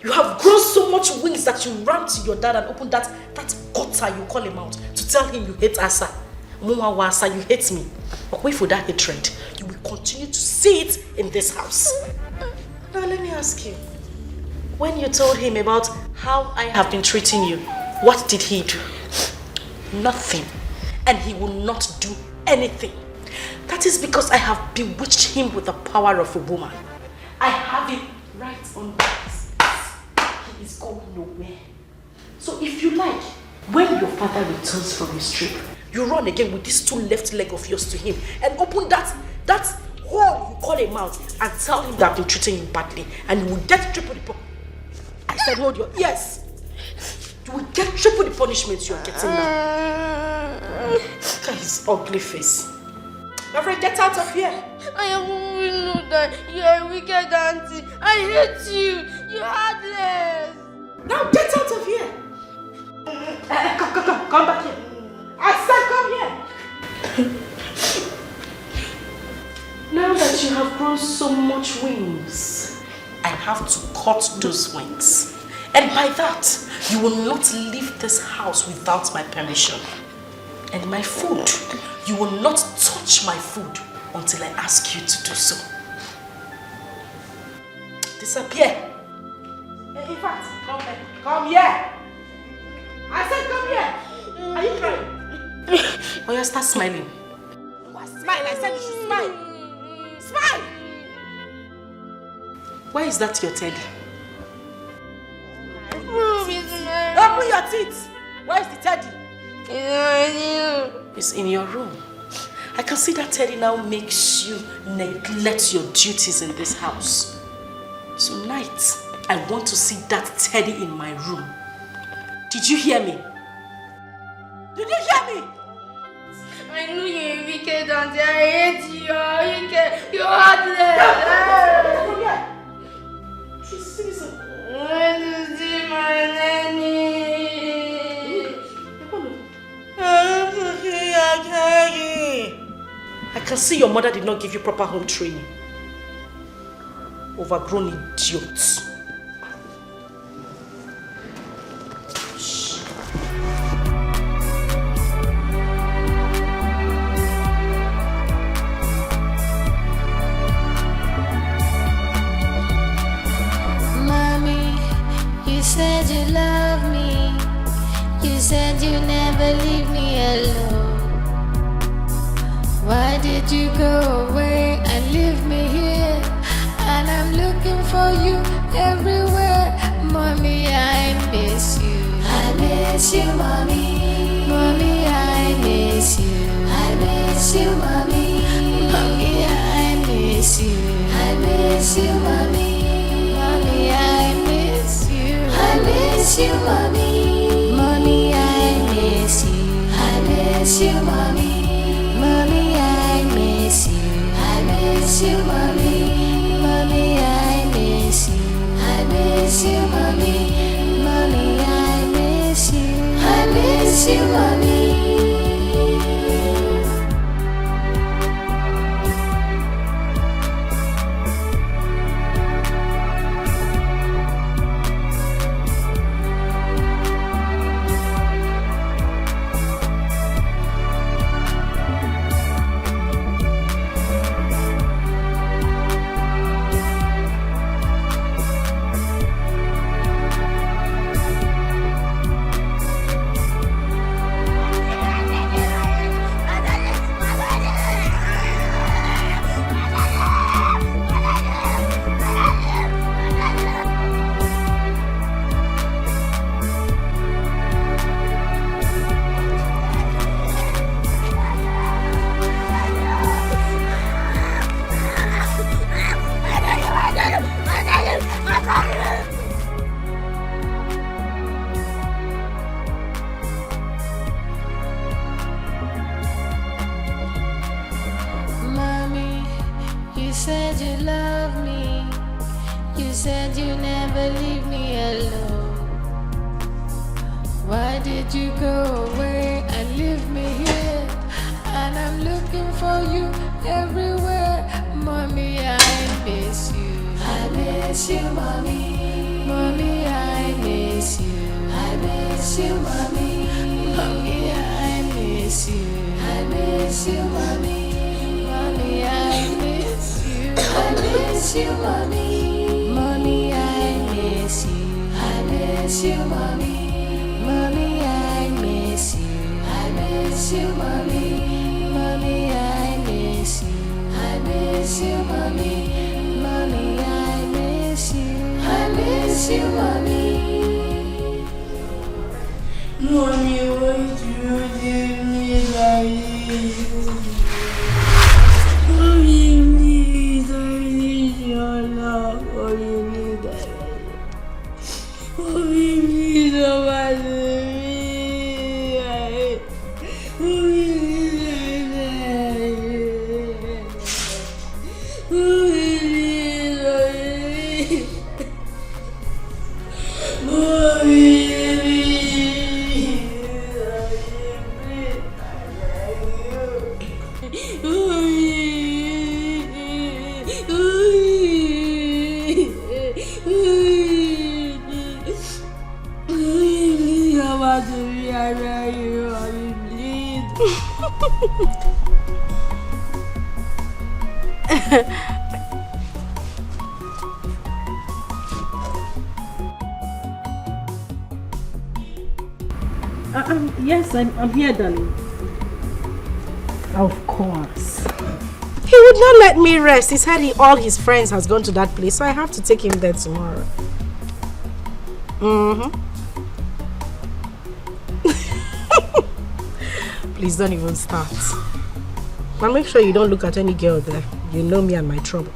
you have grown so much wings that you ran to your dad and opened that gutter you call him out to tell him you hate Asa. Muawasa, you hate me. But wait for that hatred. You will continue to see it in this house. Now let me ask you. When you told him about how I have been treating you, what did he do? Nothing. And he will not do anything. That is because I have bewitched him with the power of a woman. I have him right on this. He is going nowhere. So if you like, when your father returns from his trip, you run again with these two left legs of yours to him and open that hole you call him out and tell him that I've been treating him badly and you will get triple the. I said hold your ears. You will get triple the punishment you are getting now. Look at his ugly face. Reverend, get out of here. I always know that you are a wicked auntie. I hate you. You're heartless. Now get out of here. Come back here. I said come here. Now that you have grown so much wings, I have to cut those wings. And by that, you will not leave this house without my permission. And my food, you will not touch my food until I ask you to do so. Disappear. In fact, come here. Come here. I said come here. Are you crying? Oh, you start smiling. What? Smile. I said you should smile. Smile. Why is that your teddy? Open your teeth. Where is the teddy? It's in your room. I can see that teddy now makes you neglect your duties in this house. Tonight, I want to see that teddy in my room. Did you hear me? Did you hear me? I know you're a wicked auntie. I hate you. You're wicked. You're heartless. Come here. She's citizen. I want to see my nanny. I can see your mother did not give you proper home training. Overgrown idiots. Mommy, you said you love me. You said you never leave me alone. Why did you go away and leave me here? And I'm looking for you everywhere. Mommy, I miss you. I miss you, mommy. Mommy, I miss you. I miss you, mommy. Mommy, I miss you. I miss you, mommy. Mommy, I miss you. I miss you, mommy. Mommy, I miss you. I miss you, mommy. Mommy, I miss you. I miss you, mommy. Mommy, I miss you. I miss you, mommy. Mommy, I miss you. I miss you, mommy. Mommy, please, Yes, I'm here, darling. Of course. He would not let me rest. He said all his friends has gone to that place, so I have to take him there tomorrow. Please don't even start. But make sure you don't look at any girl there. You know me and my trouble.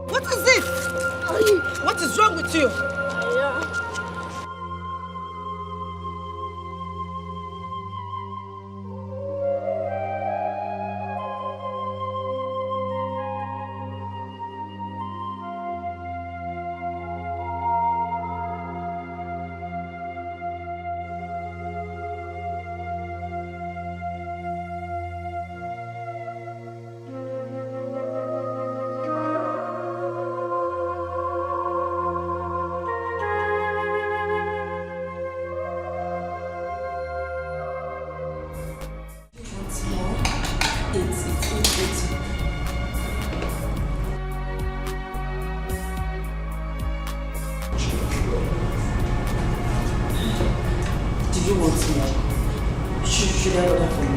What is this? What is wrong with you? Do you want more? Should I order for you?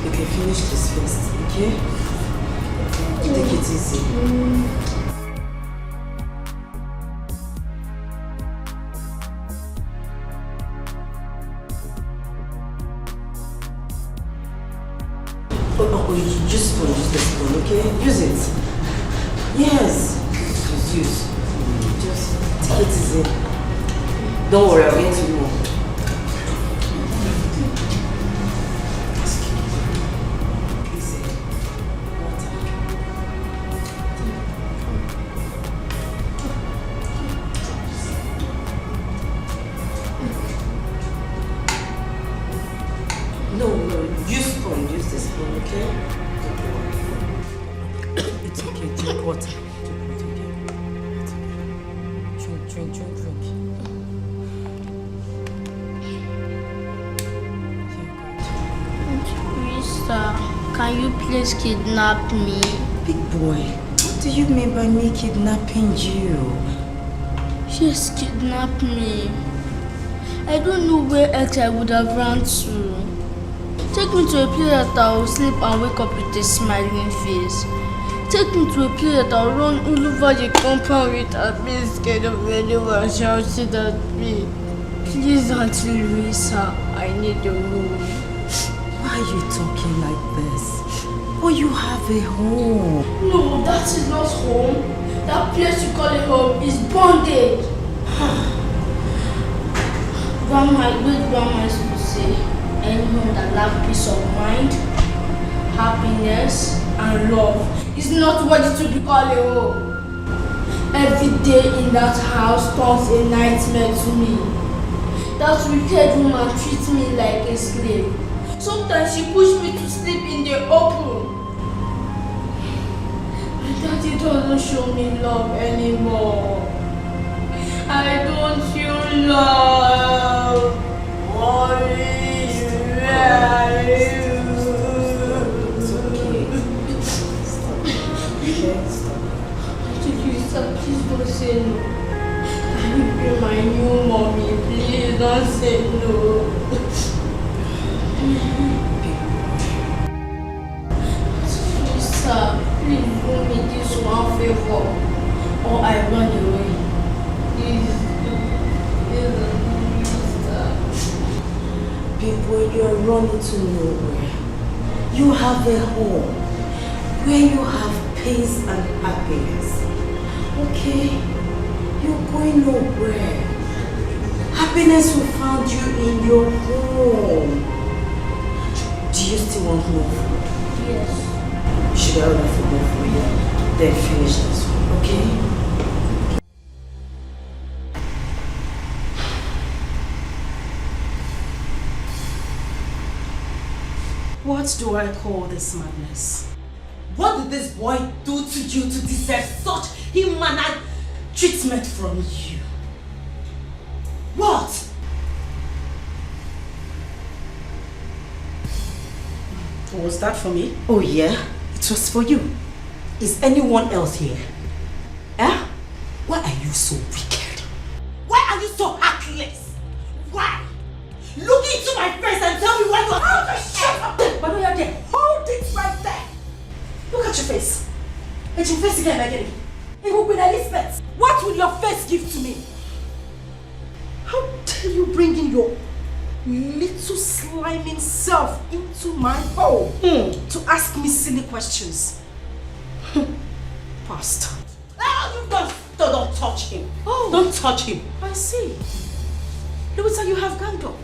Okay, finish this first, okay? Take it easy. Oh, you just use the spoon, okay? Use it. Yes. Use. Just take it easy. Don't worry, I'll get you more. Use the spoon, okay? It's okay, drink water. Drink. Mister, can you please kidnap me? Big boy, what do you mean by me kidnapping you? Just kidnap me. I don't know where else I would have run to. Take me to a place that I will sleep and wake up with a smiling face. Take me to a place that I will run all over the compound with a bit scared of anyone shouting at me. Please, Auntie Louisa, I need a room. Why are you talking like this? Oh, you have a home. No, that is not home. That place you call a home is bondage. Grandma, great grandma used to say, any home that lacks peace of mind, happiness, and love is not worthy to be called a home. Every day in that house turns a nightmare to me. That wicked woman treats me like a slave. Sometimes she pushes me to sleep in the open. My daddy doesn't show me love anymore. I don't feel love. Mommy, where are you? Please don't say no. Can you be my new mommy? Please don't say no. Please, sir, please do me this one favor, or I run away. Please, sir. People, you're running to nowhere. You have a home where you have peace and happiness. Okay, you're going nowhere. Happiness will find you in your home. Do you still want more food? Yes. Should I order food more for you? Then finish this one, okay? What do I call this madness? What did this boy do to you to deserve such human treatment from you? What? Was that for me? Oh yeah, it was for you. Is anyone else here? Eh? Why are you so wicked? Why are you so heartless? Why? Look into my face and tell me why you are... Shut up! But you're there. Hold it right there. Look at your face. It's your face again, Maggie. It will be Elizabeth. What will your face give to me? How dare you bring in your little sliming self into my home to ask me silly questions? Bastard. Oh, you don't touch him. Oh, don't touch him. I see. Louisa, you have ganged up.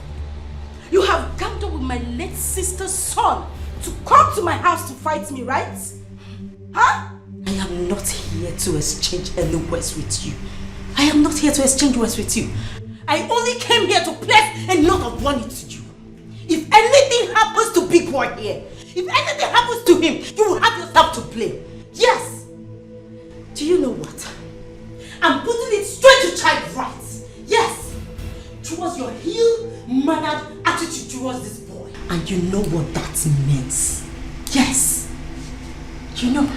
You have ganged up with my late sister's son to come to my house to fight me, right? Huh? I am not here to exchange any words with you. I am not here to exchange words with you. I only came here to place a note of warning to you. If anything happens to Big Boy here, if anything happens to him, you will have yourself to blame. Yes. Do you know what? I'm putting it straight to child rights. Yes. Towards your ill-mannered attitude towards this boy. And you know what that means. Yes. You know.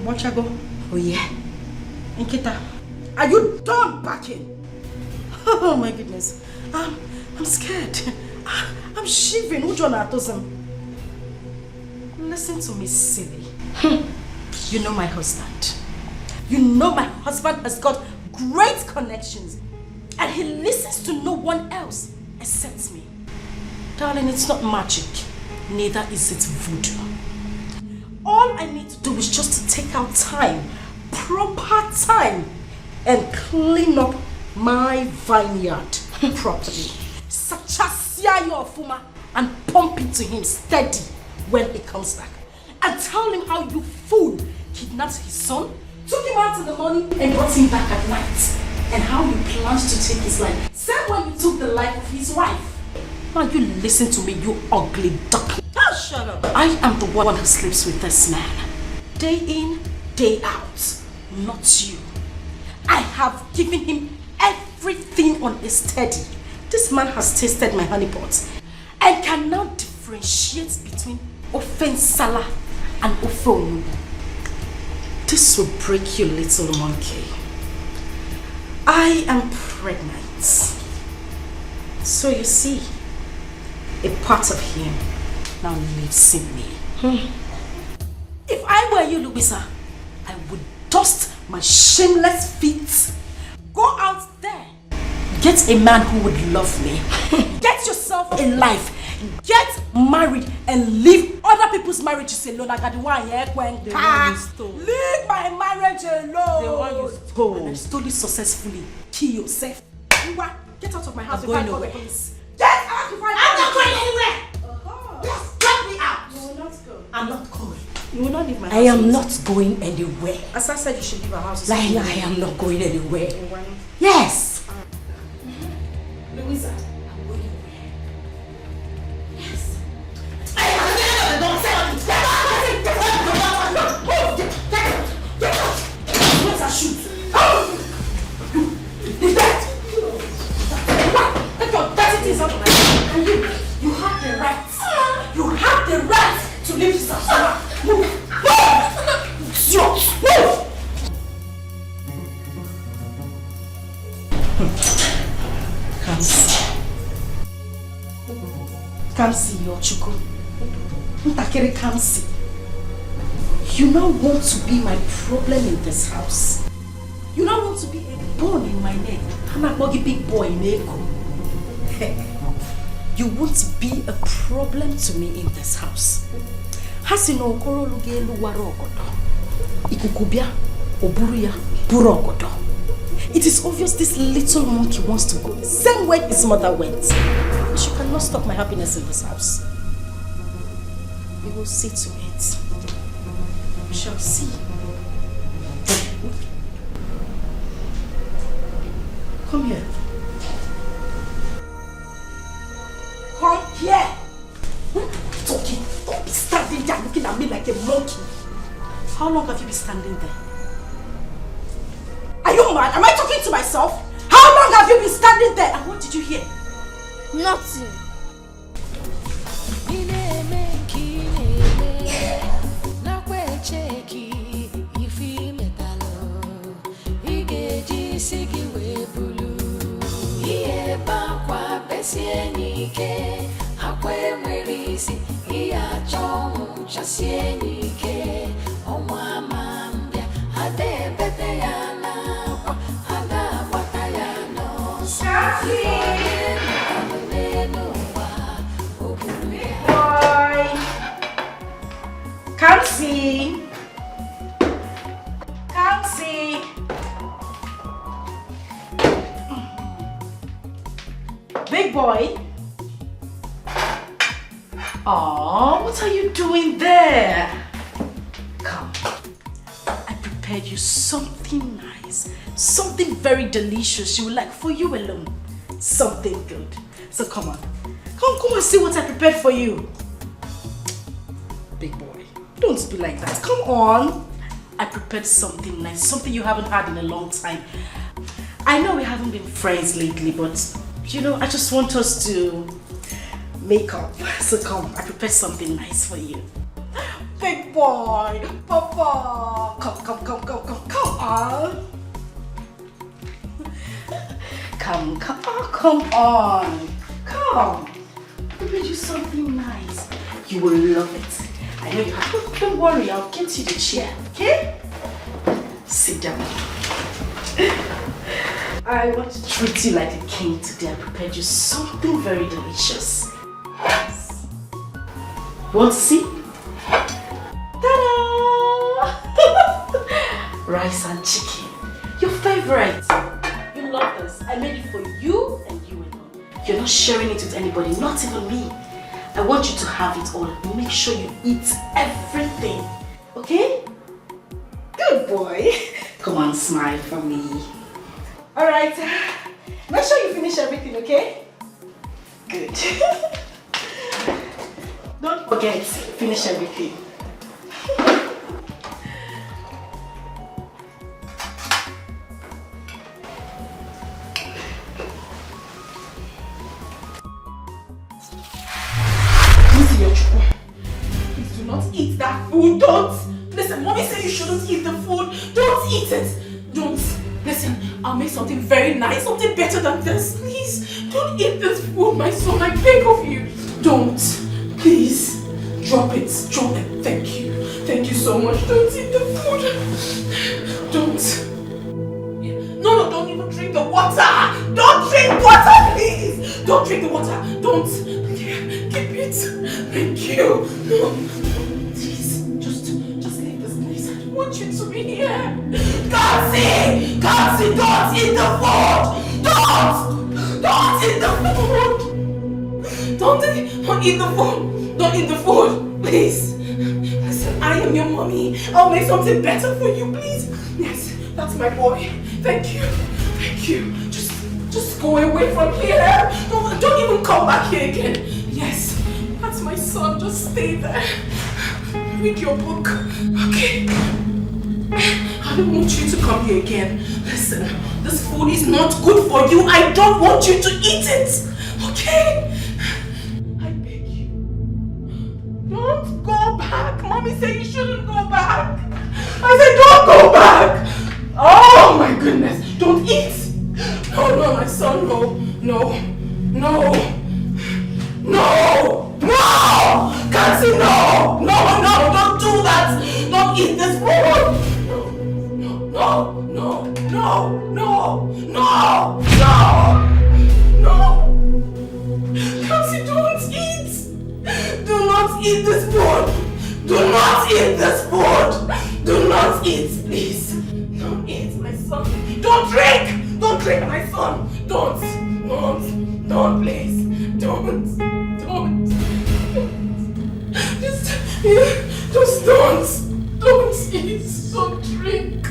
Mochago. Oh yeah. Nkita, are you done backing? Oh my goodness. I'm scared. I'm shivering. Listen to me, silly. You know my husband. You know my husband has got great connections. And he listens to no one else except me. Darling, it's not magic. Neither is it voodoo. All I need to do is just to take out time, proper time, and clean up my vineyard properly. Sachasia your fuma and pump it to him steady when he comes back. And tell him how you fool kidnapped his son, took him out in the morning and brought him back at night. And how you planned to take his life. Same when you took the life of his wife. Now you listen to me, you ugly duckling. Oh, shut up. I am the one who sleeps with this man. Day in, day out. Not you. I have given him everything on a steady. This man has tasted my honey pots and can now differentiate between ofen sala and ofen. This will break you, little monkey. I am pregnant. So you see, a part of him now lives in me. If I were you, Louisa, I would dust my shameless feet, go out there Get a man who would love me. Get yourself a life. Get married and leave other people's marriages alone. I got the one here. The one you stole. Leave my marriage alone. The one you stole. And I stole it successfully. Kill yourself. Get out of my house. I'm going nowhere. Get out of my house. I'm not going anywhere. Just drop me out. You will not go. I'm not going. You will not leave my house. I am not going anywhere. As I said, you should leave our house. I am not going anywhere. Yes. Louisa, I'm going anywhere. Yes. Where's our shoes? Is that? Take your dirty things out of my house. And you have the right. You have the right to leave this house. Move! Move! Kamsi, Yochuko. Ntakere Kamsi. You now want to be my problem in this house. You now want to be a bone in my neck. I'm not a big boy in Eko. You want to be a problem to me in this house. Hasino okoro lugelu warogodo. Ikukubia oburuya burogodo. It is obvious this little monkey wants to go the same way his mother went. She cannot stop my happiness in this house. We will see to it. We shall see. Come here. Come here. Talking. Don't be standing there looking at me like a monkey. How long have you been standing there? Are you mad? Am I talking to myself? How long have you been standing there? And what did you hear? Nothing. Can't see. Can't see. Big boy. Oh, what are you doing there? Come. I prepared you something nice. Something very delicious you would like for you alone. Something good. So come on. Come and see what I prepared for you. Big boy. Don't be like that. Come on. I prepared something nice. Something you haven't had in a long time. I know we haven't been friends lately, but you know, I just want us to make up. So come, I prepared something nice for you. Big boy, Papa. Come on. Come on. Come. I prepared you something nice. You will love it. I know you have. Don't worry, I'll get you the chair, okay? Sit down. I want to treat you like a king today. I prepared you something very delicious. Yes. You want to see? Ta-da! Rice and chicken. Your favorite. You love this. I made it for you and you alone. You're not sharing it with anybody, not even me. I want you to have it all. Make sure you eat everything. Okay? Good boy. Come on, smile for me. Alright. Make sure you finish everything, okay? Good. Don't forget, finish everything. Please do not eat that food. Don't. Listen, mommy said you shouldn't eat the food. Don't eat it. Don't. Listen, I'll make something very nice, something better than this. Please, don't eat this food, my son. I beg of you. Don't. Please. Drop it. Drop it. Thank you. Thank you so much. Don't eat the food. Don't. No, don't even drink the water. Don't drink drink water, please. Don't drink the water. Don't. Keep it. Thank you. No. Please, just leave this place. I don't want you to be here. Kansi, don't eat the food. Don't eat the food. Don't eat the food. Don't eat the food, please. Listen, I am your mommy. I'll make something better for you, please. Yes, that's my boy. Thank you. Thank you. Just go away from here. Don't even come back here again. Yes, that's my son. Just stay there. Read your book. Okay? I don't want you to come here again. Listen, this food is not good for you. I don't want you to eat it. Okay? I beg you. Don't go back. Mommy said you shouldn't go back. I said don't go back. Oh my goodness. Don't eat. No, my son. No. Can't say no. Don't do that. Don't eat this food. No. Kansi, don't eat. Do not eat this food. Do not eat this food. Do not eat, please. Don't eat, my son. Don't drink. Don't drink, my son. Don't, please. Don't. Just don't eat. Don't drink.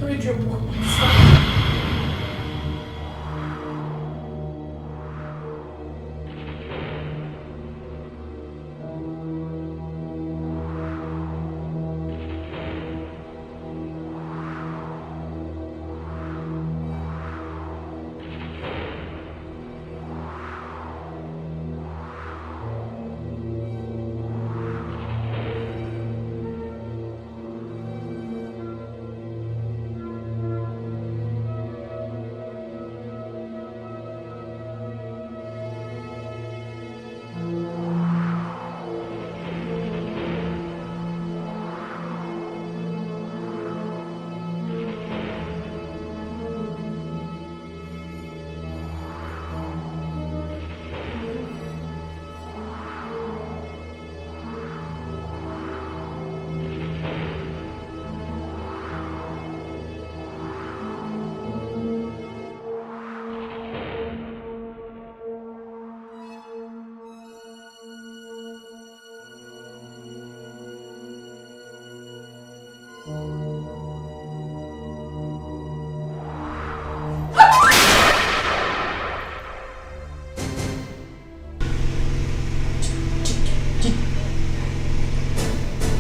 Read your book.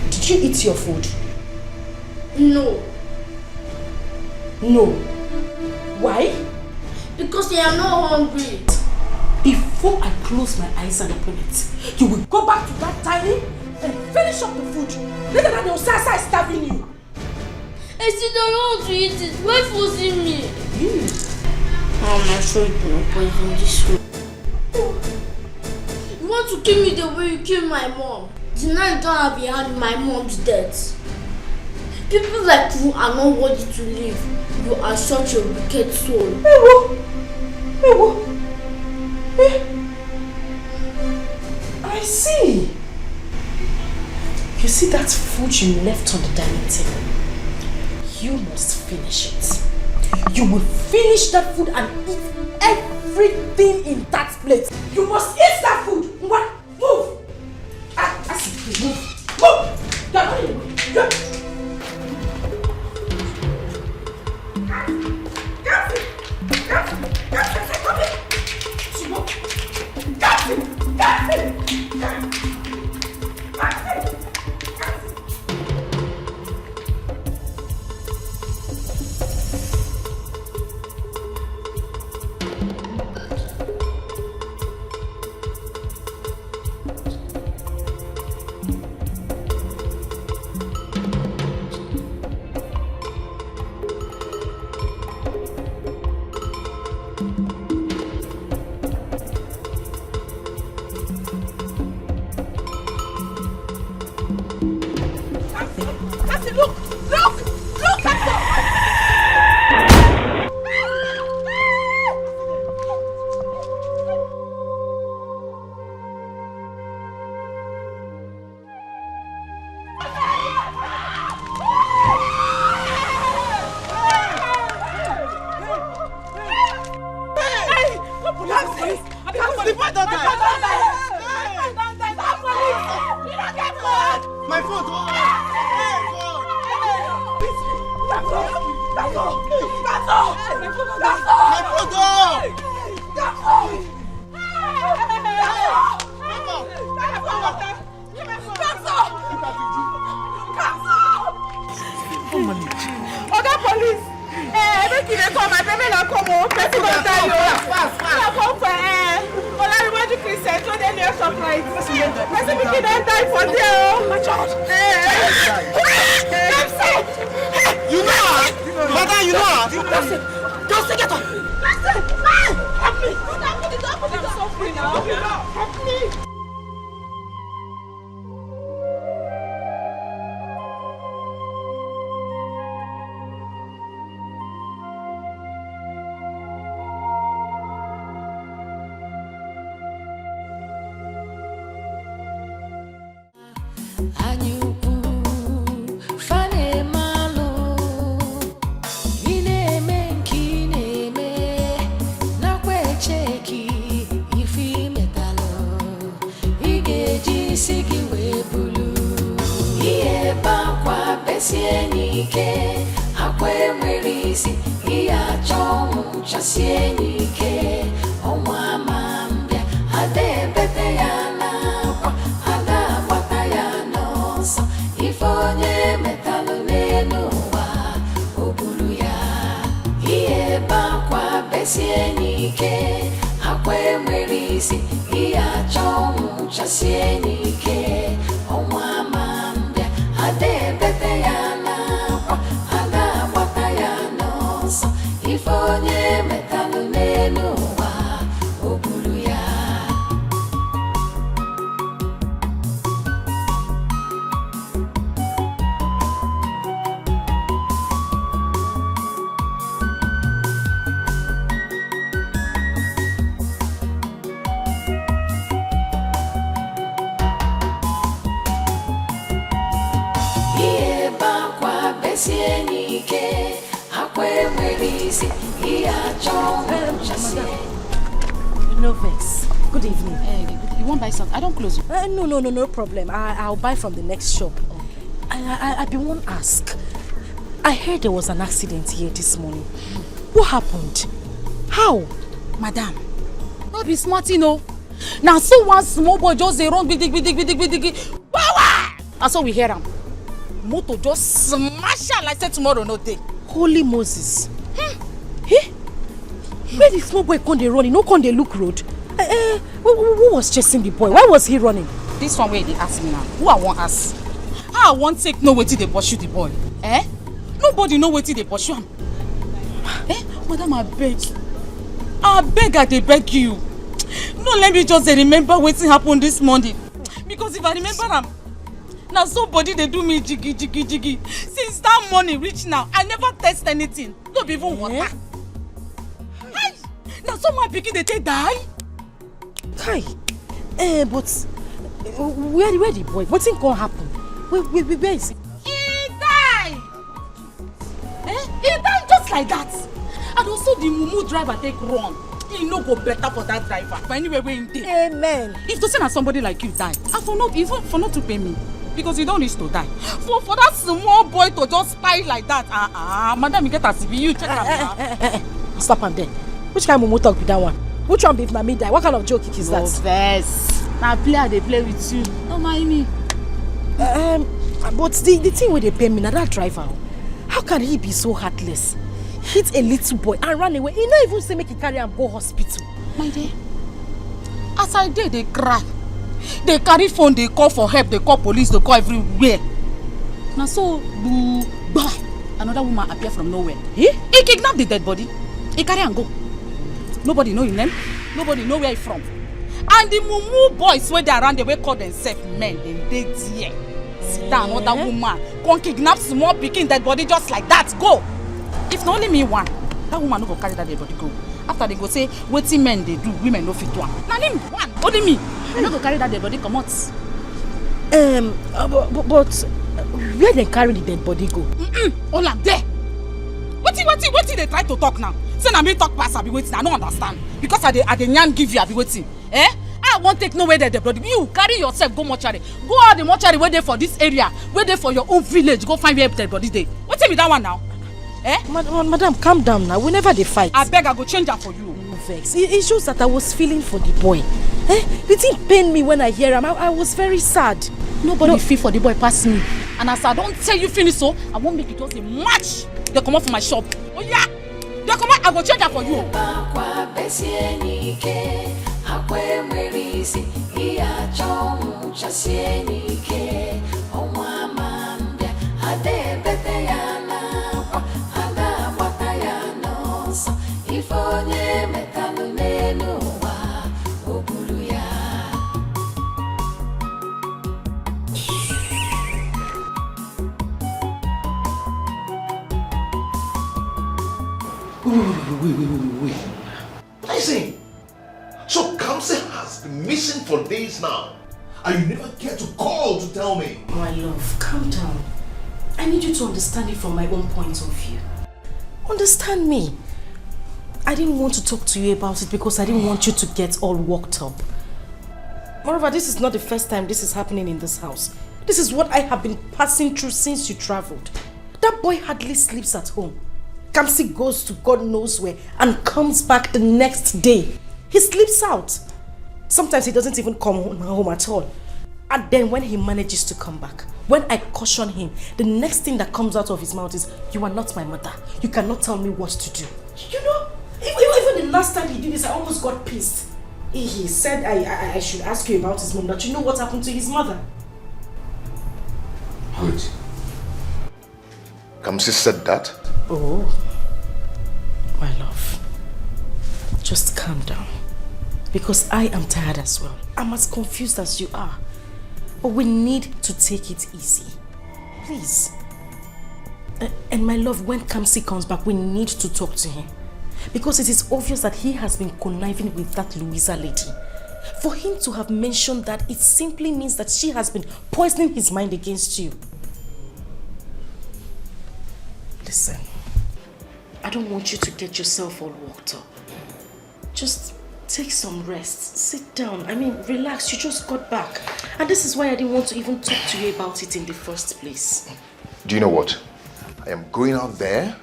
Did you eat your food? No. Why? Because I am not hungry. Before I close my eyes and open it, you will go back to that dining and finish up the food. Later than your Sasa is starving you. I still don't want to eat it. Why forcing me? I'm sure you don't poison this food. You want to kill me the way you killed my mom. The night you don't have a hand in my mom's death. People like you are not worthy to live. You are such a wicked soul. I see. You see that food you left on the dining table? You must finish it. You will finish that food and eat everything in that plate. You must eat that food. What? Move! I see. Move! You're not in the way. wife don't die. My phone. Oga police! Make you come, my baby na come home. Person don die o. Na come for Olariwaju Christian throw dem near shop right. Person pikin don die for there o. My child. You know her? Madam, you know her? Just get up. Help me. I'm suffering now. Help me. No vex. Good evening. You won't buy something? I don't close. No problem. I'll buy from the next shop. I be one ask. I heard there was an accident here this morning. What happened? How? Madam, not be smart, you know. Now, so one small boy just they run big. Power! And so we hear him. Motor just smash her like say tomorrow no day. Holy Moses. Hey? Where the small boy come they run? No come they look road. Who was chasing the boy? Why was he running? This one way they ask me now. Who I want ask? How I want take no way till they pursue the boy? Nobody know wetin they pursue him. Madam, I beg, I beg you. No, let me just remember wetin happened this morning. Because if I remember am, now somebody they do me jiggy. Since that morning reach now, I never taste anything. Not even water. Now someone pikin they take die. Kai, but where the boy? What's going to happen? Where is he? He died. He died just like that. And also the mumu driver take run. He no go better for that driver. But anyway, we in there. Amen. If to say that somebody like you die, and for not to pay me, because you don't need to die. For that small boy to just spy like that, madam, you get a CV, you check that. Stop him there. Which kind of mumu talk with that one? Which one be if na me die? What kind of joke is that? No vex. Now player they play with you. Don't mind me. But the thing where they pay me, now that driver, how can he be so heartless? Hit a little boy and run away. He not even say make he carry him go hospital. My dear, as I did, they cry. They carry phone, they call for help, they call police, they call everywhere. Now so, another woman appear from nowhere. He kidnapped the dead body. He carry and go. Nobody know his name. Nobody know where he from. And the mumu boys where they around, they will call themselves men. They there. Sit down, another woman. Come kidnap small pikin dead body just like that. Go. If not only me one, that woman no go carry that dead body go. After they go say, wetin men they do, women no fit one. Now name one, only me. I no go carry that dead body come out. But where they carry the dead body go? All am there. Wetin they try to talk now? Say na me talk pass, I be waiting. I don't understand. Because I dey yarn give you, I be waiting. Eh? I won't take no way there, the body. You carry yourself, go mortuary. Go out the mortuary where they for this area, where they for your own village. Go find where the body day. What's it with that one now? Eh? Madam, calm down now. Whenever they fight. I beg, I go change that for you. No vex. It shows that I was feeling for the boy. Eh? The thing pained me when I hear him. I was very sad. Nobody feel for the boy past me. And as I don't tell you finish so, I won't make it just a match. They come out from my shop. Oh yeah. They come out, I go change that for you. Wait. Listen. So Kamsi has been missing for days now. And you never care to call to tell me. My love, calm down. I need you to understand it from my own point of view. Understand me. I didn't want to talk to you about it because I didn't want you to get all worked up. Moreover, this is not the first time this is happening in this house. This is what I have been passing through since you traveled. That boy hardly sleeps at home. Kamsi goes to God knows where and comes back the next day. He sleeps out. Sometimes he doesn't even come home at all. And then when he manages to come back, when I caution him, the next thing that comes out of his mouth is, "You are not my mother. You cannot tell me what to do." You know, even the last time he did this, I almost got pissed. He said I should ask you about his mom, that you know what happened to his mother. Wait. Kamsi said that? Oh, my love, just calm down. Because I am tired as well. I'm as confused as you are. But we need to take it easy. Please. And my love, when Kamsi comes back, we need to talk to him. Because it is obvious that he has been conniving with that Louisa lady. For him to have mentioned that, it simply means that she has been poisoning his mind against you. Listen, I don't want you to get yourself all worked up. Just take some rest. Sit down. I mean, relax. You just got back. And this is why I didn't want to even talk to you about it in the first place. Do you know what? I am going out there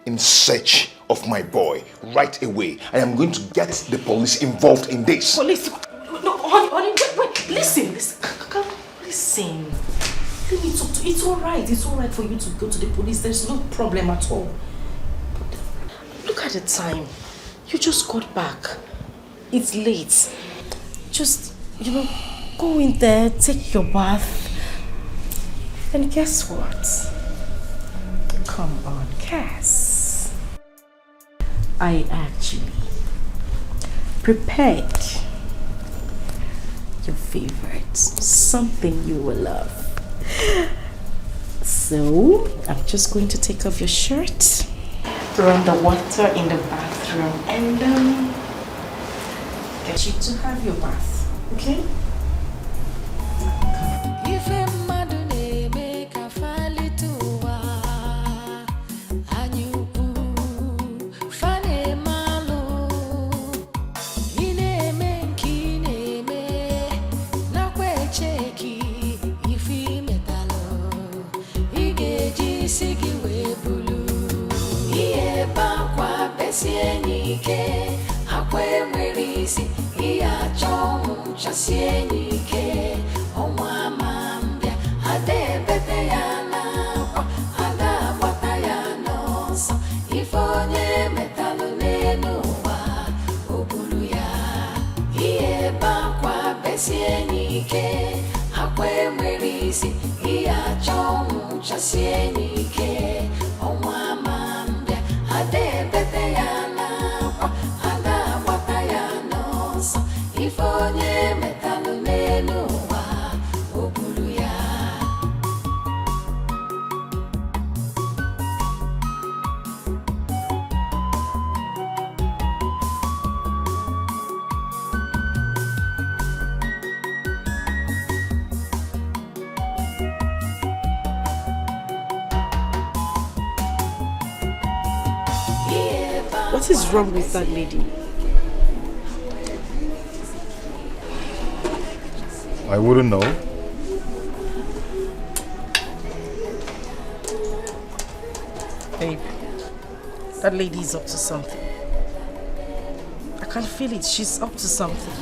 in search of my boy right away. I am going to get the police involved in this. Police? No, honey, wait. Listen. Listen. Let me talk to you. It's alright. It's alright for you to go to the police. There's no problem at all. Look at the time. You just got back. It's late. Just, go in there, take your bath. And guess what? Come on, Cass. I actually prepared your favorite. Something you will love. So, I'm just going to take off your shirt, run the water in the bathroom, and get you to have your bath, okay? What is wrong with that lady? I wouldn't know. Babe, that lady is up to something. I can feel it. She's up to something.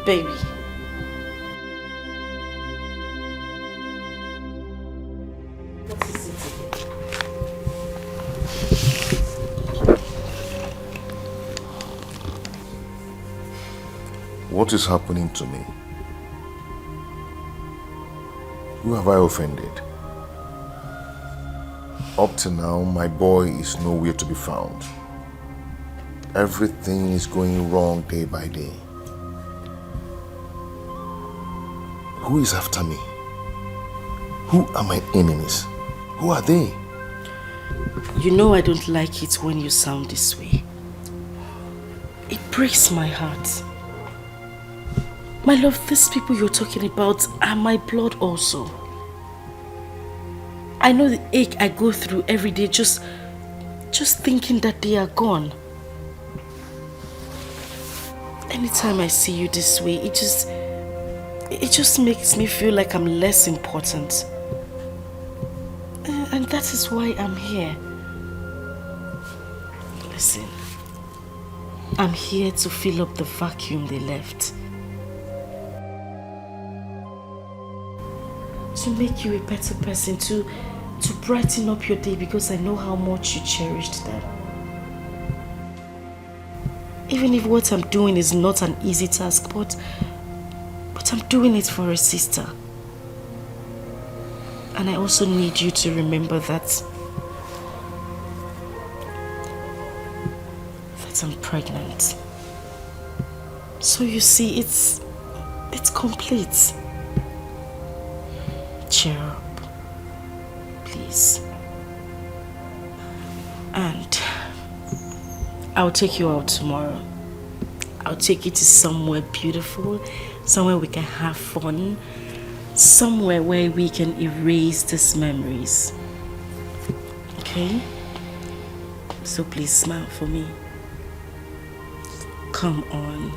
Baby. What is it again? What is happening to me? Who have I offended? Up to now, my boy is nowhere to be found. Everything is going wrong day by day. Who is after me? Who are my enemies? Who are they? You know I don't like it when you sound this way. It breaks my heart. My love, these people you're talking about are my blood also. I know the ache I go through every day just thinking that they are gone. Anytime I see you this way, it just makes me feel like I'm less important. And that is why I'm here. Listen, I'm here to fill up the vacuum they left. To make you a better person, to brighten up your day, because I know how much you cherished them. Even if what I'm doing is not an easy task, but I'm doing it for a sister. And I also need you to remember that I'm pregnant. So you see, it's complete. Cheer up, please. And I'll take you out tomorrow. I'll take you to somewhere beautiful, somewhere we can have fun, somewhere where we can erase these memories. Okay? So please smile for me. Come on.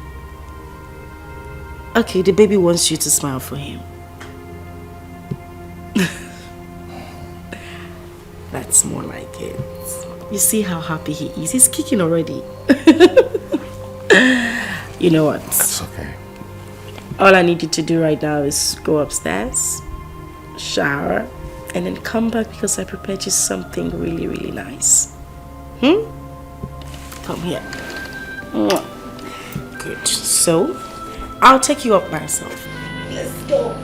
Okay, the baby wants you to smile for him. That's more like it. You see how happy he is? He's kicking already. You know what? That's okay. All I need you to do right now is go upstairs, shower, and then come back because I prepared you something really, really nice. Come here. Good. So, I'll take you up myself. Let's go.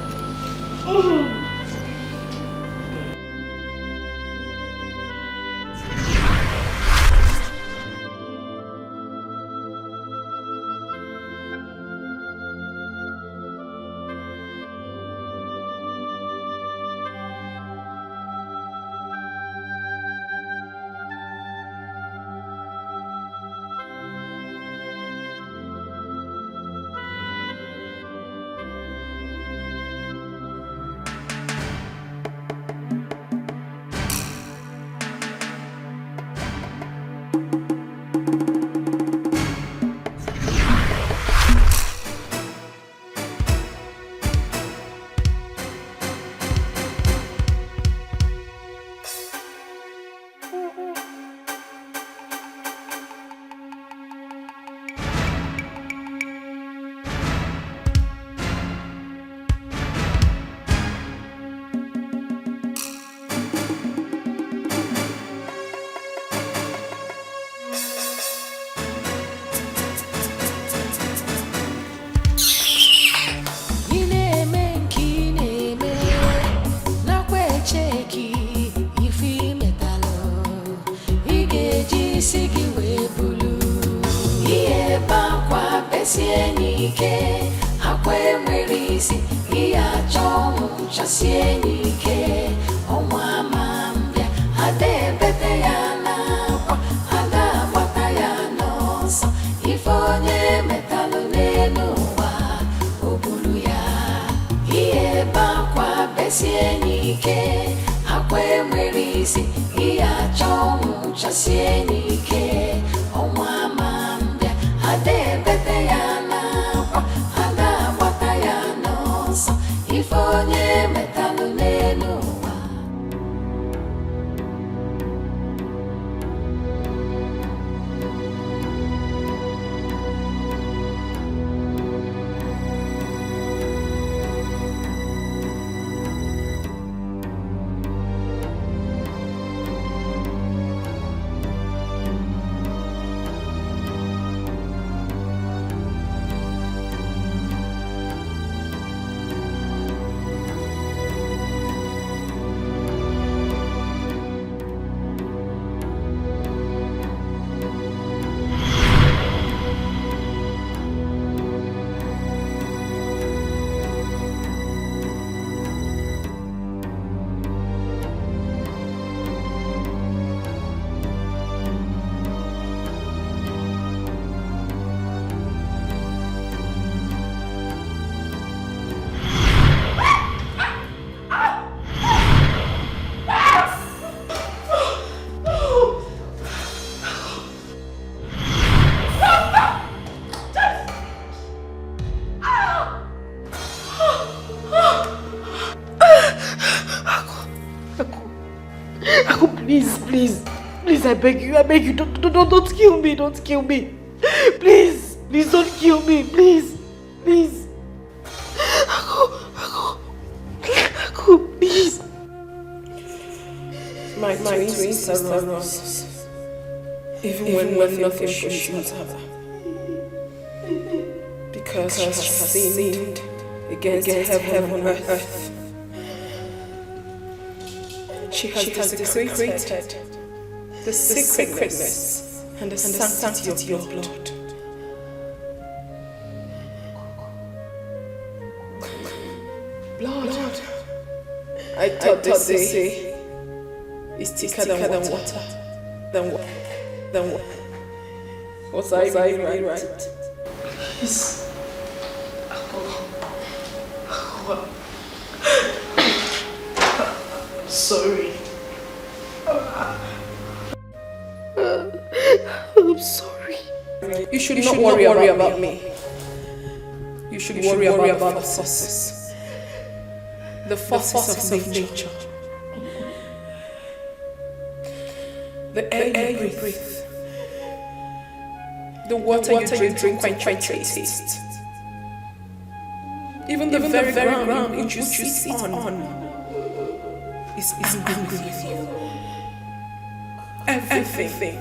Please, I beg you, don't kill me, don't kill me. Please, don't kill me, please. Aku, please. My twin sister runs, even when nothing pushes her. Because she has sinned against heaven and earth. She has desecrated the sacredness and the sanctity of your blood. Blood. I thought they say is thicker than water. Than water. Was I really right? Please. Sorry. I'm sorry. You should not worry about me. You should worry about the forces. The forces of nature. The air you breathe. The water you drink quite taste. Even the very ground in which you sit on is angry with you. Everything.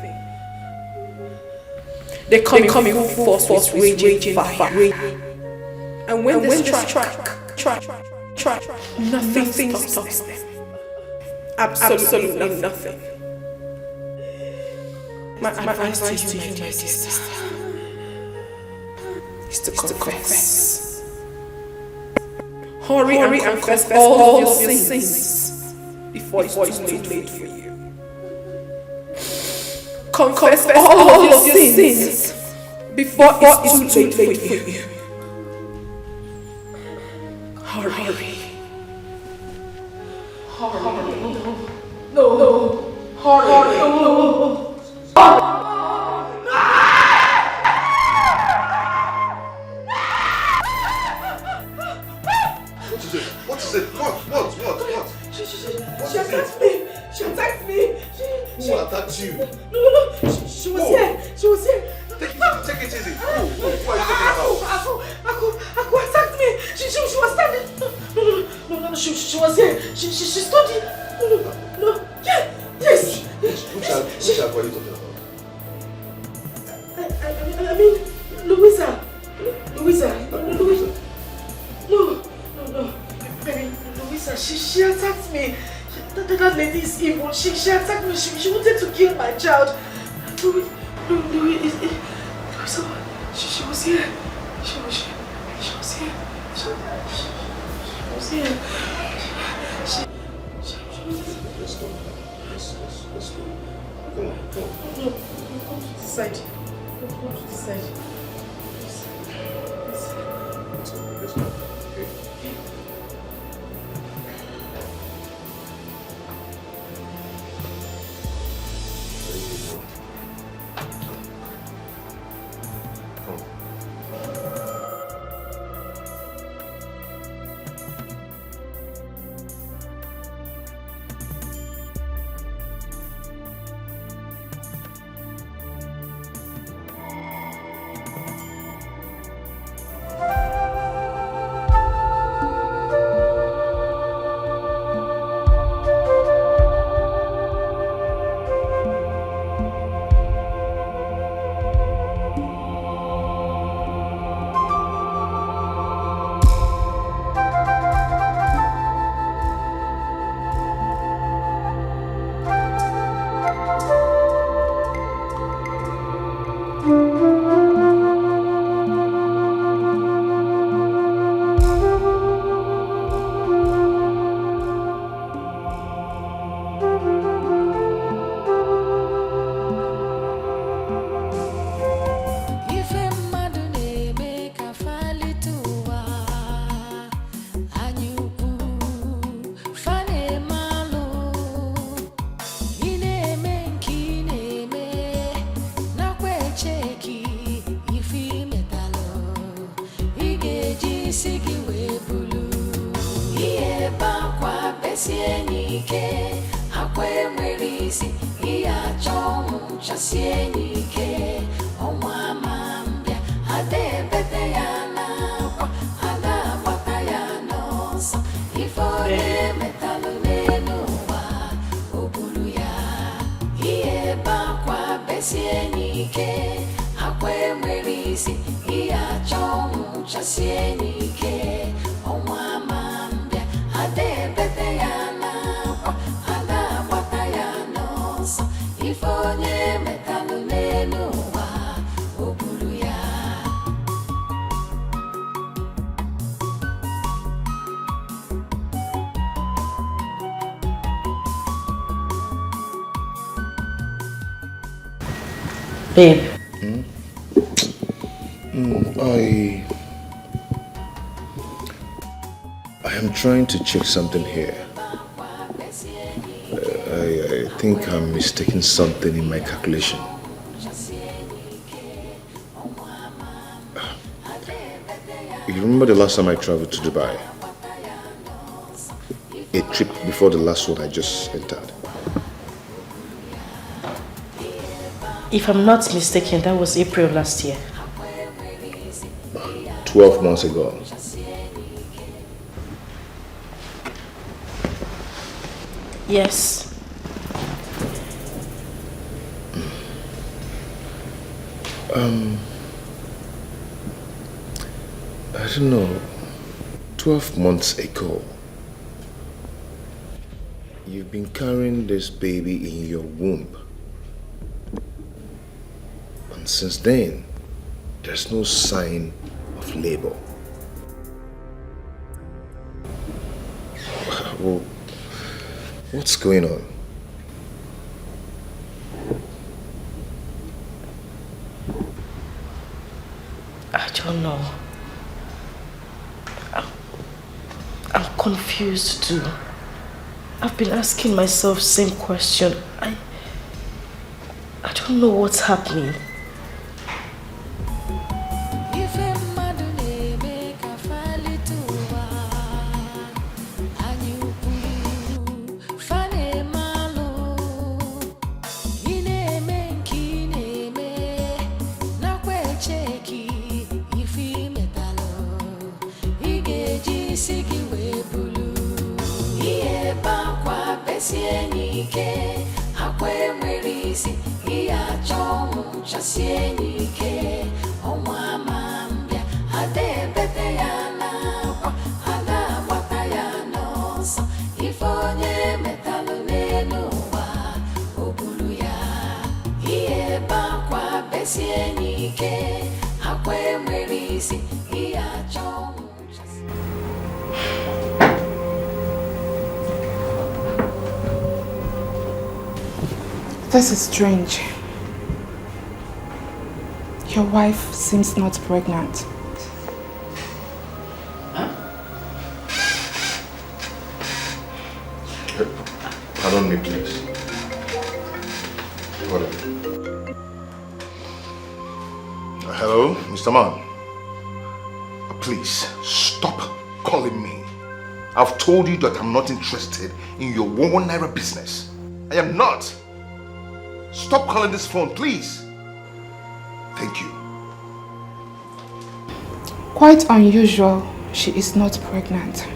They come in full force with raging fire. And when they strike, nothing stops them. Absolutely nothing. My advice to you, my sister, is to confess. Hurry and confess all your sins before it's too late for you. Confess all your sins before it's too late for you. Hurry. No. Hurry. What is it? What? She attacked me. Who attacked you? No. She was here. Take it easy. Who are you talking about? Aku attacked me. She was standing. No. She was here. She stood here. No. Yes. Which Aku are you talking about? I mean, Louisa. No. I mean, Louisa, she attacked me. That lady is evil. She attacked me. She wanted to kill my child. Louisa, she was here. She was here. Let's go. Come on. No, come to the side. Come to the side. Let's go. Okay. Babe. I am trying to check something here. I think I'm mistaking something in my calculation. You remember the last time I traveled to Dubai? A trip before the last one I just entered. If I'm not mistaken, that was April last year. 12 months ago. Yes. I don't know, 12 months ago, you've been carrying this baby in your womb. And since then, there's no sign of labor. Well, what's going on? I don't know. I'm confused too. I've been asking myself the same question. I don't know what's happening. This is strange. Your wife seems not pregnant. Pardon me, please. Hold on. Hello, Mr. Man. Please, stop calling me. I've told you that I'm not interested in your 1 naira business. I am not. Stop calling this phone, please. Thank you. Quite unusual, she is not pregnant.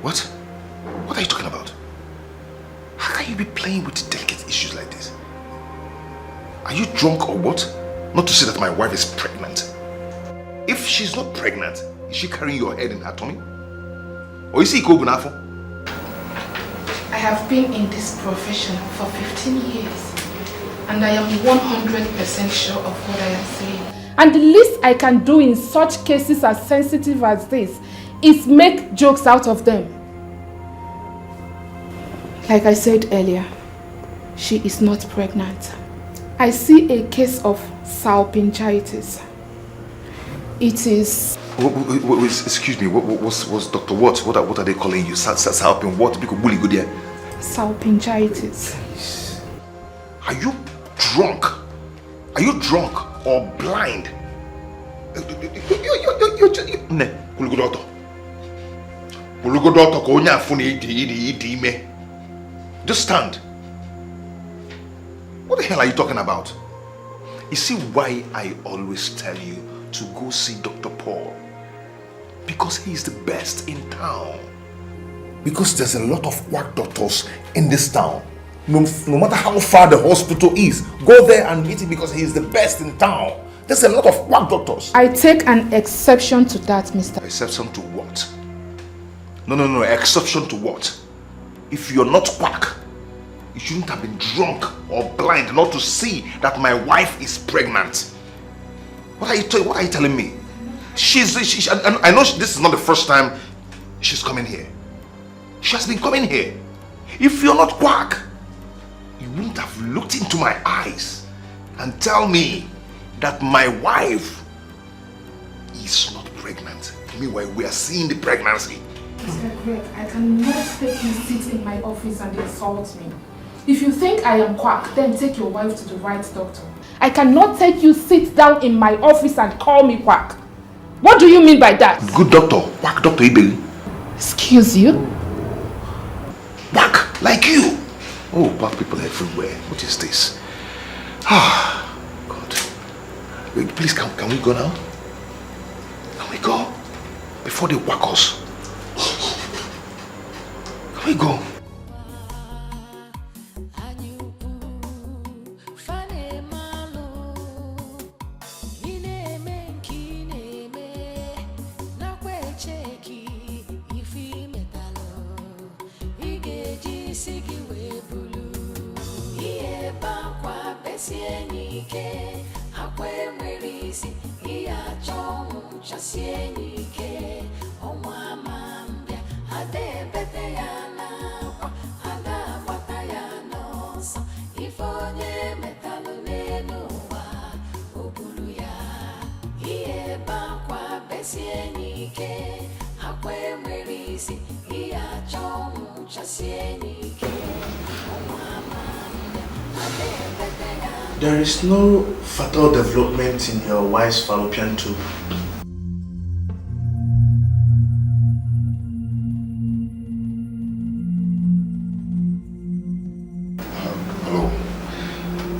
What? What are you talking about? How can you be playing with delicate issues like this? Are you drunk or what? Not to say that my wife is pregnant. If she's not pregnant, is she carrying your head in her tummy? Or is he Kogunafo? I have been in this profession for 15 years. And I am 100% sure of what I am saying. And the least I can do in such cases as sensitive as this is make jokes out of them. Like I said earlier, she is not pregnant. I see a case of salpingitis. It is... Excuse me, what's Dr. What? What are they calling you? Salpin what? Salpingitis. Are you drunk? Are you drunk or blind? Just stand. What the hell are you talking about? You see why I always tell you to go see Dr. Paul? Because he's the best in town. Because there's a lot of quack doctors in this town. No matter how far the hospital is, go there and meet him because he is the best in town. There's a lot of quack doctors. I take an exception to that, Mr. Exception to what? No, exception to what? If you're not quack, you shouldn't have been drunk or blind not to see that my wife is pregnant. What are you telling me? I know this is not the first time she's coming here. She has been coming here. If you're not quack, you wouldn't have looked into my eyes and tell me that my wife is not pregnant. Meanwhile, we are seeing the pregnancy. Mr. Greg, I cannot take you sit in my office and insult me. If you think I am quack, then take your wife to the right doctor. I cannot take you sit down in my office and call me quack. What do you mean by that? Good doctor, quack doctor Ibeli. Excuse you? Quack, like you. Oh, black people everywhere. What is this? Ah, God. Wait, please, can we go now? Can we go? Before they whack us. Can we go? isi gị wee bulu ihe bakwa besie n'ike akwa enwere isi ihe achọ ọnwụ chasie n'ike ọnwa ama mbịa ada ebete ya n'akwa ada agbata ya n'ọsọ ife onye metalụ n'elu ụwa o buru ya ihe bakwa besie n'ike akwa enwere isi ihe achọ ọnwụ chasie n'ike ọnwa ama mbịa ada ebete ya. There is no fatal development in your wife's fallopian tube. Hello.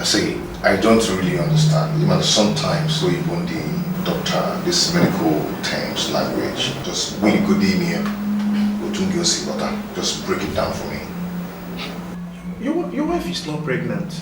See, I don't really understand. Even sometimes, so even the doctor, this medical terms, language, just really good in here. Just break it down for me. Your wife is not pregnant.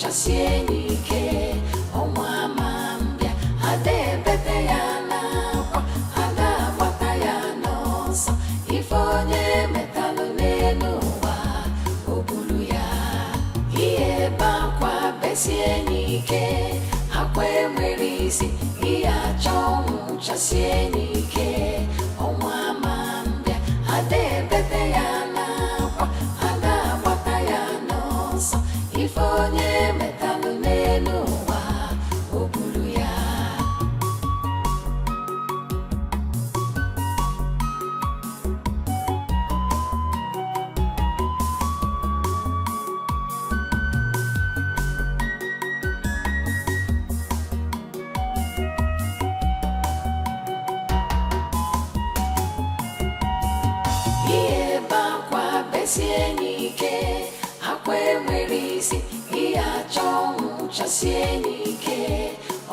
Chasie n'ike ọnwa ama mbịa ada ebete ya n'akwa ada agbata ya n'ọsọ ife onye metalụ n'elu ụwa o buru ya ihe bakwa besie n'ike akwa enwere isi ihe achọ ọnwụ chasie n'ike ọnwa ama mbịa ada ebete ya n'akwa ada agbata ya n'ọsọ ife onye chasie n'ike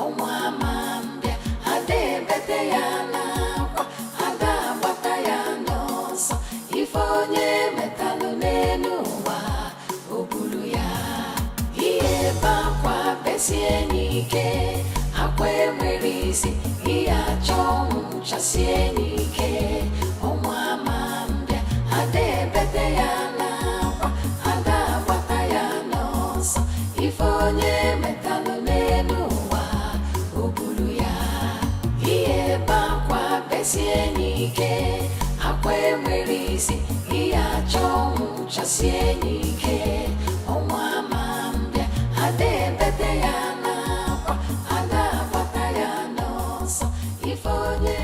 ọnwa ama mbịa ada ebete ya n'akwa ada agbata ya n'ọsọ ife onye metalụ n'elu ụwa o buru ya ihe bakwa besie n'ike akwa enwere isi ihe achọ ọnwụ chasie n'ike ọnwa ama mbịa ada ebete ya n'akwa ada agbata ya n'ọsọ ife onye besie n'ike akwa enwere isi ihe achọ ọnwụ chasie n'ike ọnwa ama mbịa ada ebete ya n'akwa ada agbata ya n'ọsọ ife onye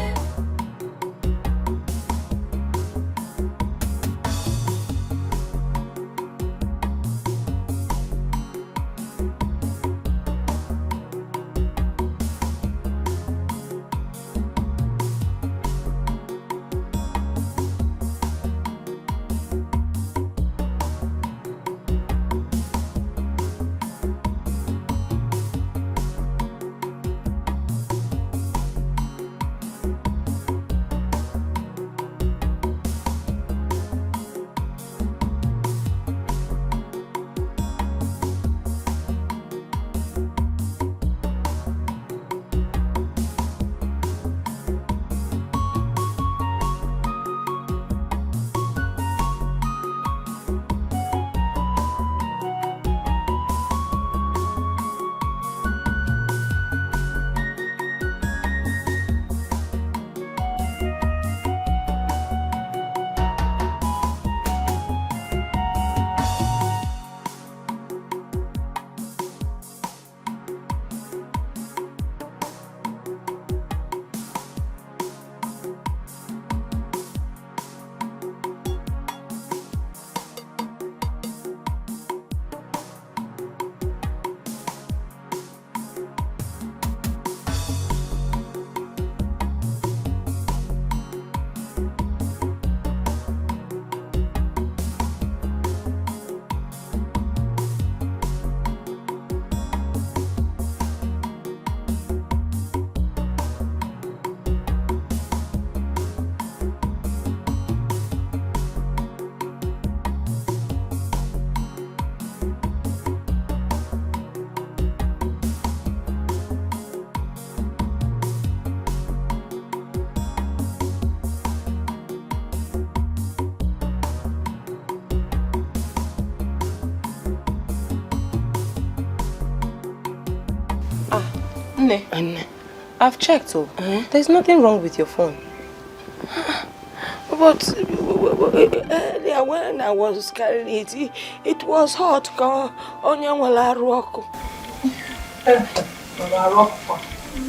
Nne, I've checked. There's nothing wrong with your phone. But earlier when I was carrying it was hot.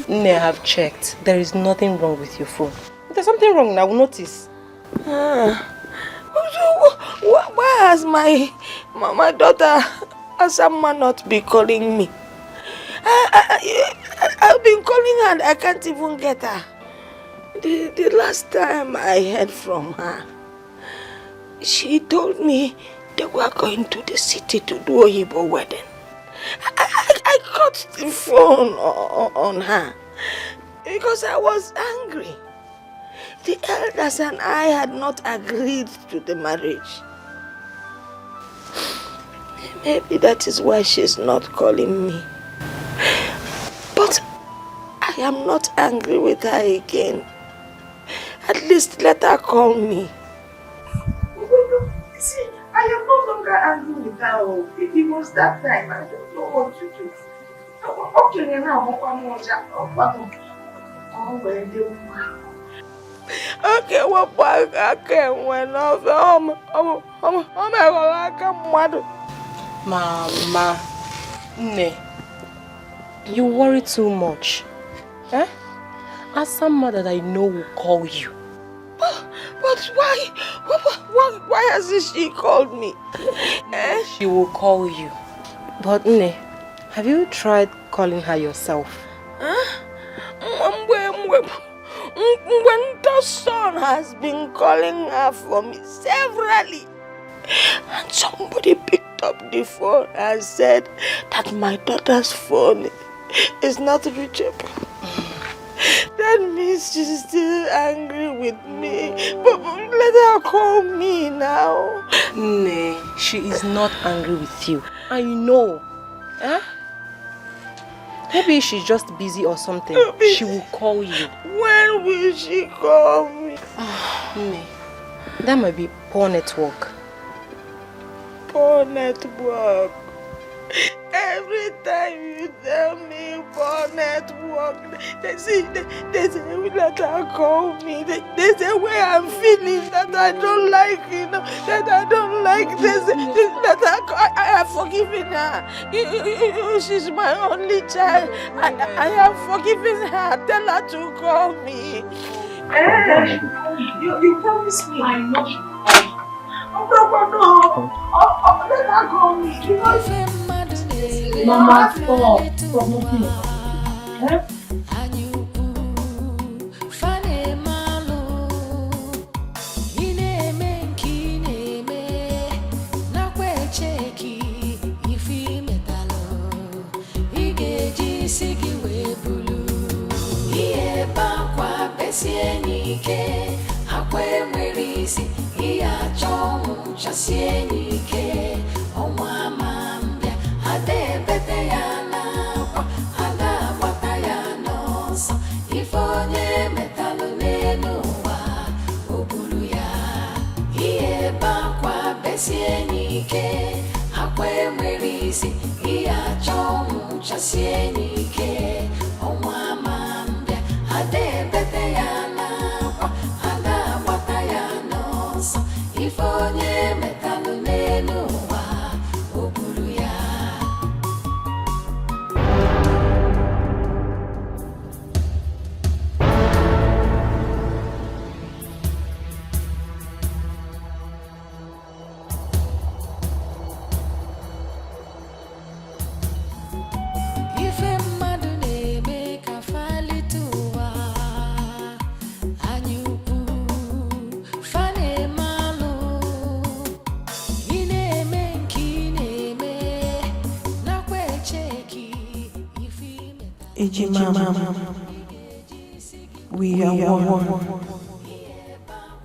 Nne, I've checked. There is nothing wrong with your phone. If there's something wrong, I will notice. Why has my daughter Asama not be calling me? I've been calling her and I can't even get her. The last time I heard from her, she told me they were going to the city to do a Oyibo wedding. I cut the phone on her because I was angry. The elders and I had not agreed to the marriage. Maybe that is why she's not calling me. But I am not angry with her again. At least let her call me. See, I am no longer angry with her. It was that time. I don't know what to do. Okay, now okay, what I can when Mama, Nne, you worry too much. As someone that I know will call you. But why? Why hasn't she called me? She will call you. But Nne, have you tried calling her yourself? When the son has been calling her for me severally, and somebody picked up the phone and said that my daughter's phone is not reachable. That means she's still angry with me. But let her call me now. Nay, she is not angry with you. I know. Maybe she's just busy or something. She will call you. When will she call me? Nay, that might be poor network. Poor network. Every time you tell me poor network, they say let her call me. They say where I'm feeling that I don't like, that I don't like this. That I have forgiven her. She's my only child. I have forgiven her. Tell her to call me. You promise me. I know. No. Let her call me. Mama, stop. Stop. We are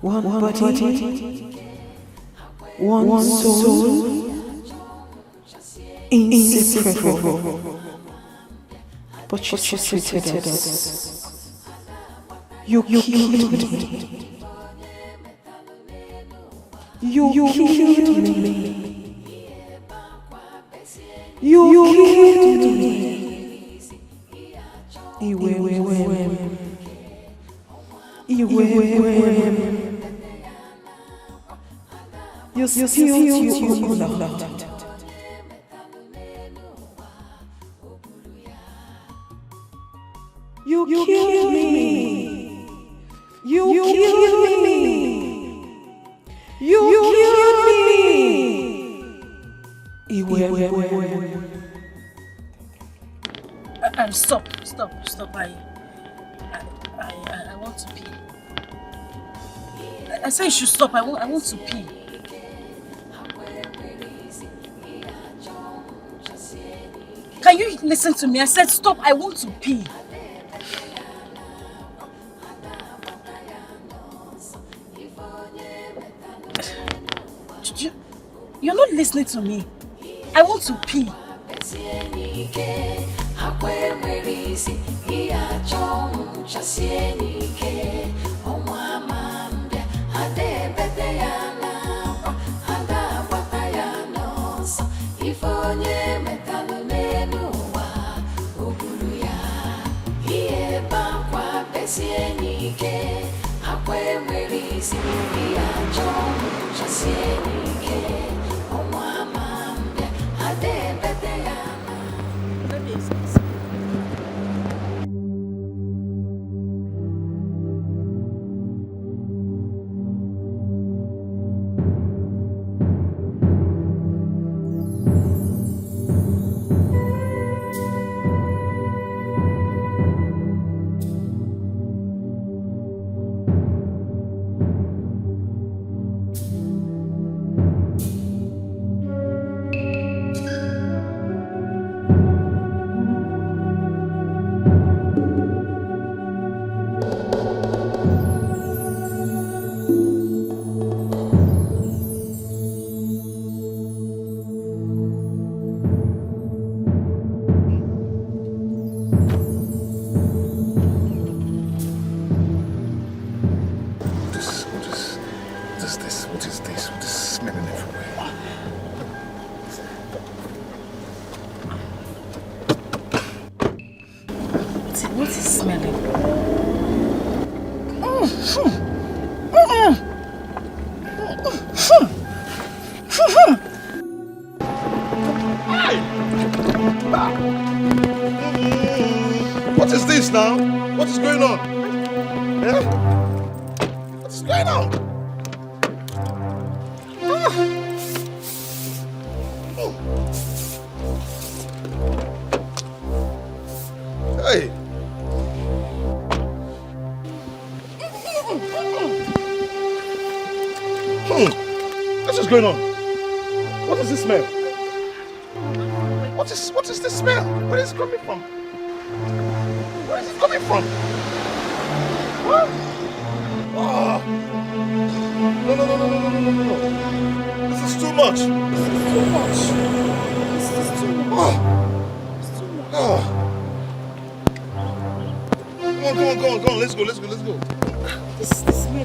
one body, one soul, inseparable. But you treated us. You killed me. You killed me. You killed me. you spilled your blood. You killed me. You killed me. You killed me. Stop. I want to pee. I said you should stop. I want to pee. Can you listen to me? I said stop. I want to pee. You're not listening to me. I want to pee. What is smelling? What is this now? What is going on? Yeah? What is going on? Hey! What is going on? What is this smell? What is this smell? Where is it coming from? Where is it coming from? What? Oh. No. This is too much. This is too much. Oh. Come on. Let's go. This is the smell.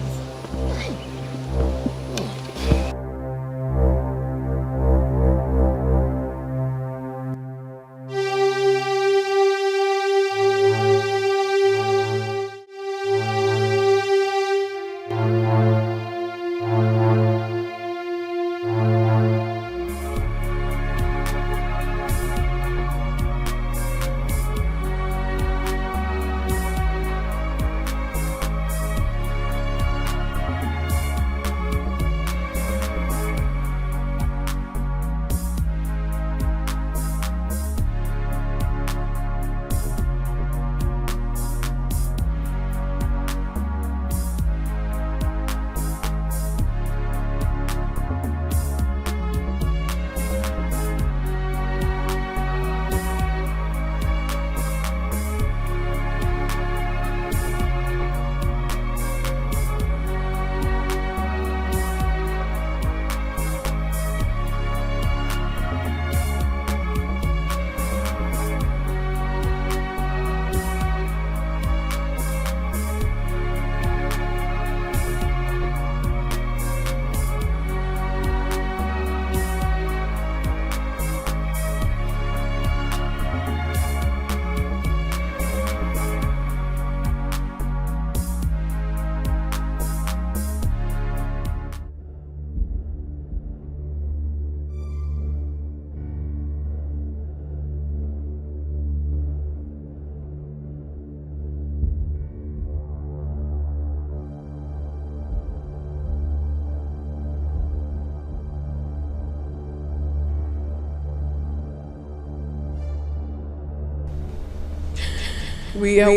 We are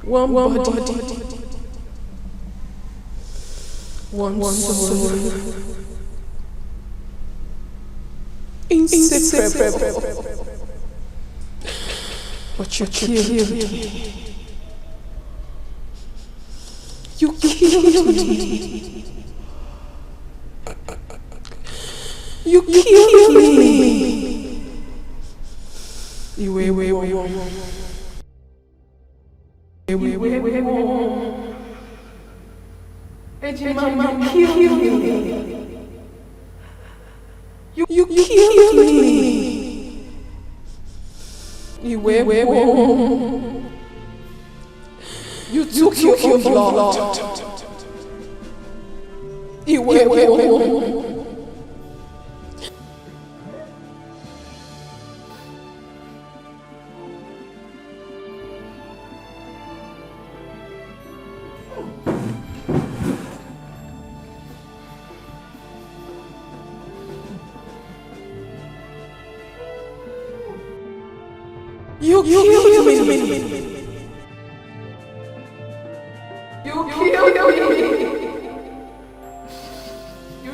one body, one soul, inseparable. But you killed me. You killed me. You killed me. You killed me. You took your own blood. You killed me. You killed me. You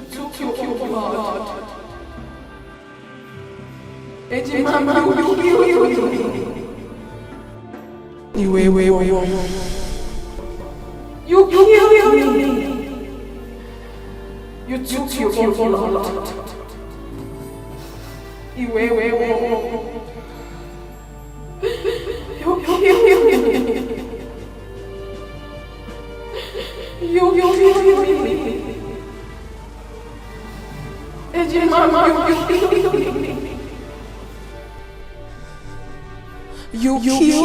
took your own blood. Mama, you killed me. You killed me.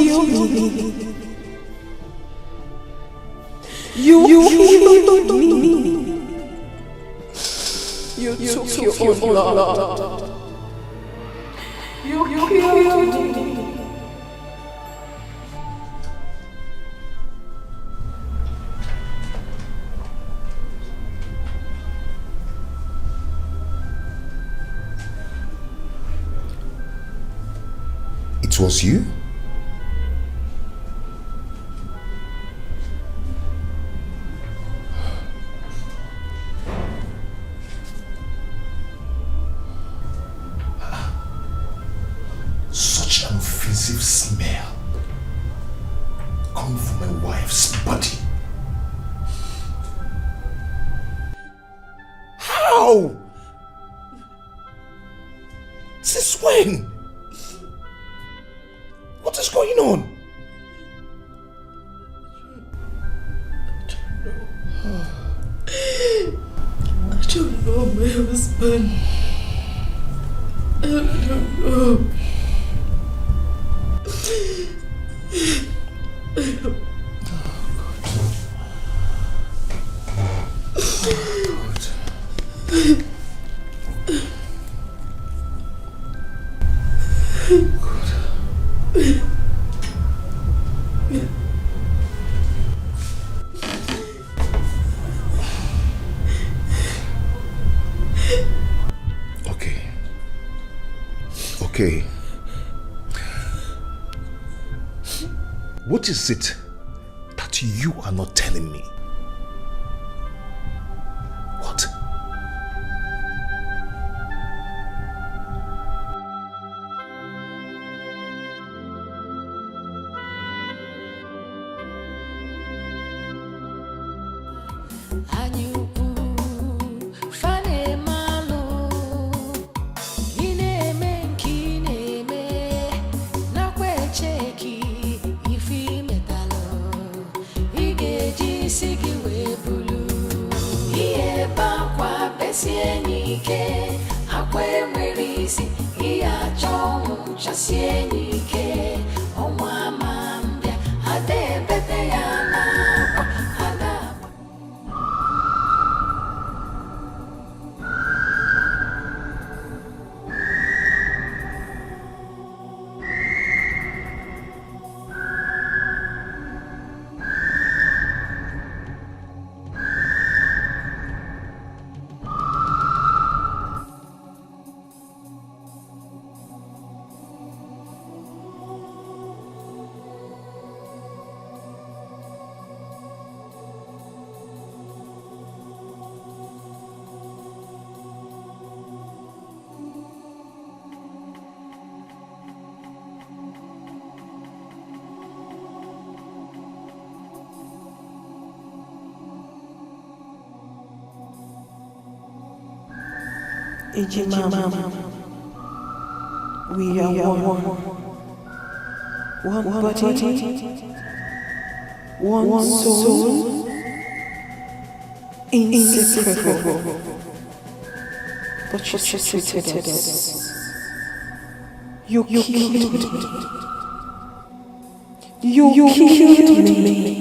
You took your own blood. You killed me. It was you? Such an offensive smell coming from my wife's body. How? Since when? What is going on? I don't know my husband. I don't know. Okay. What is it that you are not telling me? What? Ejimam. We are one body, one soul, inseparable. But you treated us. You killed me. You killed me. You killed me.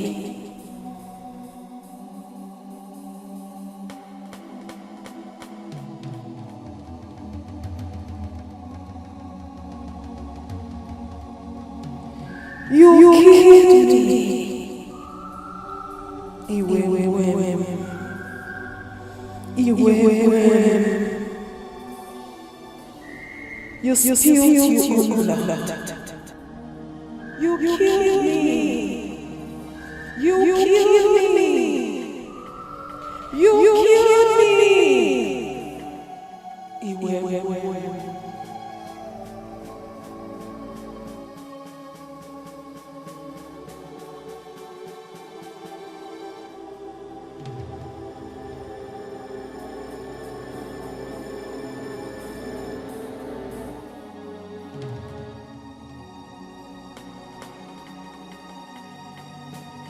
You spilled your blood. You killed me. You killed me. You killed me.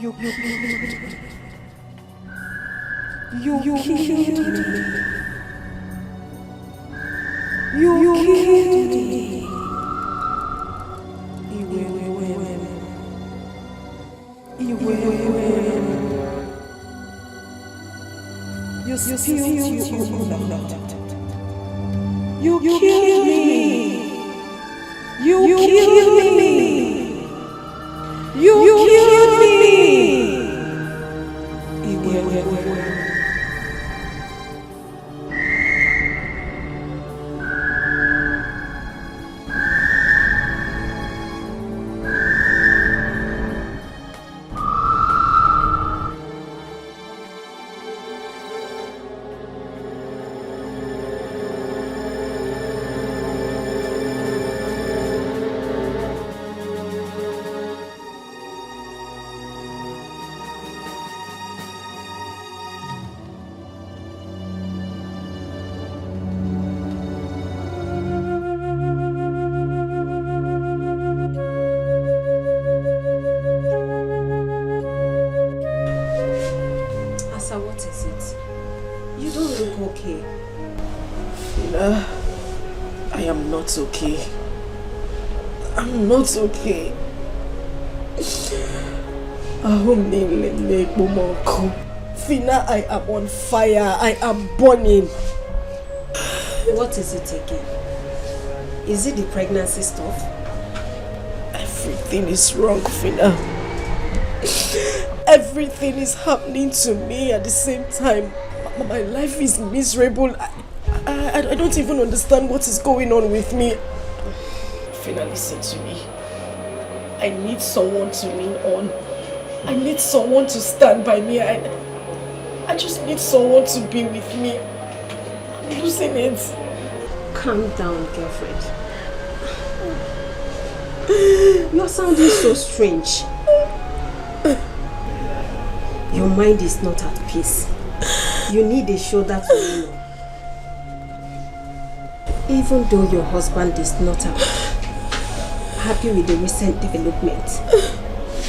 You killed me. You killed me. You killed me. You spilled your blood. You killed me. You killed me. You killed me. What is it? You don't look okay. I am not okay. I'm not okay. Fina, I am on fire. I am burning. What is it again? Is it the pregnancy stuff? Everything is wrong, Fina. Everything is happening to me at the same time. My life is miserable. I don't even understand what is going on with me. Fina, listen to me. I need someone to lean on. I need someone to stand by me. I just need someone to be with me. I'm losing it. Calm down, girlfriend. You're sounding so strange. Your mind is not at peace. You need a shoulder to lean on. Even though your husband is not happy with the recent development,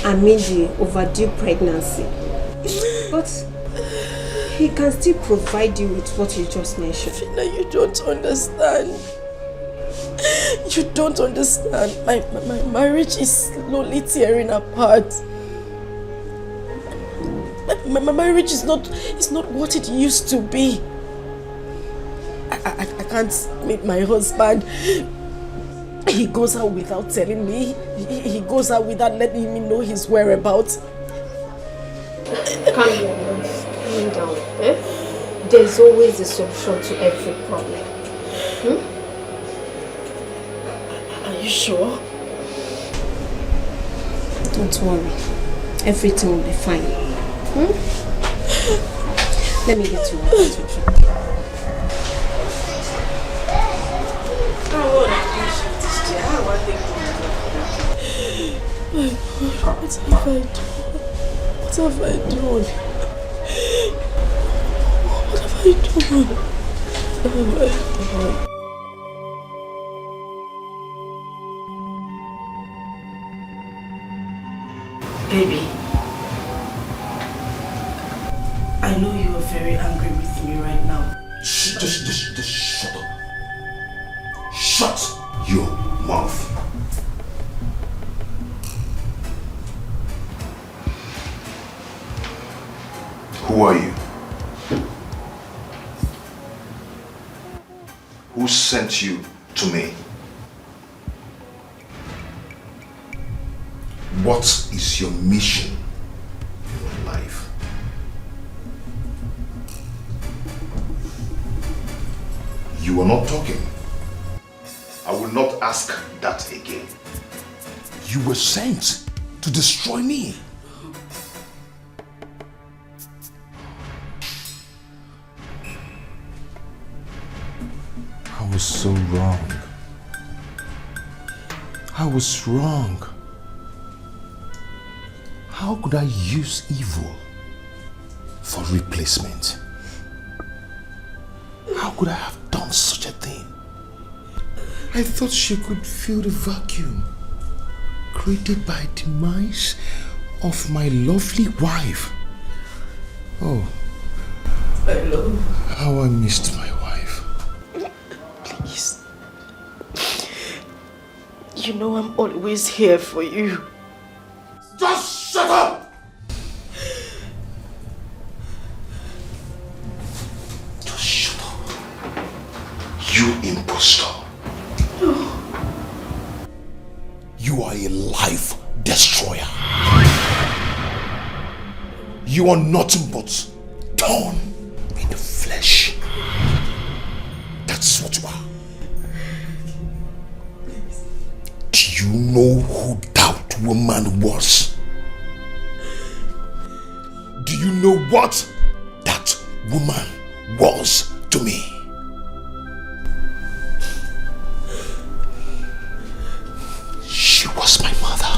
I mean the overdue pregnancy, but he can still provide you with what you just mentioned. Fina, you don't understand. You don't understand. My marriage is slowly tearing apart. My marriage is not what it used to be. I can't meet my husband. He goes out without telling me. He goes out without letting me know his whereabouts. Calm down. There's always a solution to every problem. Are you sure? Don't worry. Everything will be fine. Let me get you one to drink. What have I done? What have I done? What have I done? Baby, I know you are very angry with me right now. Just shut up. Shut your mouth. Who are you? Who sent you to me? What is your mission in life? You are not talking. I will not ask that again. You were sent to destroy me. I was so wrong. I was wrong. How could I use evil for replacement? How could I have done such a thing? I thought she could fill the vacuum created by demise of my lovely wife. Oh, I love how I missed my wife. Please. You know I'm always here for you. Just shut up! Just shut up. You impostor. You are a life destroyer. You are nothing but thorn in the flesh. That's what you are. Do you know who that woman was? Do you know what that woman was to me? She was my mother.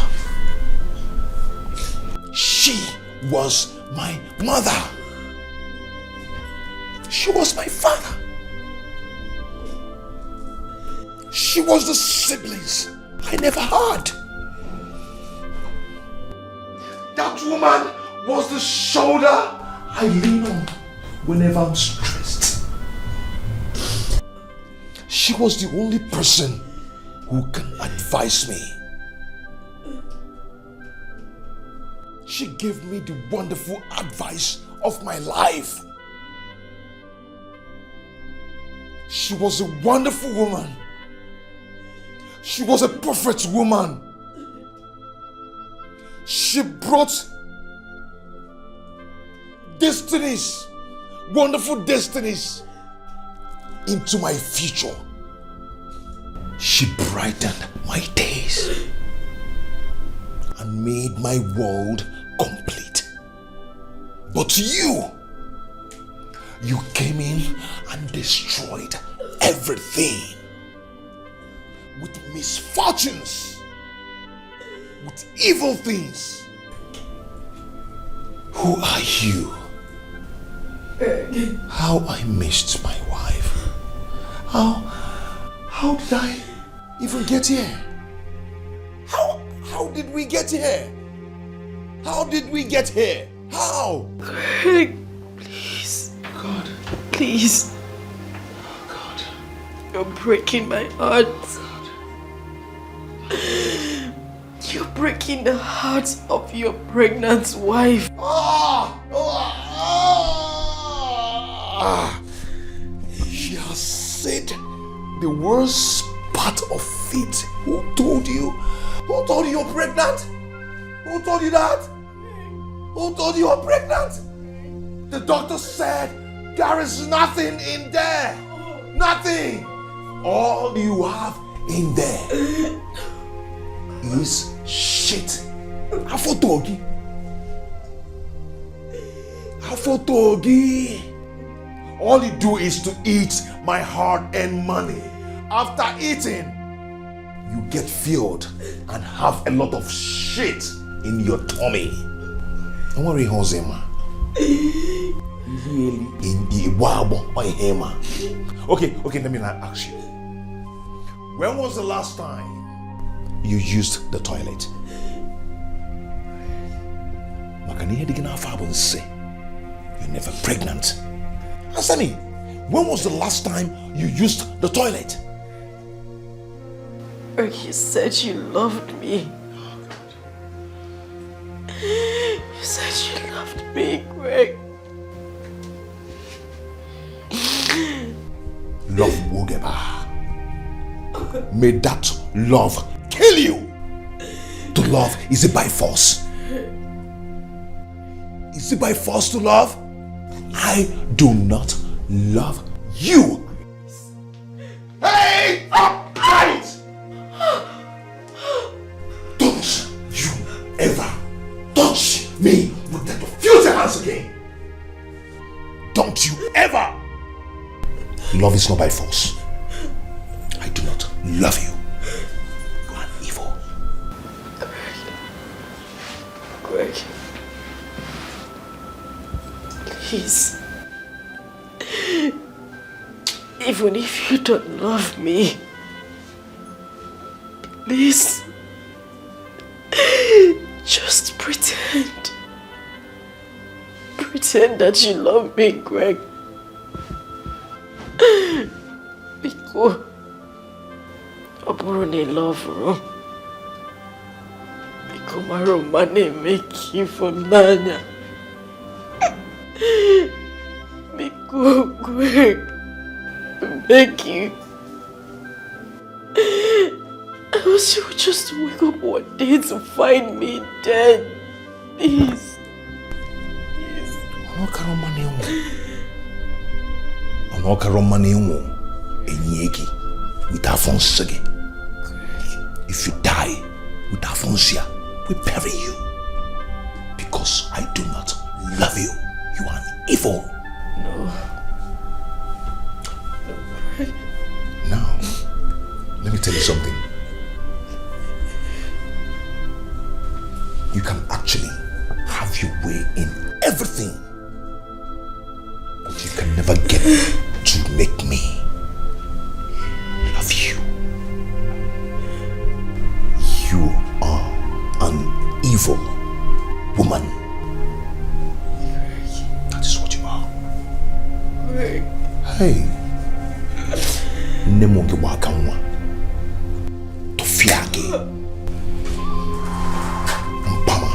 She was my mother. She was my father. She was the siblings I never had. That woman was the shoulder I lean on whenever I'm stressed. She was the only person who can advise me. She gave me the wonderful advice of my life. She was a wonderful woman. She was a perfect woman. She brought destinies, wonderful destinies into my future. She brightened my days and made my world complete. But you came in and destroyed everything with misfortunes, with evil things. Who are you? How I missed my wife. How did I even get here? How did we get here? How did we get here? How? Greg, please. God. Please. God. You're breaking my heart. You're breaking the heart of your pregnant wife. She has said the worst part of it. Who told you? Who told you you're pregnant? Who told you that? Who told you you're pregnant? The doctor said there is nothing in there. Nothing. All you have in there is shit. Afotogi. Afotogi. All you do is to eat my hard-earned money. After eating, you get filled and have a lot of shit in your tummy. Don't worry, Hosema. Okay, let me ask you. When was the last time you used the toilet? You're never pregnant. Answer me. When was the last time you used the toilet? You said you loved me. You said you loved me, Greg. Love Wogeba. May that love kill you. To love, is it by force? Is it by force to love? I do not love you. Hey! Right! Don't you ever touch me with that filthy hands again. Don't you ever. Love is not by force. I do not love you. You are evil. Greg. Please. Even if you don't love me, please. Just pretend. Pretend that you love me, Greg. Because I love you. Because my romance make you for Nanya. Because Greg, make you. I wish you would just wake up one day to find me dead. Please. If you die with Afonsia, we bury you. Because I do not love you. You are an evil. No. Now, let me tell you something. You can actually have your way in everything. But you can never get to make me love you. You are an evil woman. That is what you are. Hey. Nemoge wakanwa. Tofiage. Mpama.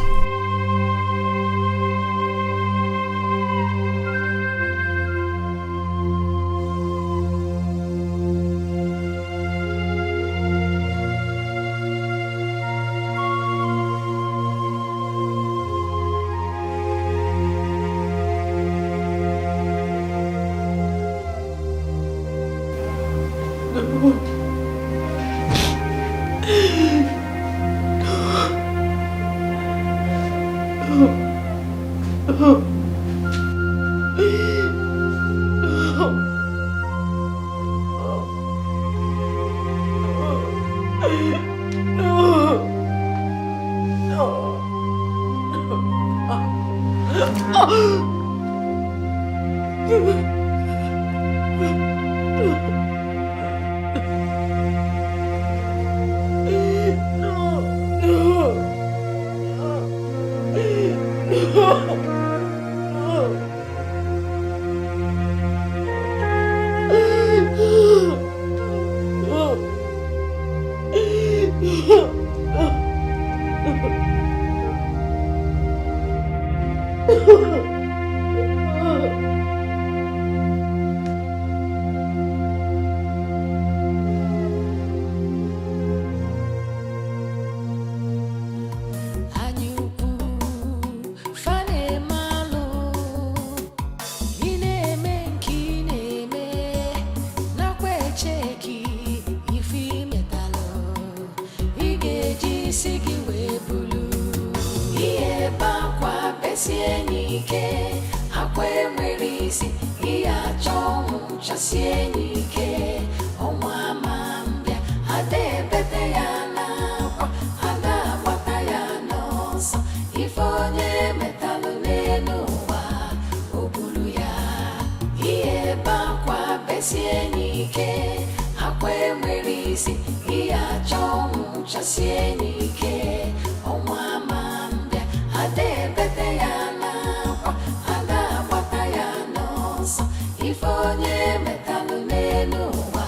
Sieni nike, akwe mwerisi, iya chongu chasie nike, omwa mambia, ade bete ya nakwa, ada bata ya nosa, ifonye metalu nenuwa,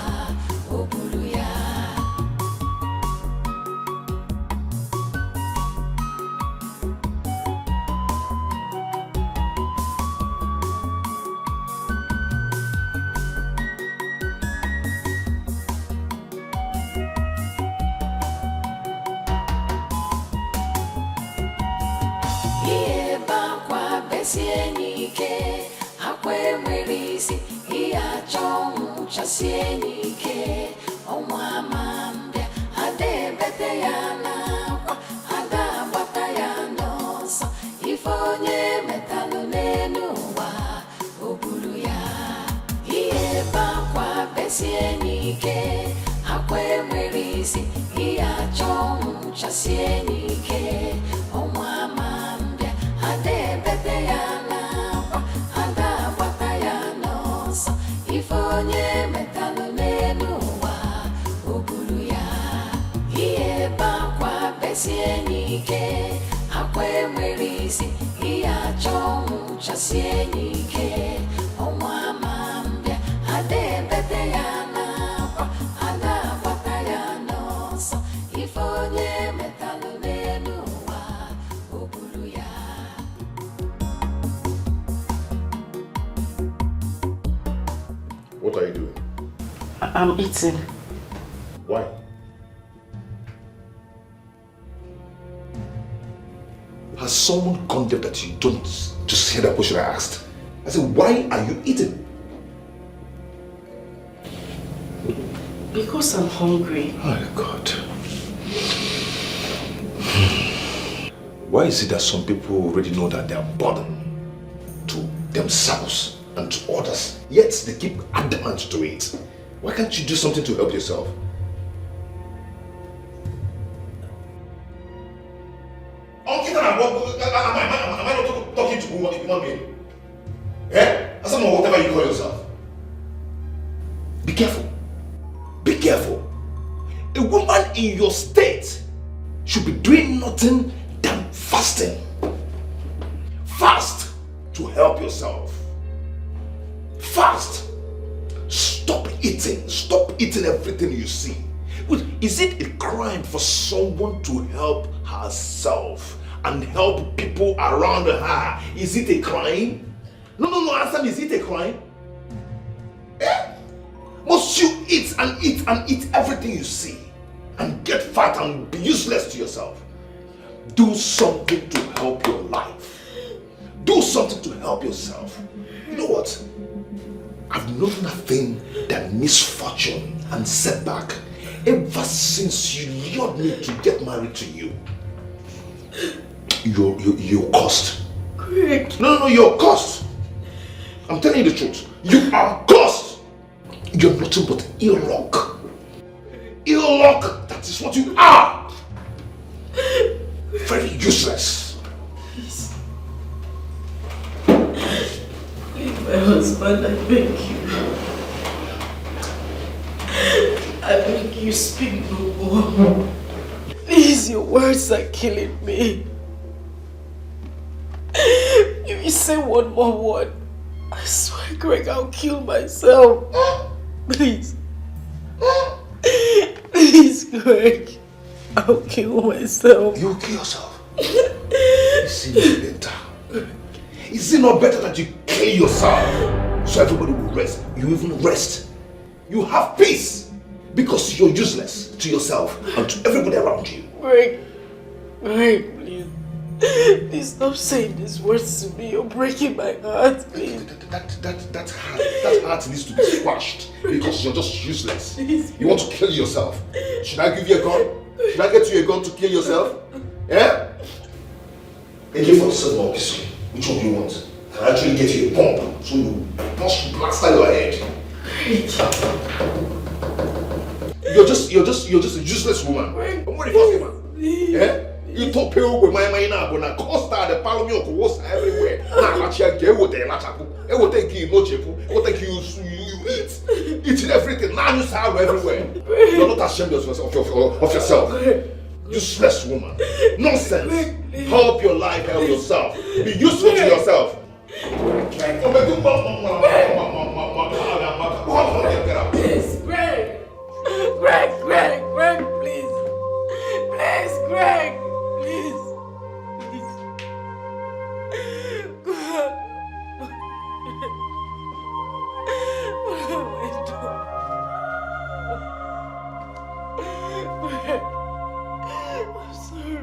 obulu ya. Nike, akwe mwerisi, iya chongu chasie nike, omwa mambia, ade bete ya nakwa, ada bata ya nosa, ifonye metalu nenuwa, obulu ya. Iye bakwa besie nike, akwe mwerisi, iya chongu chasie nike, omwa mambia, ade bete ya nakwa, ada bata ya nosa, ifonye metalu nenuwa, obulu ya. Iye bakwa besie nike, akwe mwerisi, iya chongu chasie nike, omwa mambia, ade bete ya nakwa, ada bata ya nosa, ifonye metalu nenuwa, obulu ya. What are you doing? I'm eating. Why? Has someone gone there that you don't just hear that question I asked? I said, why are you eating? Because I'm hungry. Oh God. Why is it that some people already know that they are burdened to themselves and to others, yet they keep adamant to it? Why can't you do something to help yourself? Am I not talking to a human being? Eh? As I'm whatever you call yourself. Be careful. Be careful. A woman in your state should be doing nothing than fasting. Fast to help yourself. Fast. Stop eating. Stop eating everything you see. Is it a crime for someone to help herself and help people around her? Is it a crime? No, answer me, is it a crime? Eh? Must you eat and eat and eat everything you see and get fat and be useless to yourself? Do something to help your life. Do something to help yourself. You know what? I've known nothing than misfortune and setback ever since you lured me to get married to you. You're cursed. Greg. No, you're cursed. I'm telling you the truth. You are cursed. You're nothing but ill luck. Ill luck, that is what you are. Very useless. Please. Leave my husband, I beg you. I beg you, speak no more. Please, your words are killing me. If you say one more word, I swear, Greg, I'll kill myself. Please. Please, Greg. I'll kill myself. You'll kill yourself? Is it not better? Is it not better that you kill yourself so everybody will rest? You even rest. You have peace because you're useless to yourself and to everybody around you. Greg, please. Please stop saying these words to me. You're breaking my heart, please. That heart needs to be squashed because you're just useless. You want to kill yourself. Should I give you a gun? Should I get you a gun to kill yourself? Yeah? AK-47 or pistol? Which one do you want? Can I actually get you a bomb so you blast out your head? You're just a useless woman. I'm worried for you, man. Yeah? You talk pale with my mind now, but I costa the palomio was everywhere. Now, actually, get what they like. It will take you no cheap. It will take you eat. Eating everything. Now you salve everywhere. You're not ashamed of yourself. Useless woman. Nonsense. Help your life, help yourself. Be useful to yourself. Please, Greg, please. Please, Greg, please. God. What am I doing? I'm sorry.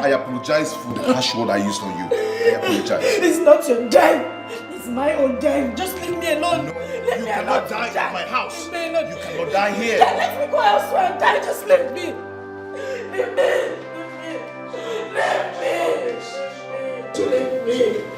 I apologize for the harsh word I used on you. I apologize. It's not your time. It's my own time. Just leave me alone. No, you cannot die at my house. You cannot die here. Yeah, let me go elsewhere and die. Just leave me. Leave me. Leave me. Leave me.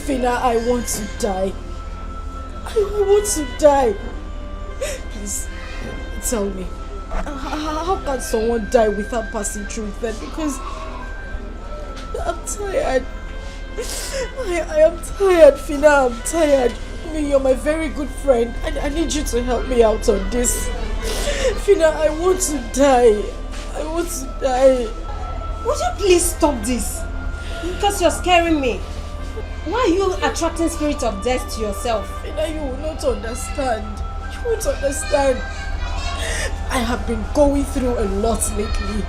Fina, I want to die. I want to die. Please, tell me. How can someone die without passing through that? Because I'm tired. I am tired, Fina. I'm tired. I mean, you're my very good friend. I need you to help me out on this. Fina, I want to die. I want to die. Would you please stop this? Because you're scaring me. Why are you attracting spirit of death to yourself? Fina, you will not understand. You won't understand. I have been going through a lot lately.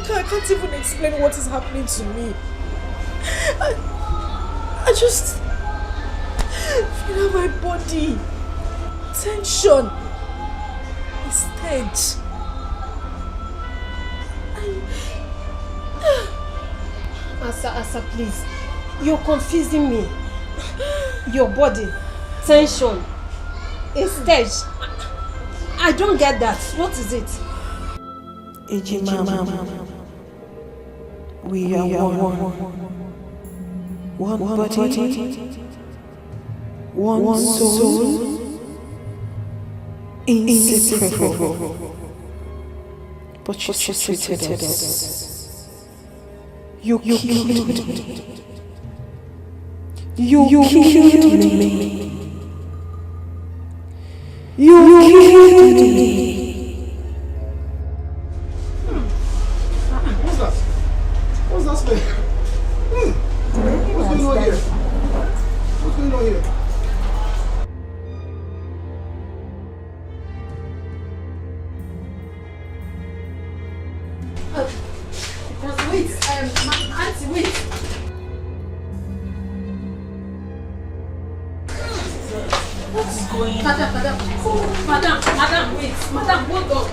I can't even explain what is happening to me. I just feel my body tension is tense. Asa, please. You're confusing me. Your body tension is stage. I don't get that. What is it? Ejima, we are one body, one soul, inseparable. But you treated us. You killed me. You killed me. You killed me. What's that? What's that smell? What's going on here? What's going on here? Wait, auntie, wait. What is going on? Madam, wait. Madam, hold on.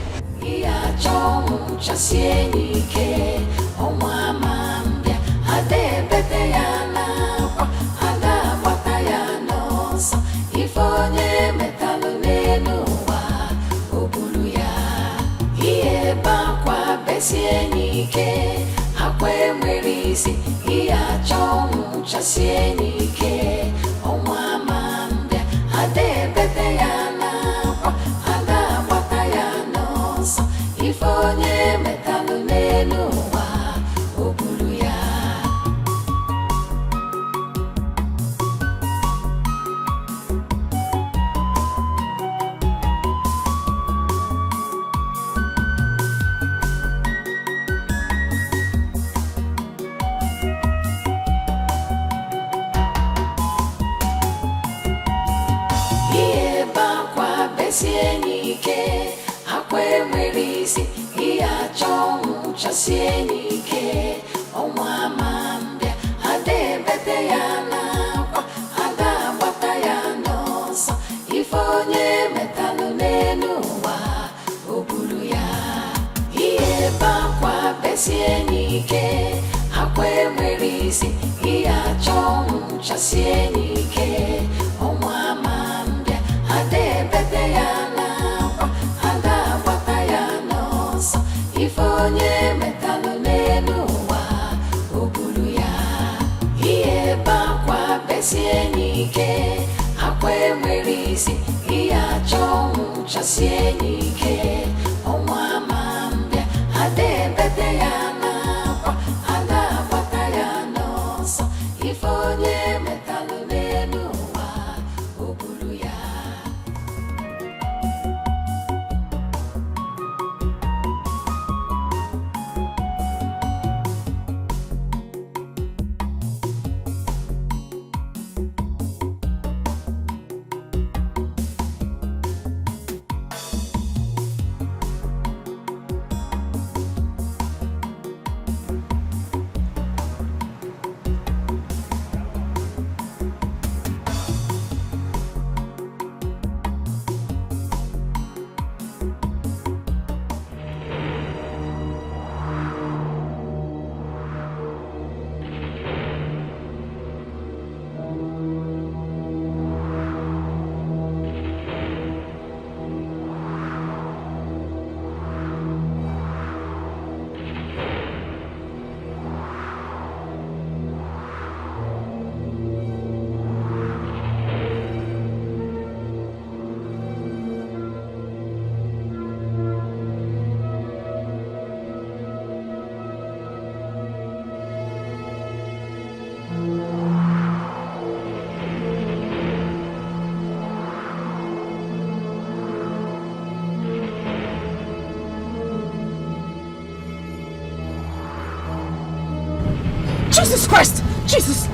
Jesus Christ! Jesus!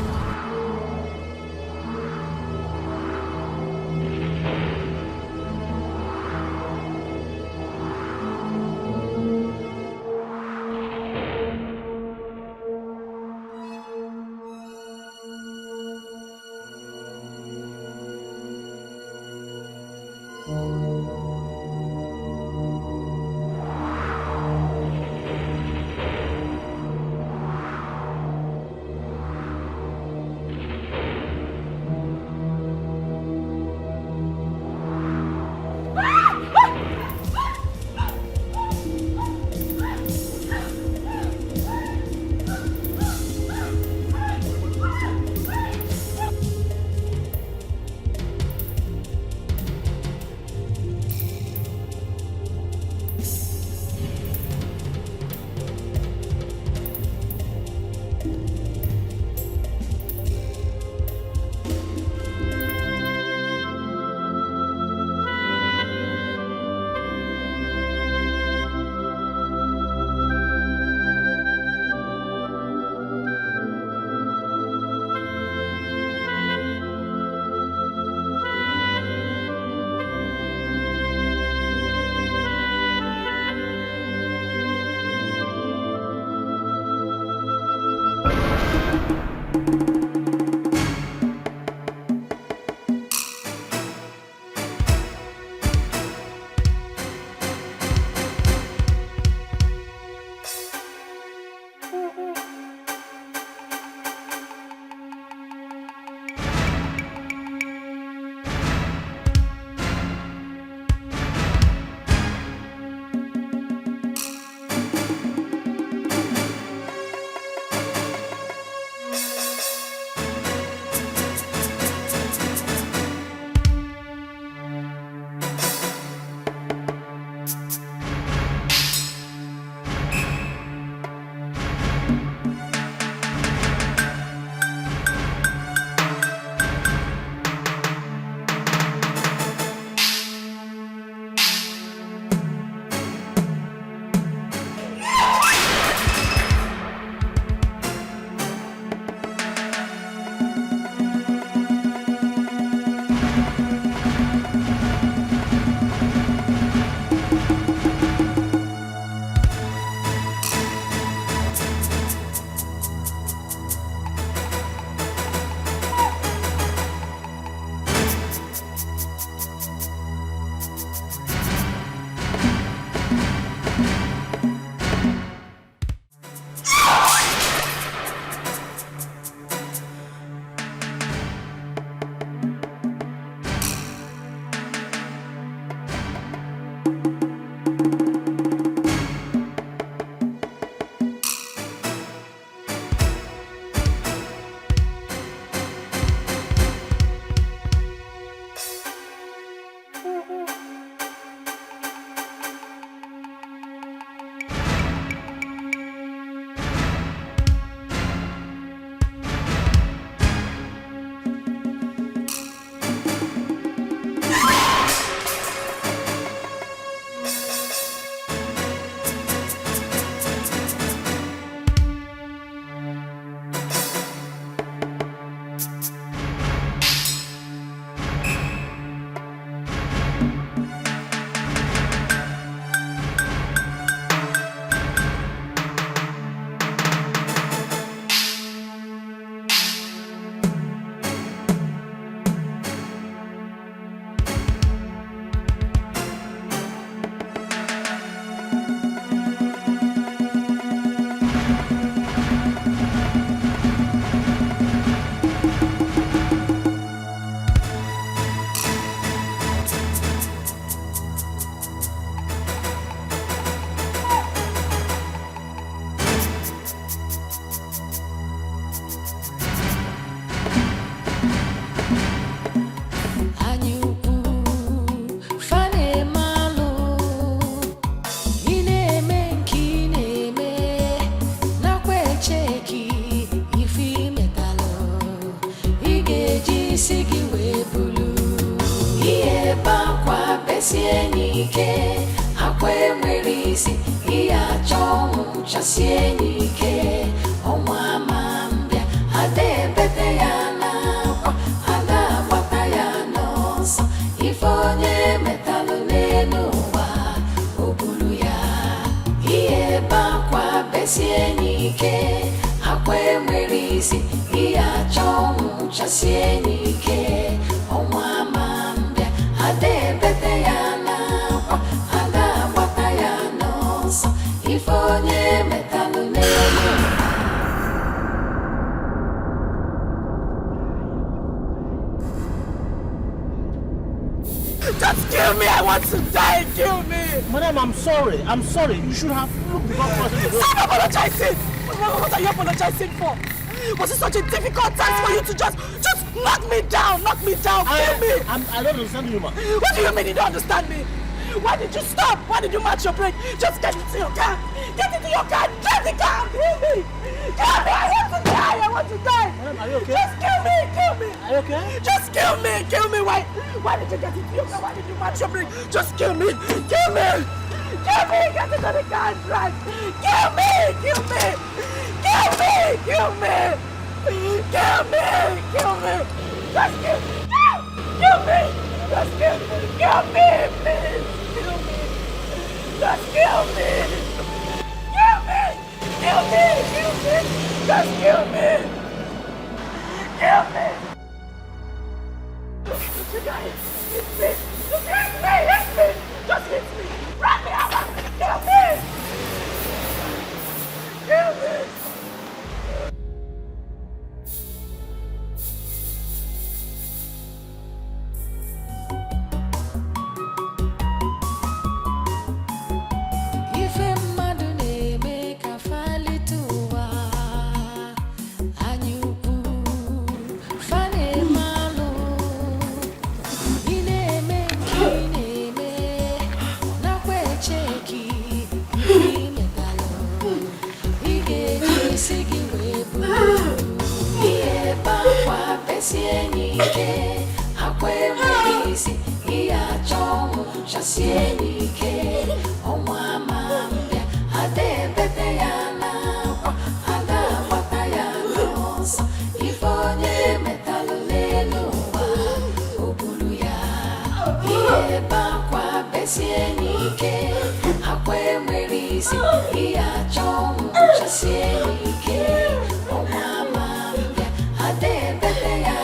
chasie n'ike akwa enwere isi ihe achọ ọnwụ chasie n'ike ọnwa ama nike akwe merisi iya chomu chasie nike omwa mambia ade bete ya na kwa ada bata ya no so ifonye metalu ne. Just kill me! I want to die! Kill me! Madam, I'm sorry. I'm sorry. You should have looked before crossing the road. Stop apologizing! What are you apologizing for? Was it such a difficult task for you to just knock me down? Knock me down! Kill me! I don't understand you, man. What do you mean you don't understand me? Why did you stop? Why did you match your brake? Just get into your car! Get into your car! Drive the car! Kill me! Kill me! I want to die! I want to die! Madam, are you okay? Just kill me! Kill me! Are you okay? Just kill me! Kill me! Why did you get into your car? Why did you match your brake? Just kill me! Kill me! Kill me! Get into the car and drive! Kill me! Kill me! Kill me! Kill me! Kill me! Kill me! Just kill me! Kill me! Just kill me! Kill me! Please! Kill me! Just kill me! Kill me! Kill me! Kill me! Just kill me! Kill me! You guys, hit me! Just hit me! Hit me! Just hit me! Run me over! Kill me! Kill me! Sienike akwe merisi iya chomu chasienike omwa mambia ade bete ya na kwa ada bata ya nosa ifonye metalu lenuwa ubulu ya iye bakwa besienike akwe merisi iya chomu chasienike omwa mambia ade bete ya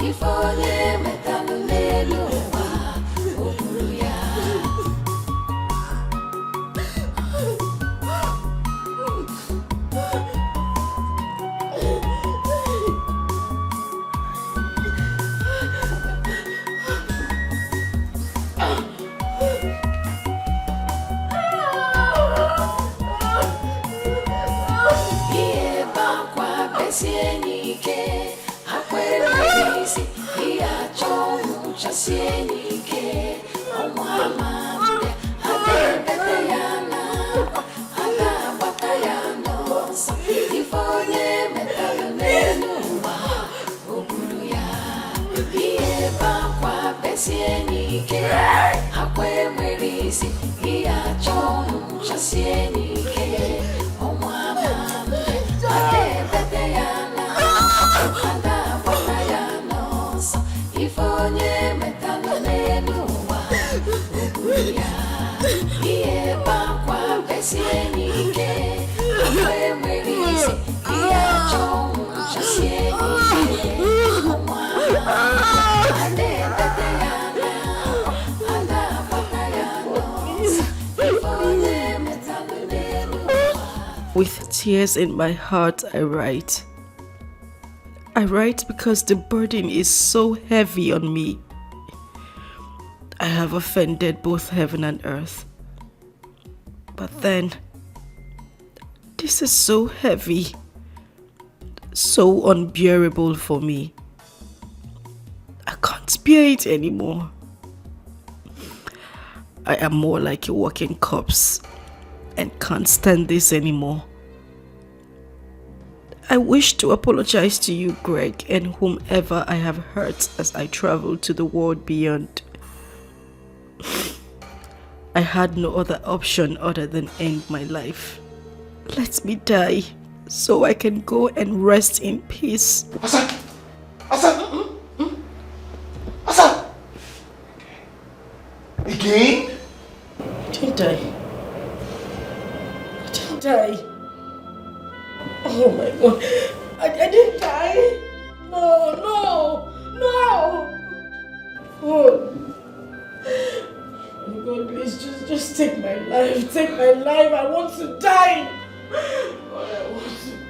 ifonye metalu leluwa ubulu ya. Iye bakwa besienike iya chomu chasienike omwa mambia ade bete ya na ada bata ya nosa ifonye metalu lenuwa ubulu ya iye bakwa besienike akwe merisi iya chomu chasienike omwa mambia ade bete ya na ada bata ya ifonye metalu lenuwa ubulu ya iye bakwa besienike akwe merisi iya chomu chasienike omwa ade bete ya na ada bata ya nosa ifonye metalu lenuwa. With tears in my heart, I write. I write because the burden is so heavy on me. I have offended both heaven and earth. But then, this is so heavy, so unbearable for me. I can't bear it anymore. I am more like a walking corpse and can't stand this anymore. I wish to apologize to you, Greg, and whomever I have hurt as I travel to the world beyond. I had no other option other than end my life. Let me die so I can go and rest in peace. Asa! Asa! Asa! Again? Didn't I? die. Oh my God. I didn't die. No. Oh my God, please just take my life. Take my life. I want to die.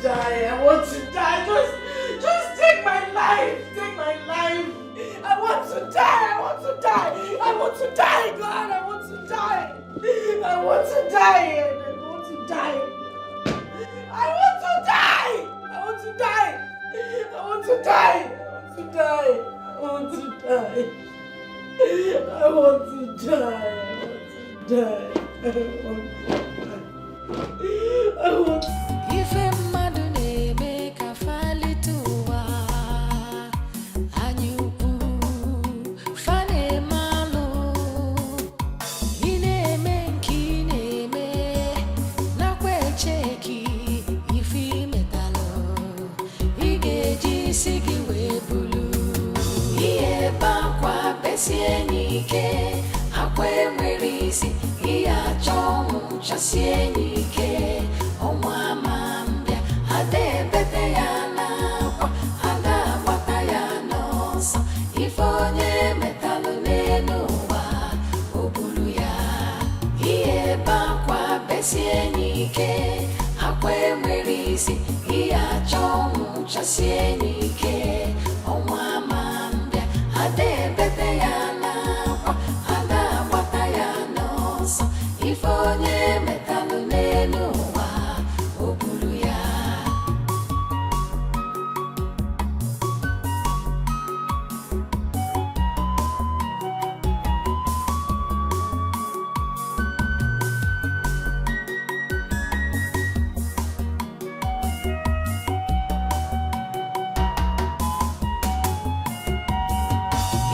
God, I want to die. Just take my life. Take my life. I want to die. God, I want to die. I want to die. I want to die. I want to die. I want to die. I want to die. I want to die. I want to die. I want to die. If a madune make a fali to anyuku fane malo ine menki neme na kwe cheki ifi metalo igeji sigi webulu iye bakwa besienike akwe mwerisi iya chomu chasienike omwamambia adebete yana kwa adabata yanosa ifonye metalo nenuwa obulu ya iye bakwa besienike akwe mwerisi iya chomu chasienike omwamambia adebete yana kwa adabata yanosa ifonye metalo nenuwa obulu ya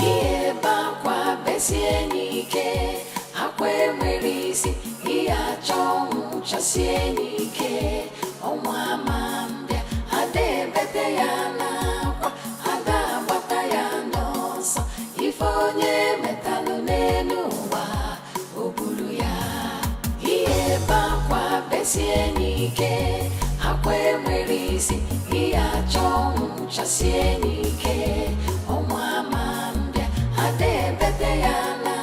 iye bakwa besienike akwe mwerisi iya chomu chasienike omwamambia adebete yana kwa adabata yanosa ifonye metalo nenuwa obulu ya iye bakwa besienike akwe mwerisi iya chomu chasienike omwamambia adebete yana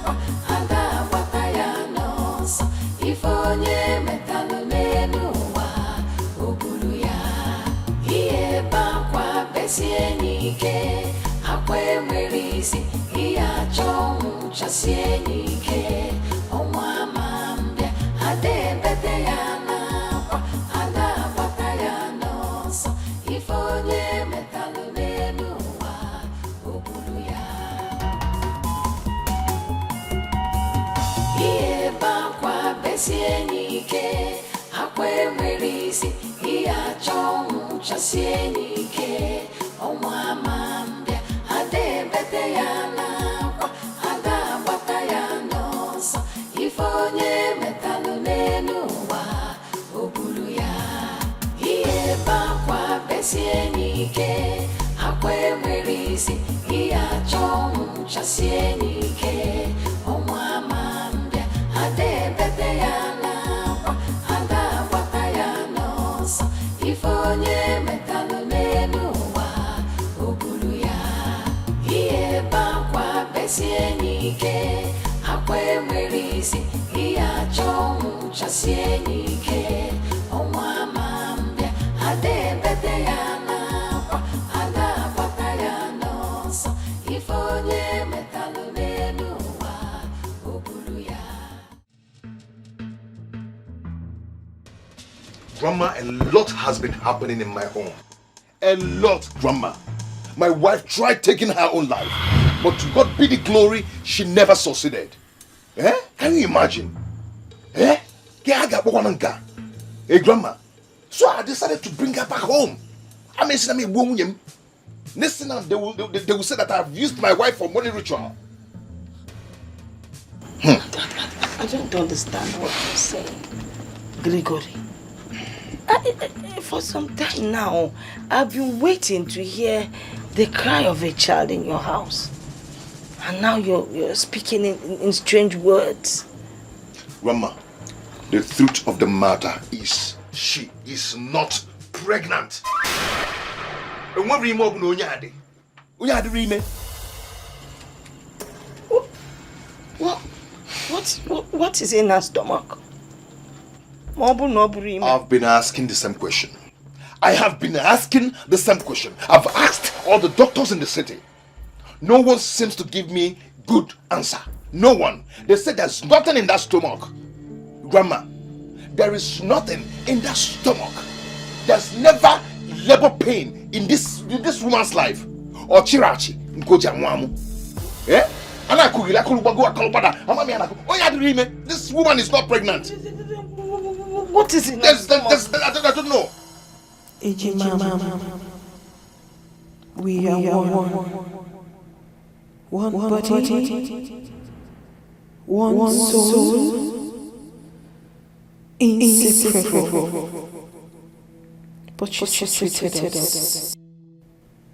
kwa adabata yanosa ifonye metalo nenuwa obulu ya iye bakwa besienike akwe mwerisi iya chomu chasienike omwamambia adebete yana kwa adabata yanosa ifonye metalo nenuwa obulu ya iye bakwa besienike akwe mwerisi iya chomu chasienike omwamambia adebete yana kwa adabata yanosa ifonye metalo nenuwa obulu ya iye bakwa besienike akwe mwerisi iya chomu chasienike omwamambia adebete yana kwa adabata yanosa ifonye metalo nenuwa obulu ya iye bakwa besienike akwe mwerisi iya chomu chasienike omwamambia adebete yana kwa adabata yanosa ifonye metalo nenuwa obulu ya. Grandma, a lot has been happening in my home. A lot, Grandma. My wife tried taking her own life, but to God be the glory, she never succeeded. Can you imagine? Hey, Grandma. So I decided to bring her back home. Listen, they will say that I've used my wife for money ritual. I don't understand what you're saying, Gregory. For some time now, I've been waiting to hear the cry of a child in your house. And now you're speaking in strange words. Grandma, The truth of the matter is, she is not pregnant. And what remove no nyade? Unyade rime? What is in her stomach? I've been asking the same question. I have been asking the same question. I've asked all the doctors in the city. No one seems to give me good answer. No one. They said there's nothing in that stomach. Grandma, there is nothing in that stomach. There's never labor pain in this woman's life. Or chirachi, eh? This woman is not pregnant. What is it? I don't know. We are one body, one soul, inseparable. But you treated us.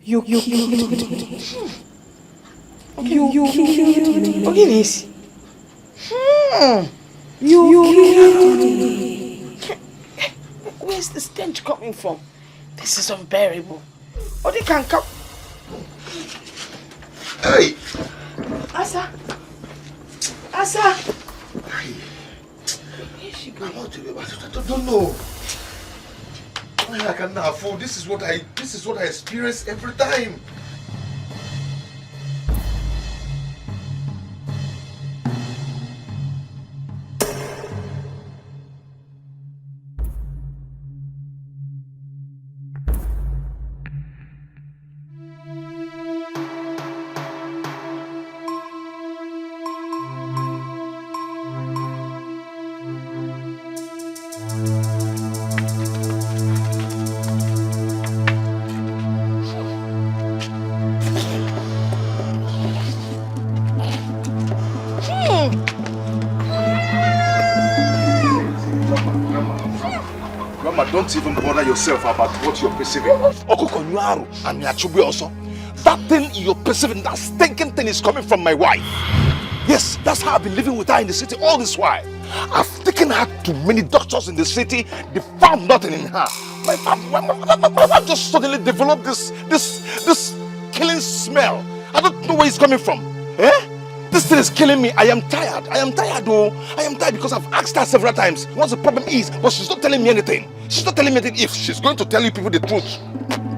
You killed me. You killed me. Uneasy. You killed me. Where's the stench coming from? This is unbearable. Oh, they can come. Hey! Asa! Hey! I don't know. I cannot afford. This is what I experience every time. Don't even bother yourself about what you're perceiving. And that thing you're perceiving, that stinking thing is coming from my wife. Yes, that's how I've been living with her in the city all this while. I've taken her to many doctors in the city. They found nothing in her. My wife just suddenly developed this killing smell. I don't know where it's coming from. Eh? This thing is killing me. I am tired. I am tired because I've asked her several times what the problem is, but she's not telling me anything. She's not telling me anything. If she's going to tell you people the truth,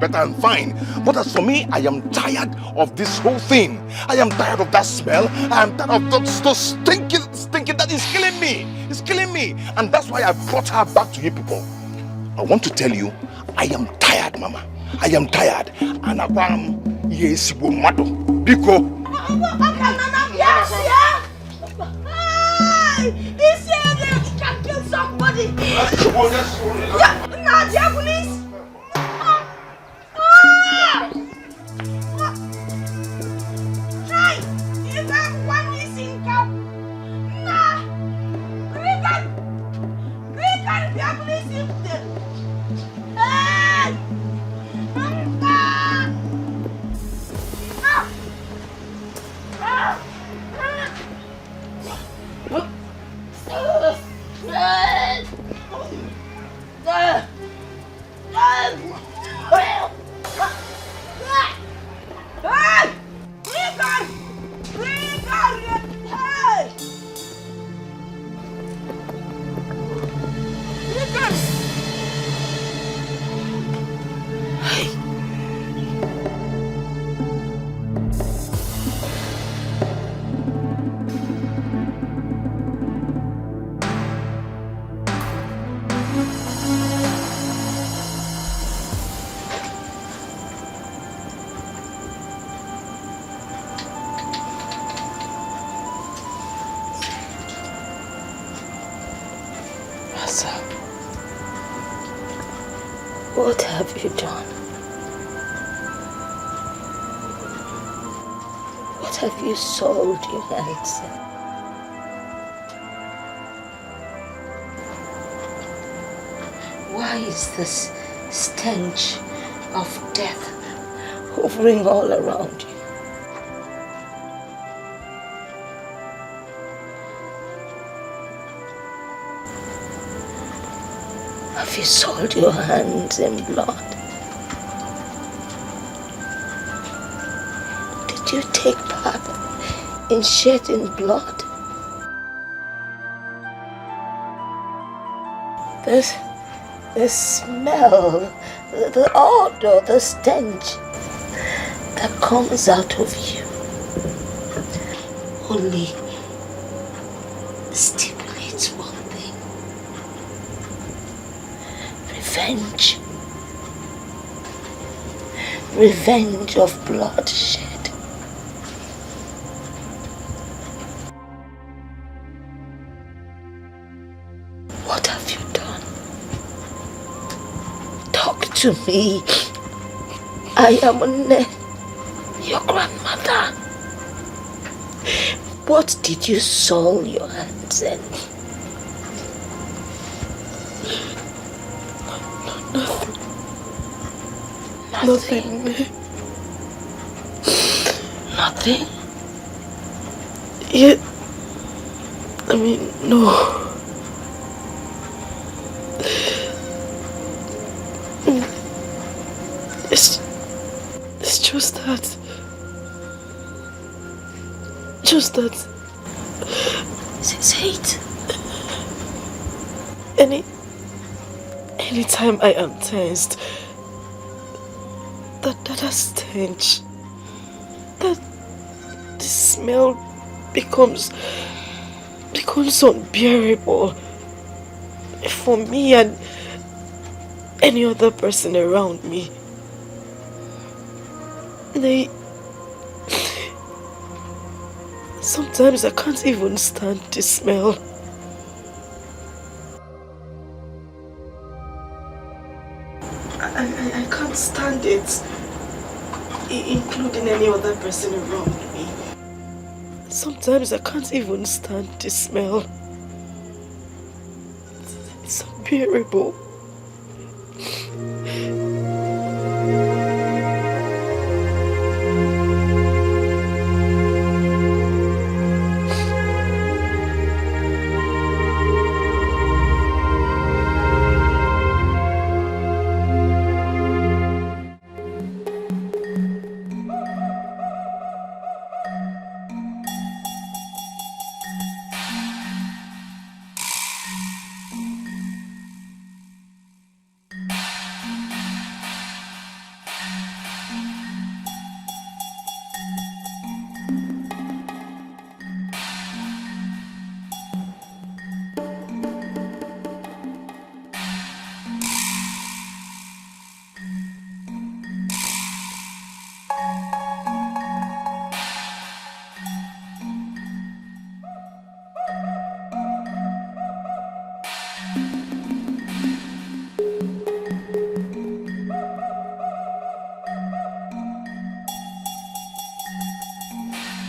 better and fine. But as for me, I am tired of this whole thing. I am tired of that smell. I am tired of those stinking that is killing me. It's killing me. And that's why I brought her back to you people. I want to tell you, I am tired, Mama. I am tired. And I am yes, Biko. This here can kill somebody. Nadia, police. Hey, you got one missing cow. Nah, Rican, the police is there. Hey, What have you done? What have you sold, you handsome? Why is this stench of death hovering all around you? Have you soiled your hands in blood? Did you take part in shedding blood? The smell, the odor, the stench that comes out of you only stipulates one thing: revenge. Revenge of bloodshed. What have you done? Talk to me. I am your grandmother. What did you soil your hands in? Nothing. Nothing? Yeah. I mean, no. It's just that. Say it. Anytime I am tensed, that stench, the smell becomes unbearable for me and any other person around me. Sometimes I can't even stand the smell. I can't stand it, including any other person around me. Sometimes I can't even stand the smell. It's unbearable.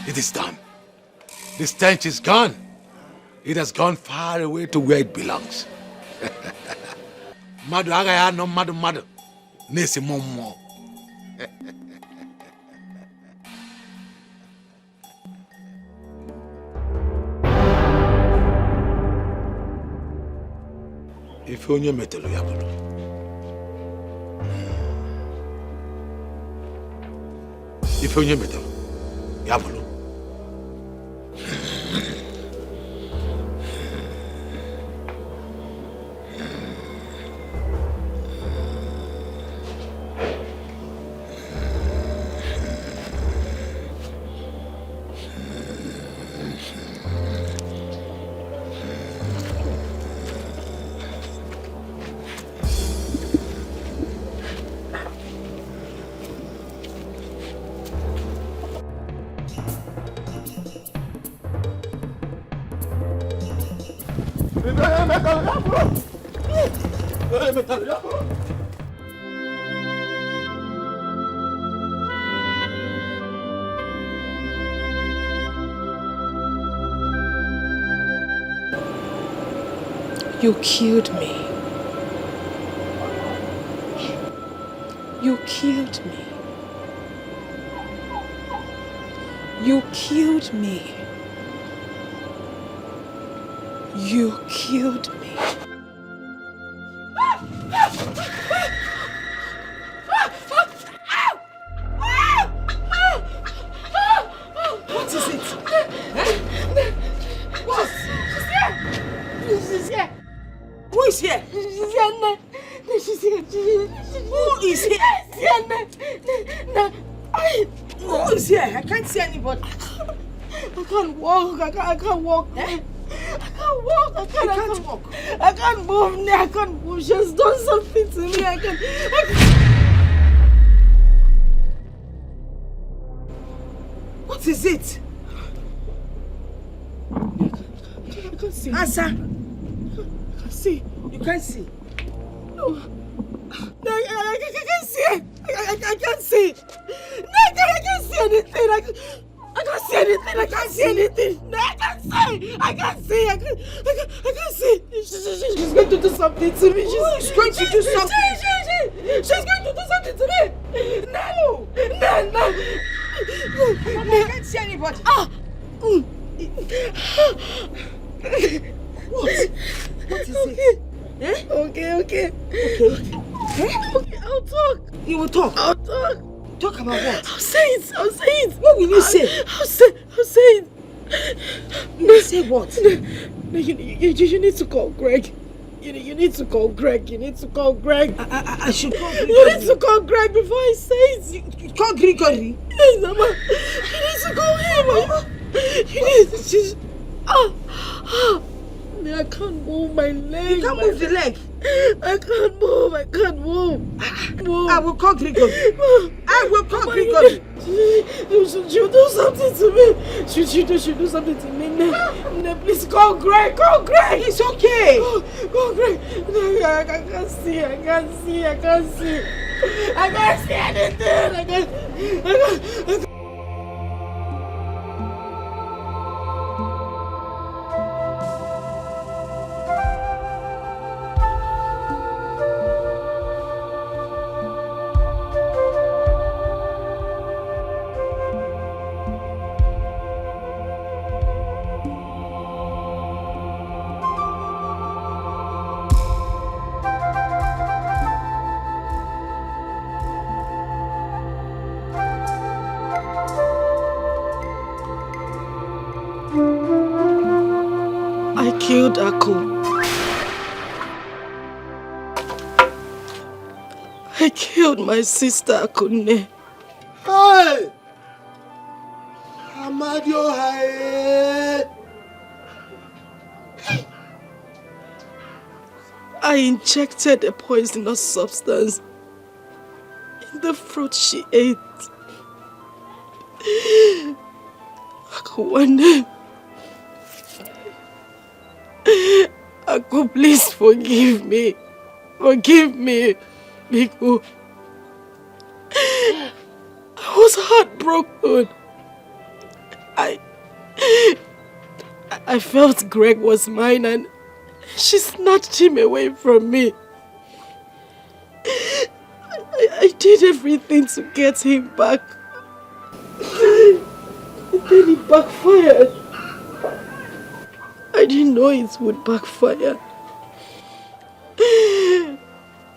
It is done. The stench is gone. It has gone far away to where it belongs. Madu agaya no madu. Nesi momo. If onye metelu ya bulu. If onye metelu ya bulu. You killed me. You killed me. You killed me. You killed me. She's here. Who is here? She's here. She's here. Who is here? Who is here? I can't see anybody. I can't walk. I can't walk. I can't walk. I can't walk. I can't move. I can't move. She has done something to me. I can't. What is it? I can't see. Answer. I can't see. You can't see. No. No, I can't see it. I can't see. No, I can't see anything. I can't see anything. I can't see anything. No, I can't see. I can't see. I can't see. She's going to do something to me. She's going to do something. She's going to do something to me. No. I can't see anybody. What is it? Eh? Okay. I'll talk. You will talk? I'll talk. Talk about what? I'll say it. What will you say? I'll say it. You will say what? No, you need to call Greg. You need to call Greg. I should call Greg. You need to call Greg before I say it. You call Gregory? Yes, Mama. You need to call him. You need to just... I can't move my leg. You can't move the leg? I can't move. I will call Gregory. Gregory. She'll do something to me. She'll do something to me. No, please call Greg. It's okay. Call Greg. No, I can't see. I can't see anything. I can't. Killed Aku. I killed my sister Akune. Hey! Amadio, hey! I injected a poisonous substance in the fruit she ate. Aku, Aku, please forgive me. Forgive me, Biku. I was heartbroken. I felt Greg was mine and she snatched him away from me. I did everything to get him back. And then it backfired. I didn't know it would backfire.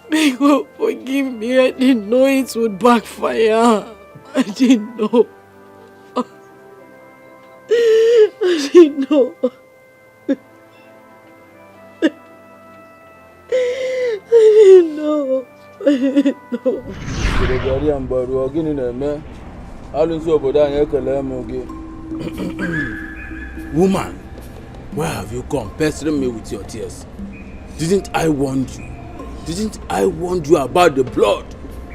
Bigo, forgive me. I didn't know it would backfire. I didn't know. I didn't know. Woman, why have you come pestering me with your tears? Didn't I warn you? Didn't I warn you about the blood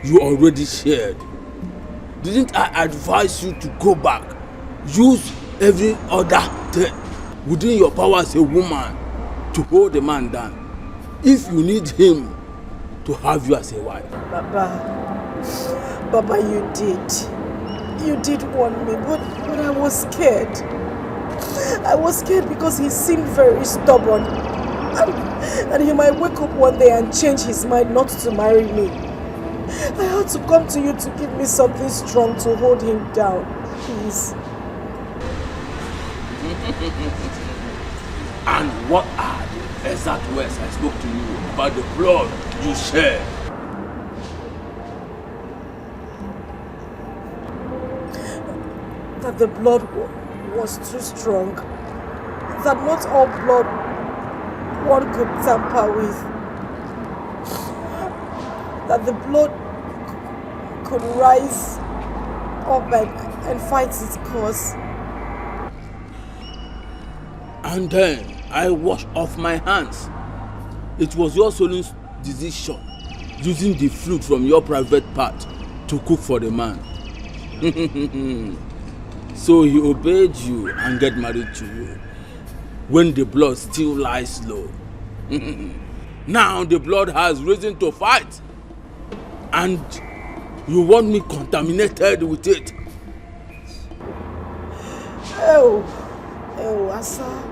you already shed? Didn't I advise you to go back? Use every other thing within your power as a woman to hold the man down. If you need him to have you as a wife. Baba, you did. You did warn me, but I was scared. I was scared because he seemed very stubborn. And he might wake up one day and change his mind not to marry me. I had to come to you to give me something strong to hold him down. Please. And what are the exact words I spoke to you about the blood you shed? That the blood was too strong. That not all blood one could tamper with. That the blood could rise up and fight its cause. And then I washed off my hands. It was your soul's decision, using the fruit from your private part to cook for the man. So he obeyed you and get married to you, when the blood still lies low. Now the blood has risen to fight, and you want me contaminated with it. Oh, Asa.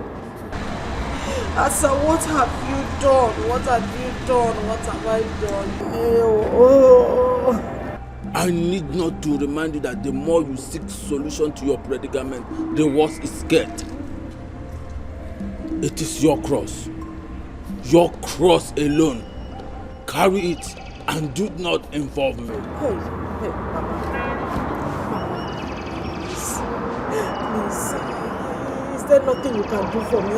Asa, what have you done? What have you done? What have I done? Oh. I need not to remind you that the more you seek solution to your predicament, the worse it gets. It is your cross alone. Carry it and do not involve me. Hey, please. Is there nothing you can do for me?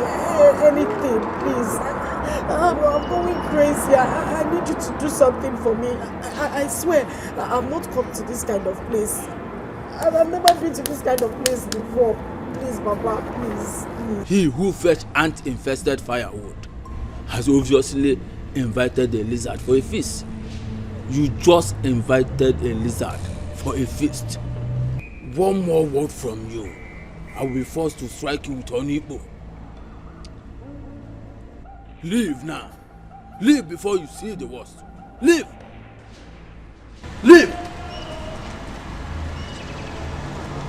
Anything, please. I'm going crazy. I need you to do something for me. I swear, I've not come to this kind of place. I've never been to this kind of place before. Please, Baba, please. He who fetched ant-infested firewood has obviously invited a lizard for a feast. You just invited a lizard for a feast. One more word from you, I will be forced to strike you with Onibo. Leave now. Leave before you see the worst. Leave. Leave.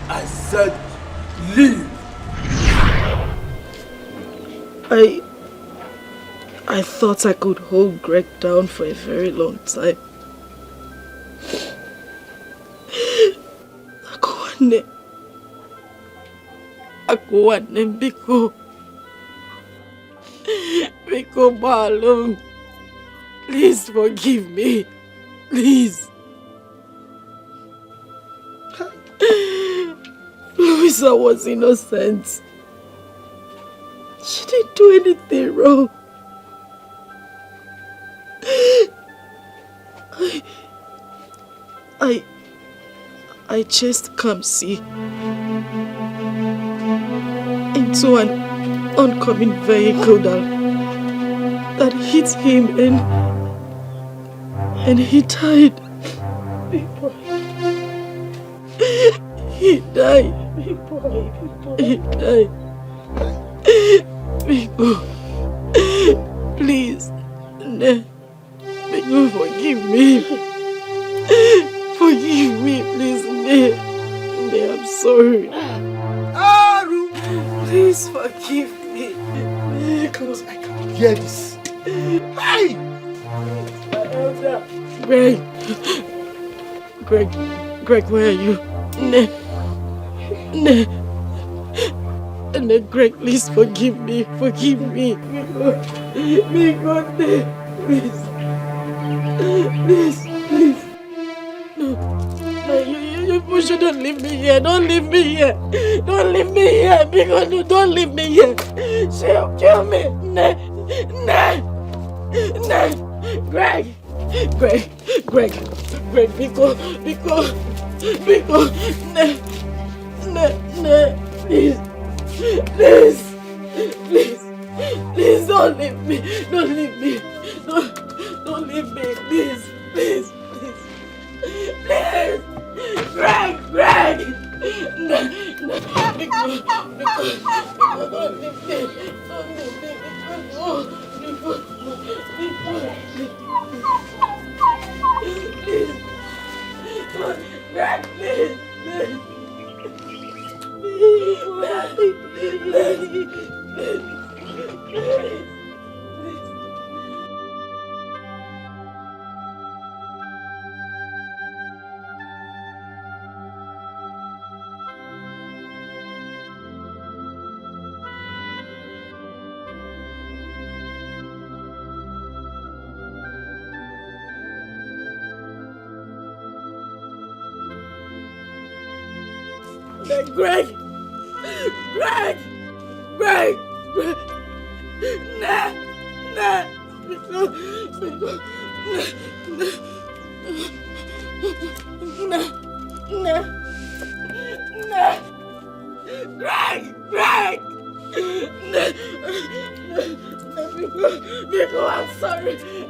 I said leave. I thought I could hold Greg down for a very long time. Akwane Biko Balum. Please forgive me. Please. Louisa was innocent. She didn't do anything wrong. I chased Kamsi into an oncoming vehicle that hit him and he died. He died. He died. Biko, please, Biko, forgive me. Forgive me, please, I'm sorry. Please forgive me. Because I can't hear this. Hey! Greg, where are you? Greg, please forgive me. Forgive me. Please. No, you shouldn't leave me here. Don't leave me here. Don't leave me here. Because don't leave me here. She'll kill me. Greg, please, don't leave me. Don't leave me. Don't leave me. Please. Greg. Don't leave me. Greg! Greg! Biko, I'm sorry, please,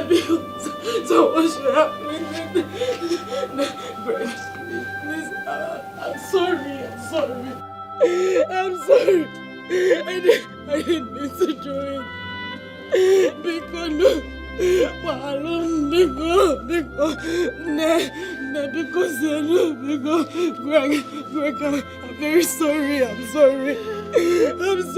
Biko, so what should happen? Greg, please, I'm sorry. I didn't mean to do it. Biko, no. Greg, I'm very sorry. I'm sorry, because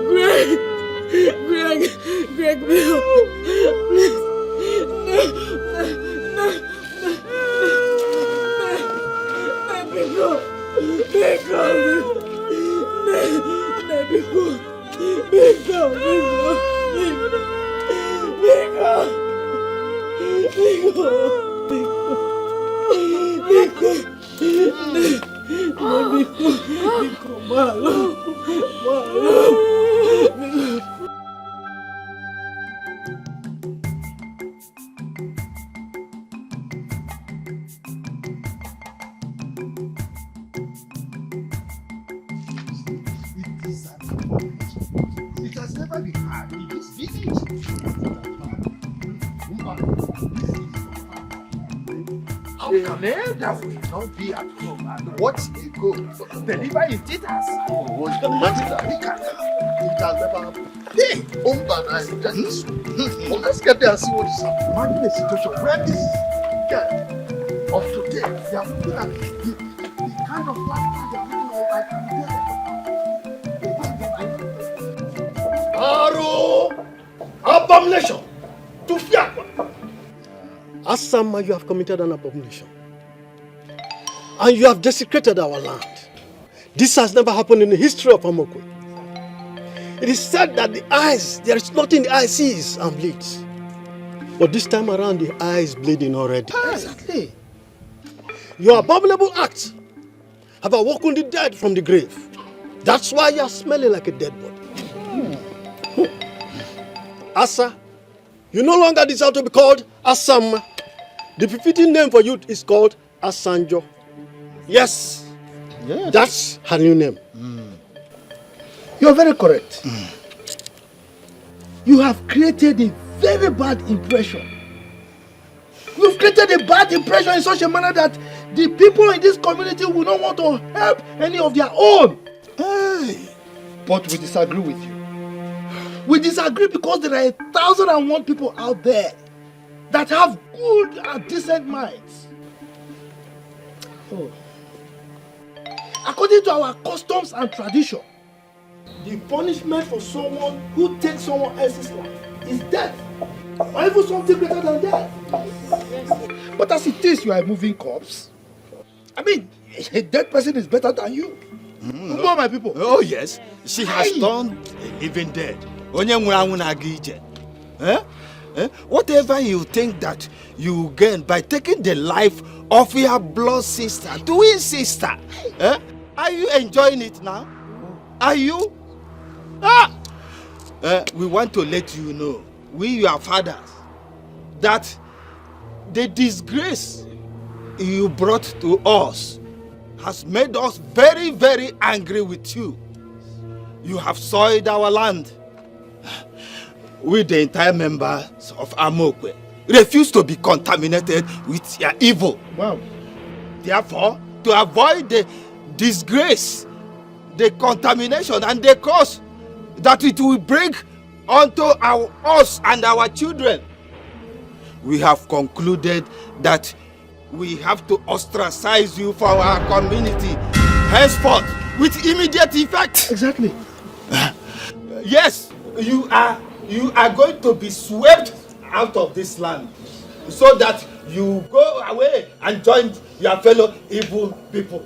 Greg, please, It has never been hard in this village. How come that will not be at home and watch a go deliver in theaters? Oh, it has never happened. Hey, let's get there and see what is happening. Imagine a situation where this girl of today, they are looking at the kind of life they are looking at like today. Aro! Abomination! To fear! Asama, you have committed an abomination. And you have desecrated our land. This has never happened in the history of Amokwe. It is said that there is nothing the eye sees and bleeds. But this time around, the eye is bleeding already. Exactly. Your abominable acts have awoken the dead from the grave. That's why you are smelling like a dead body. Asa, you no longer deserve to be called Asam. The befitting name for you is called Asanjo. Yes, that's her new name. You're very correct. You have created a very bad impression. You've created a bad impression in such a manner that the people in this community will not want to help any of their own. Hey. But we disagree with you. We disagree because there are 1,001 people out there that have good and decent minds. Oh. According to our customs and tradition, the punishment for someone who takes someone else's life is death, or even something greater than death. But as it is, you are a moving corpse. I mean, a dead person is better than you. No, my people. Oh yes, she has turned even dead. Whatever you think that you gain by taking the life of your blood sister, twin sister, are you enjoying it now? Are you? We want to let you know, we your fathers, that the disgrace you brought to us has made us very, very angry with you. You have soiled our land. We, the entire members of Amokwe, refuse to be contaminated with your evil. Wow. Therefore, to avoid the disgrace, the contamination, and the curse that it will bring onto us and our children, we have concluded that we have to ostracize you from our community henceforth with immediate effect. Exactly. Yes, you are going to be swept out of this land so that you go away and join your fellow evil people.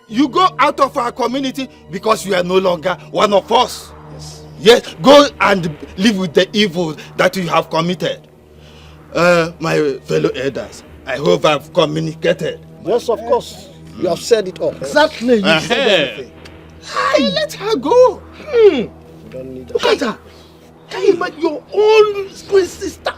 You go out of our community because you are no longer one of us. Yes, go and live with the evil that you have committed. My fellow elders, I hope I've communicated. Yes, of course. You have said it all. Exactly, you said everything. Hey, let her go. You don't need that. Look at her. Can you imagine your own twin sister?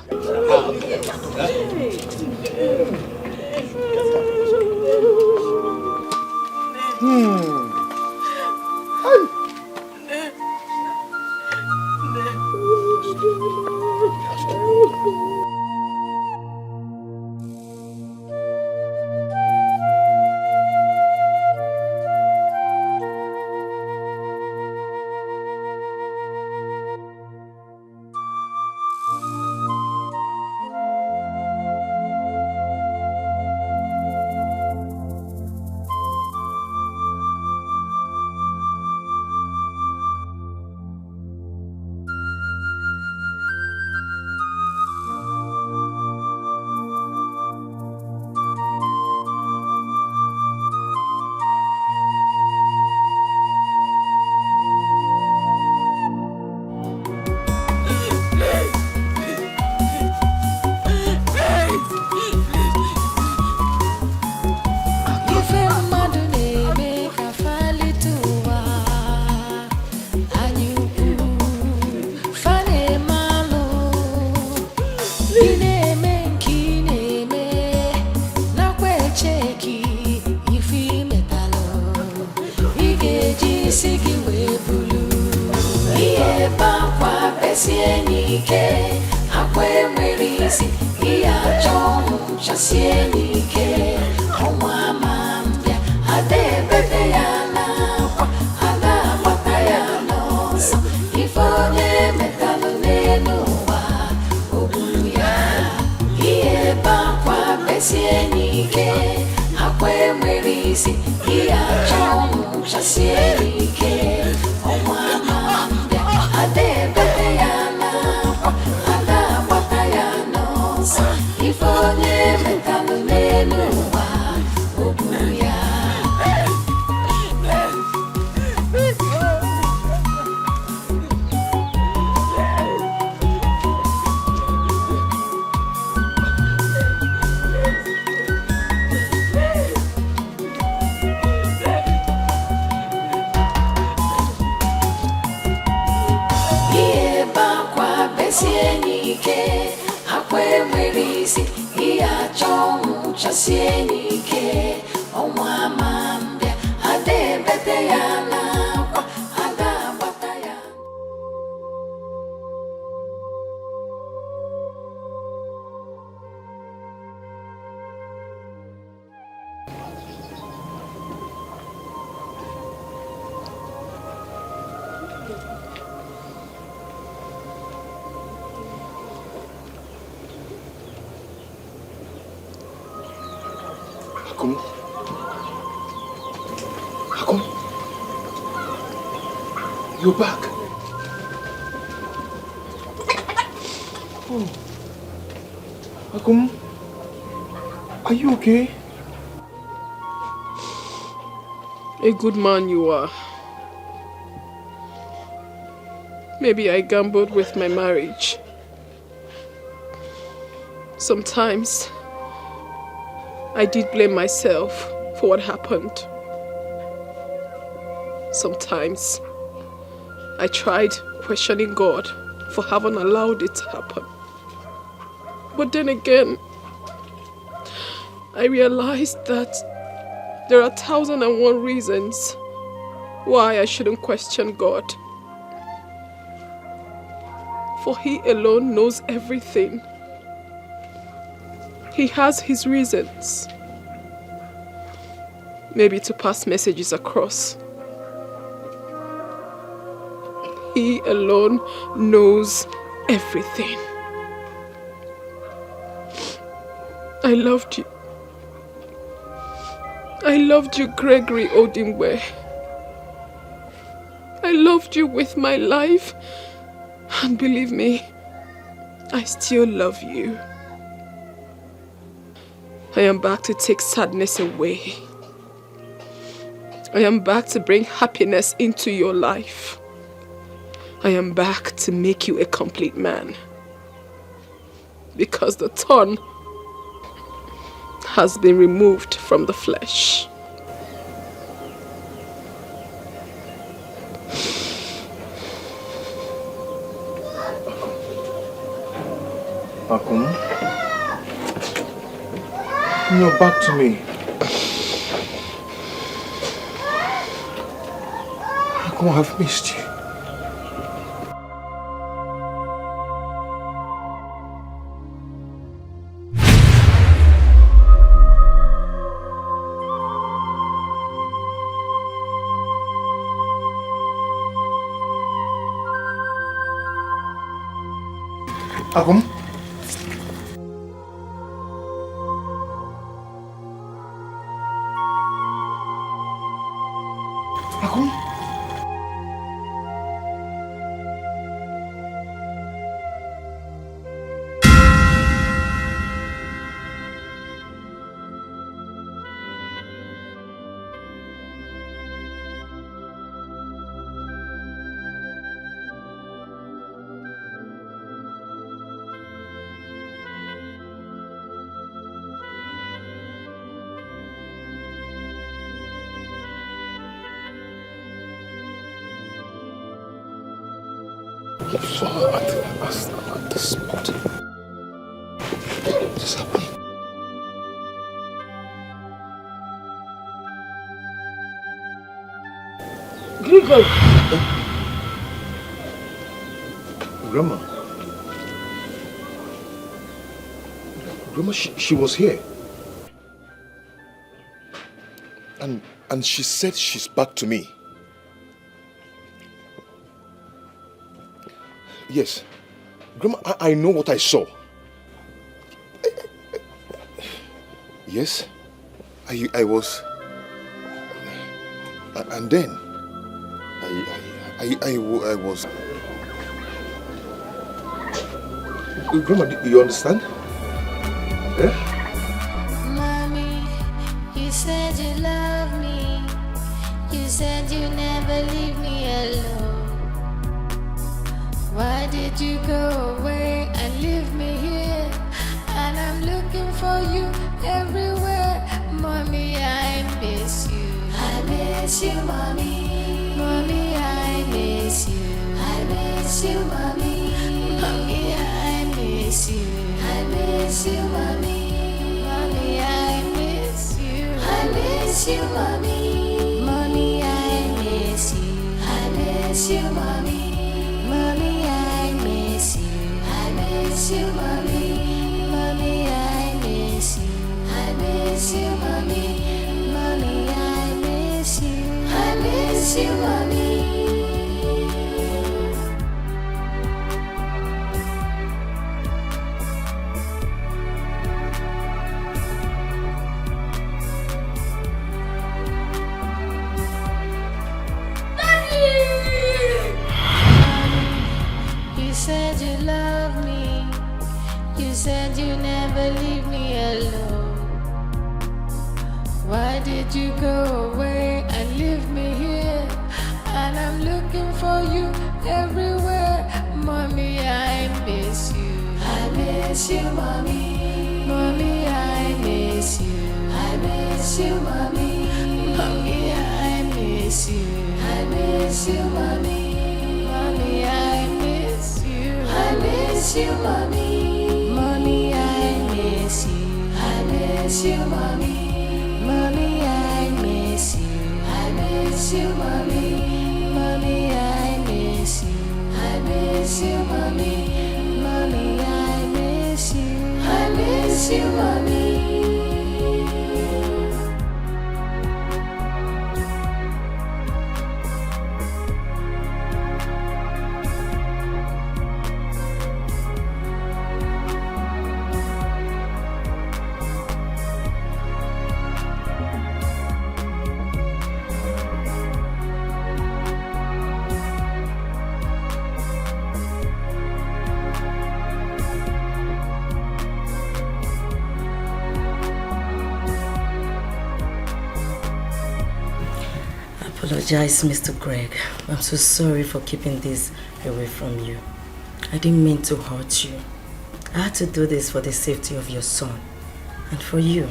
You're back. Oh. Akum, are you okay? A good man you are. Maybe I gambled with my marriage. Sometimes I did blame myself for what happened. Sometimes I tried questioning God for having allowed it to happen. But then again, I realized that there are 1,001 reasons why I shouldn't question God. For He alone knows everything. He has His reasons. Maybe to pass messages across. He alone knows everything. I loved you. I loved you, Gregory Odimwe. I loved you with my life. And believe me, I still love you. I am back to take sadness away. I am back to bring happiness into your life. I am back to make you a complete man. Because the thorn has been removed from the flesh. Akum, you're back to me. Akum, I've missed you. Akum? Akum? You saw at the spot. What is happening? Grigor! Grandma. Grandma, she was here. And she said she's back to me. Yes. Grandma, I know what I saw. Yes. I was... And then... I was... Grandma, do you understand? Eh? Mommy, you said you love me. You said you never leave me alone. Why did you go away and leave me here? And I'm looking for you everywhere. Mommy, I miss you. I miss you, mommy. Mommy, I miss you. I miss you, mommy. Mommy, I miss you. I miss you, mommy. Mommy, I miss you. I miss you, mommy. Mommy, I miss you. I miss you, mommy. Mommy, I miss you. I miss you, mommy. Mommy, I miss you. I miss you, mommy. Mommy, I miss you. I miss you, mommy. You said you love me. You said you never leave me alone. Why did you go away and leave me here? And I'm looking for you everywhere. Mommy, I miss you. I miss you, mommy. Mommy, I miss you. I miss you, mommy. Mommy, I miss you. I miss you, mommy. Mommy, I miss you. I miss you, mommy. Mommy, I miss you. I miss you, mommy. Mommy, I miss you. I miss you, mommy. Mommy, I miss you. I miss you, mommy. Mommy, I miss you. I miss you, mommy. apologize, Mr. Greg. I'm so sorry for keeping this away from you. I didn't mean to hurt you. I had to do this for the safety of your son and for you.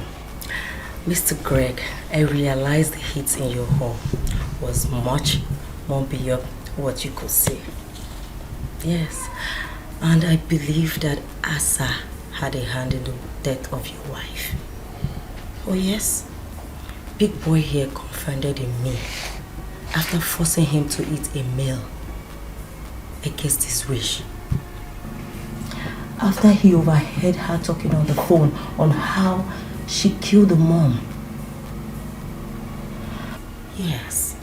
Mr. Greg, I realized the heat in your home was much more beyond what you could see. Yes, and I believe that Asa had a hand in the death of your wife. Oh yes, Big Boy here confided in me after forcing him to eat a meal against his wish. After he overheard her talking on the phone on how she killed the mom. Yes,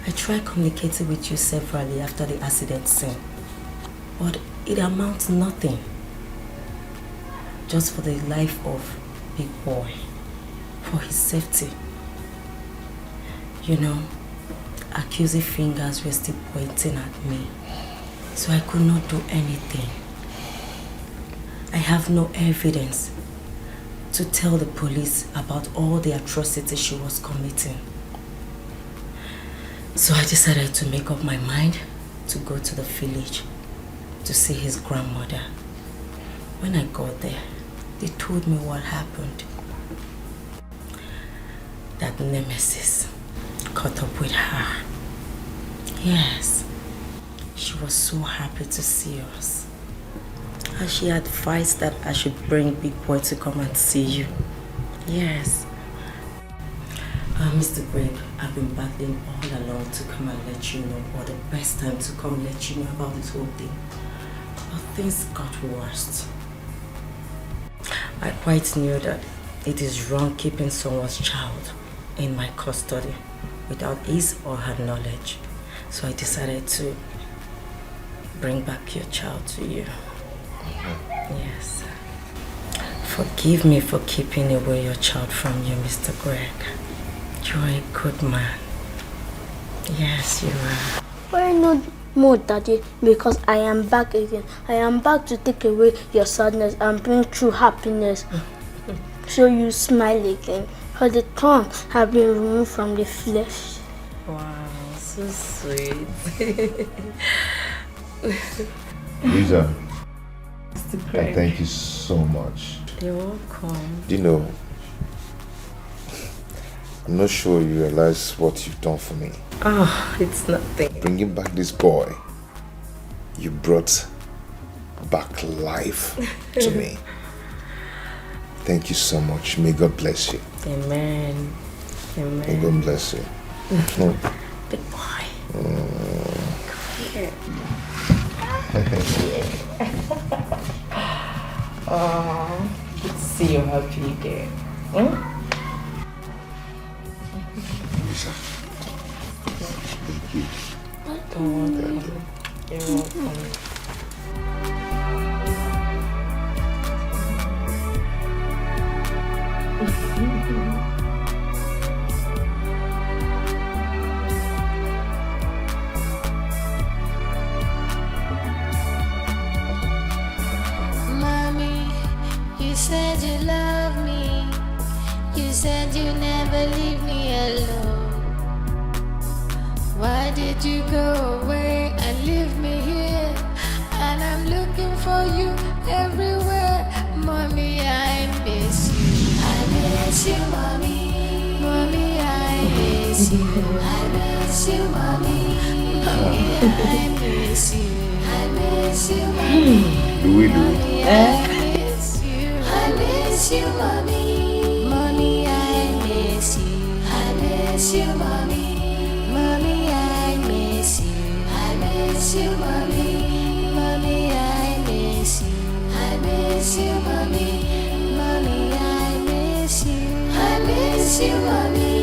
I tried communicating with you severally after the accident scene, but it amounts to nothing. Just for the life of Big Boy, for his safety. You know, accusing fingers were still pointing at me, so I could not do anything. I have no evidence to tell the police about all the atrocities she was committing. So I decided to make up my mind to go to the village to see his grandmother. When I got there, they told me what happened. That Nemesis caught up with her. Yes, she was so happy to see us. And she advised that I should bring Big Boy to come and see you. Yes. Mr. Greg, I've been battling all along to come and let you know, or the best time to come let you know about this whole thing. But things got worse. I quite knew that it is wrong keeping someone's child in my custody without his or her knowledge. So I decided to bring back your child to you. Yes. Forgive me for keeping away your child from you, Mr. Greg. You're a good man. Yes, you are. Why not more, Daddy? Because I am back again. I am back to take away your sadness and bring true happiness. So you smile again. For the thorn have been removed from the flesh. Wow, so sweet. Lisa, Mr. I Greg. thank you so much. You're welcome. You know, I'm not sure you realize what you've done for me. Oh, it's nothing. Bringing back this boy, you brought back life to me. Thank you so much. May God bless you. Amen. Amen. May God bless you. Big boy. Mm. Oh, good to see you happy again. Lisa. Thank you. You're welcome. You're welcome. Mommy, you said you love me. You said you never leave me alone. Why did you go away and leave me here? And I'm looking for you everywhere. Mommy, I miss you. I miss you, Mommy. Mommy, I miss you. I miss you, Mommy. Mommy, I miss you. I miss you, Mommy. Mommy, I miss you. I miss you, Mommy. Mommy, I miss you. I miss you, Mommy. Mommy, I miss you. I miss you, Mommy. Mommy, I miss you. I miss you, Mommy. Mommy, I miss you. I miss you, Mommy.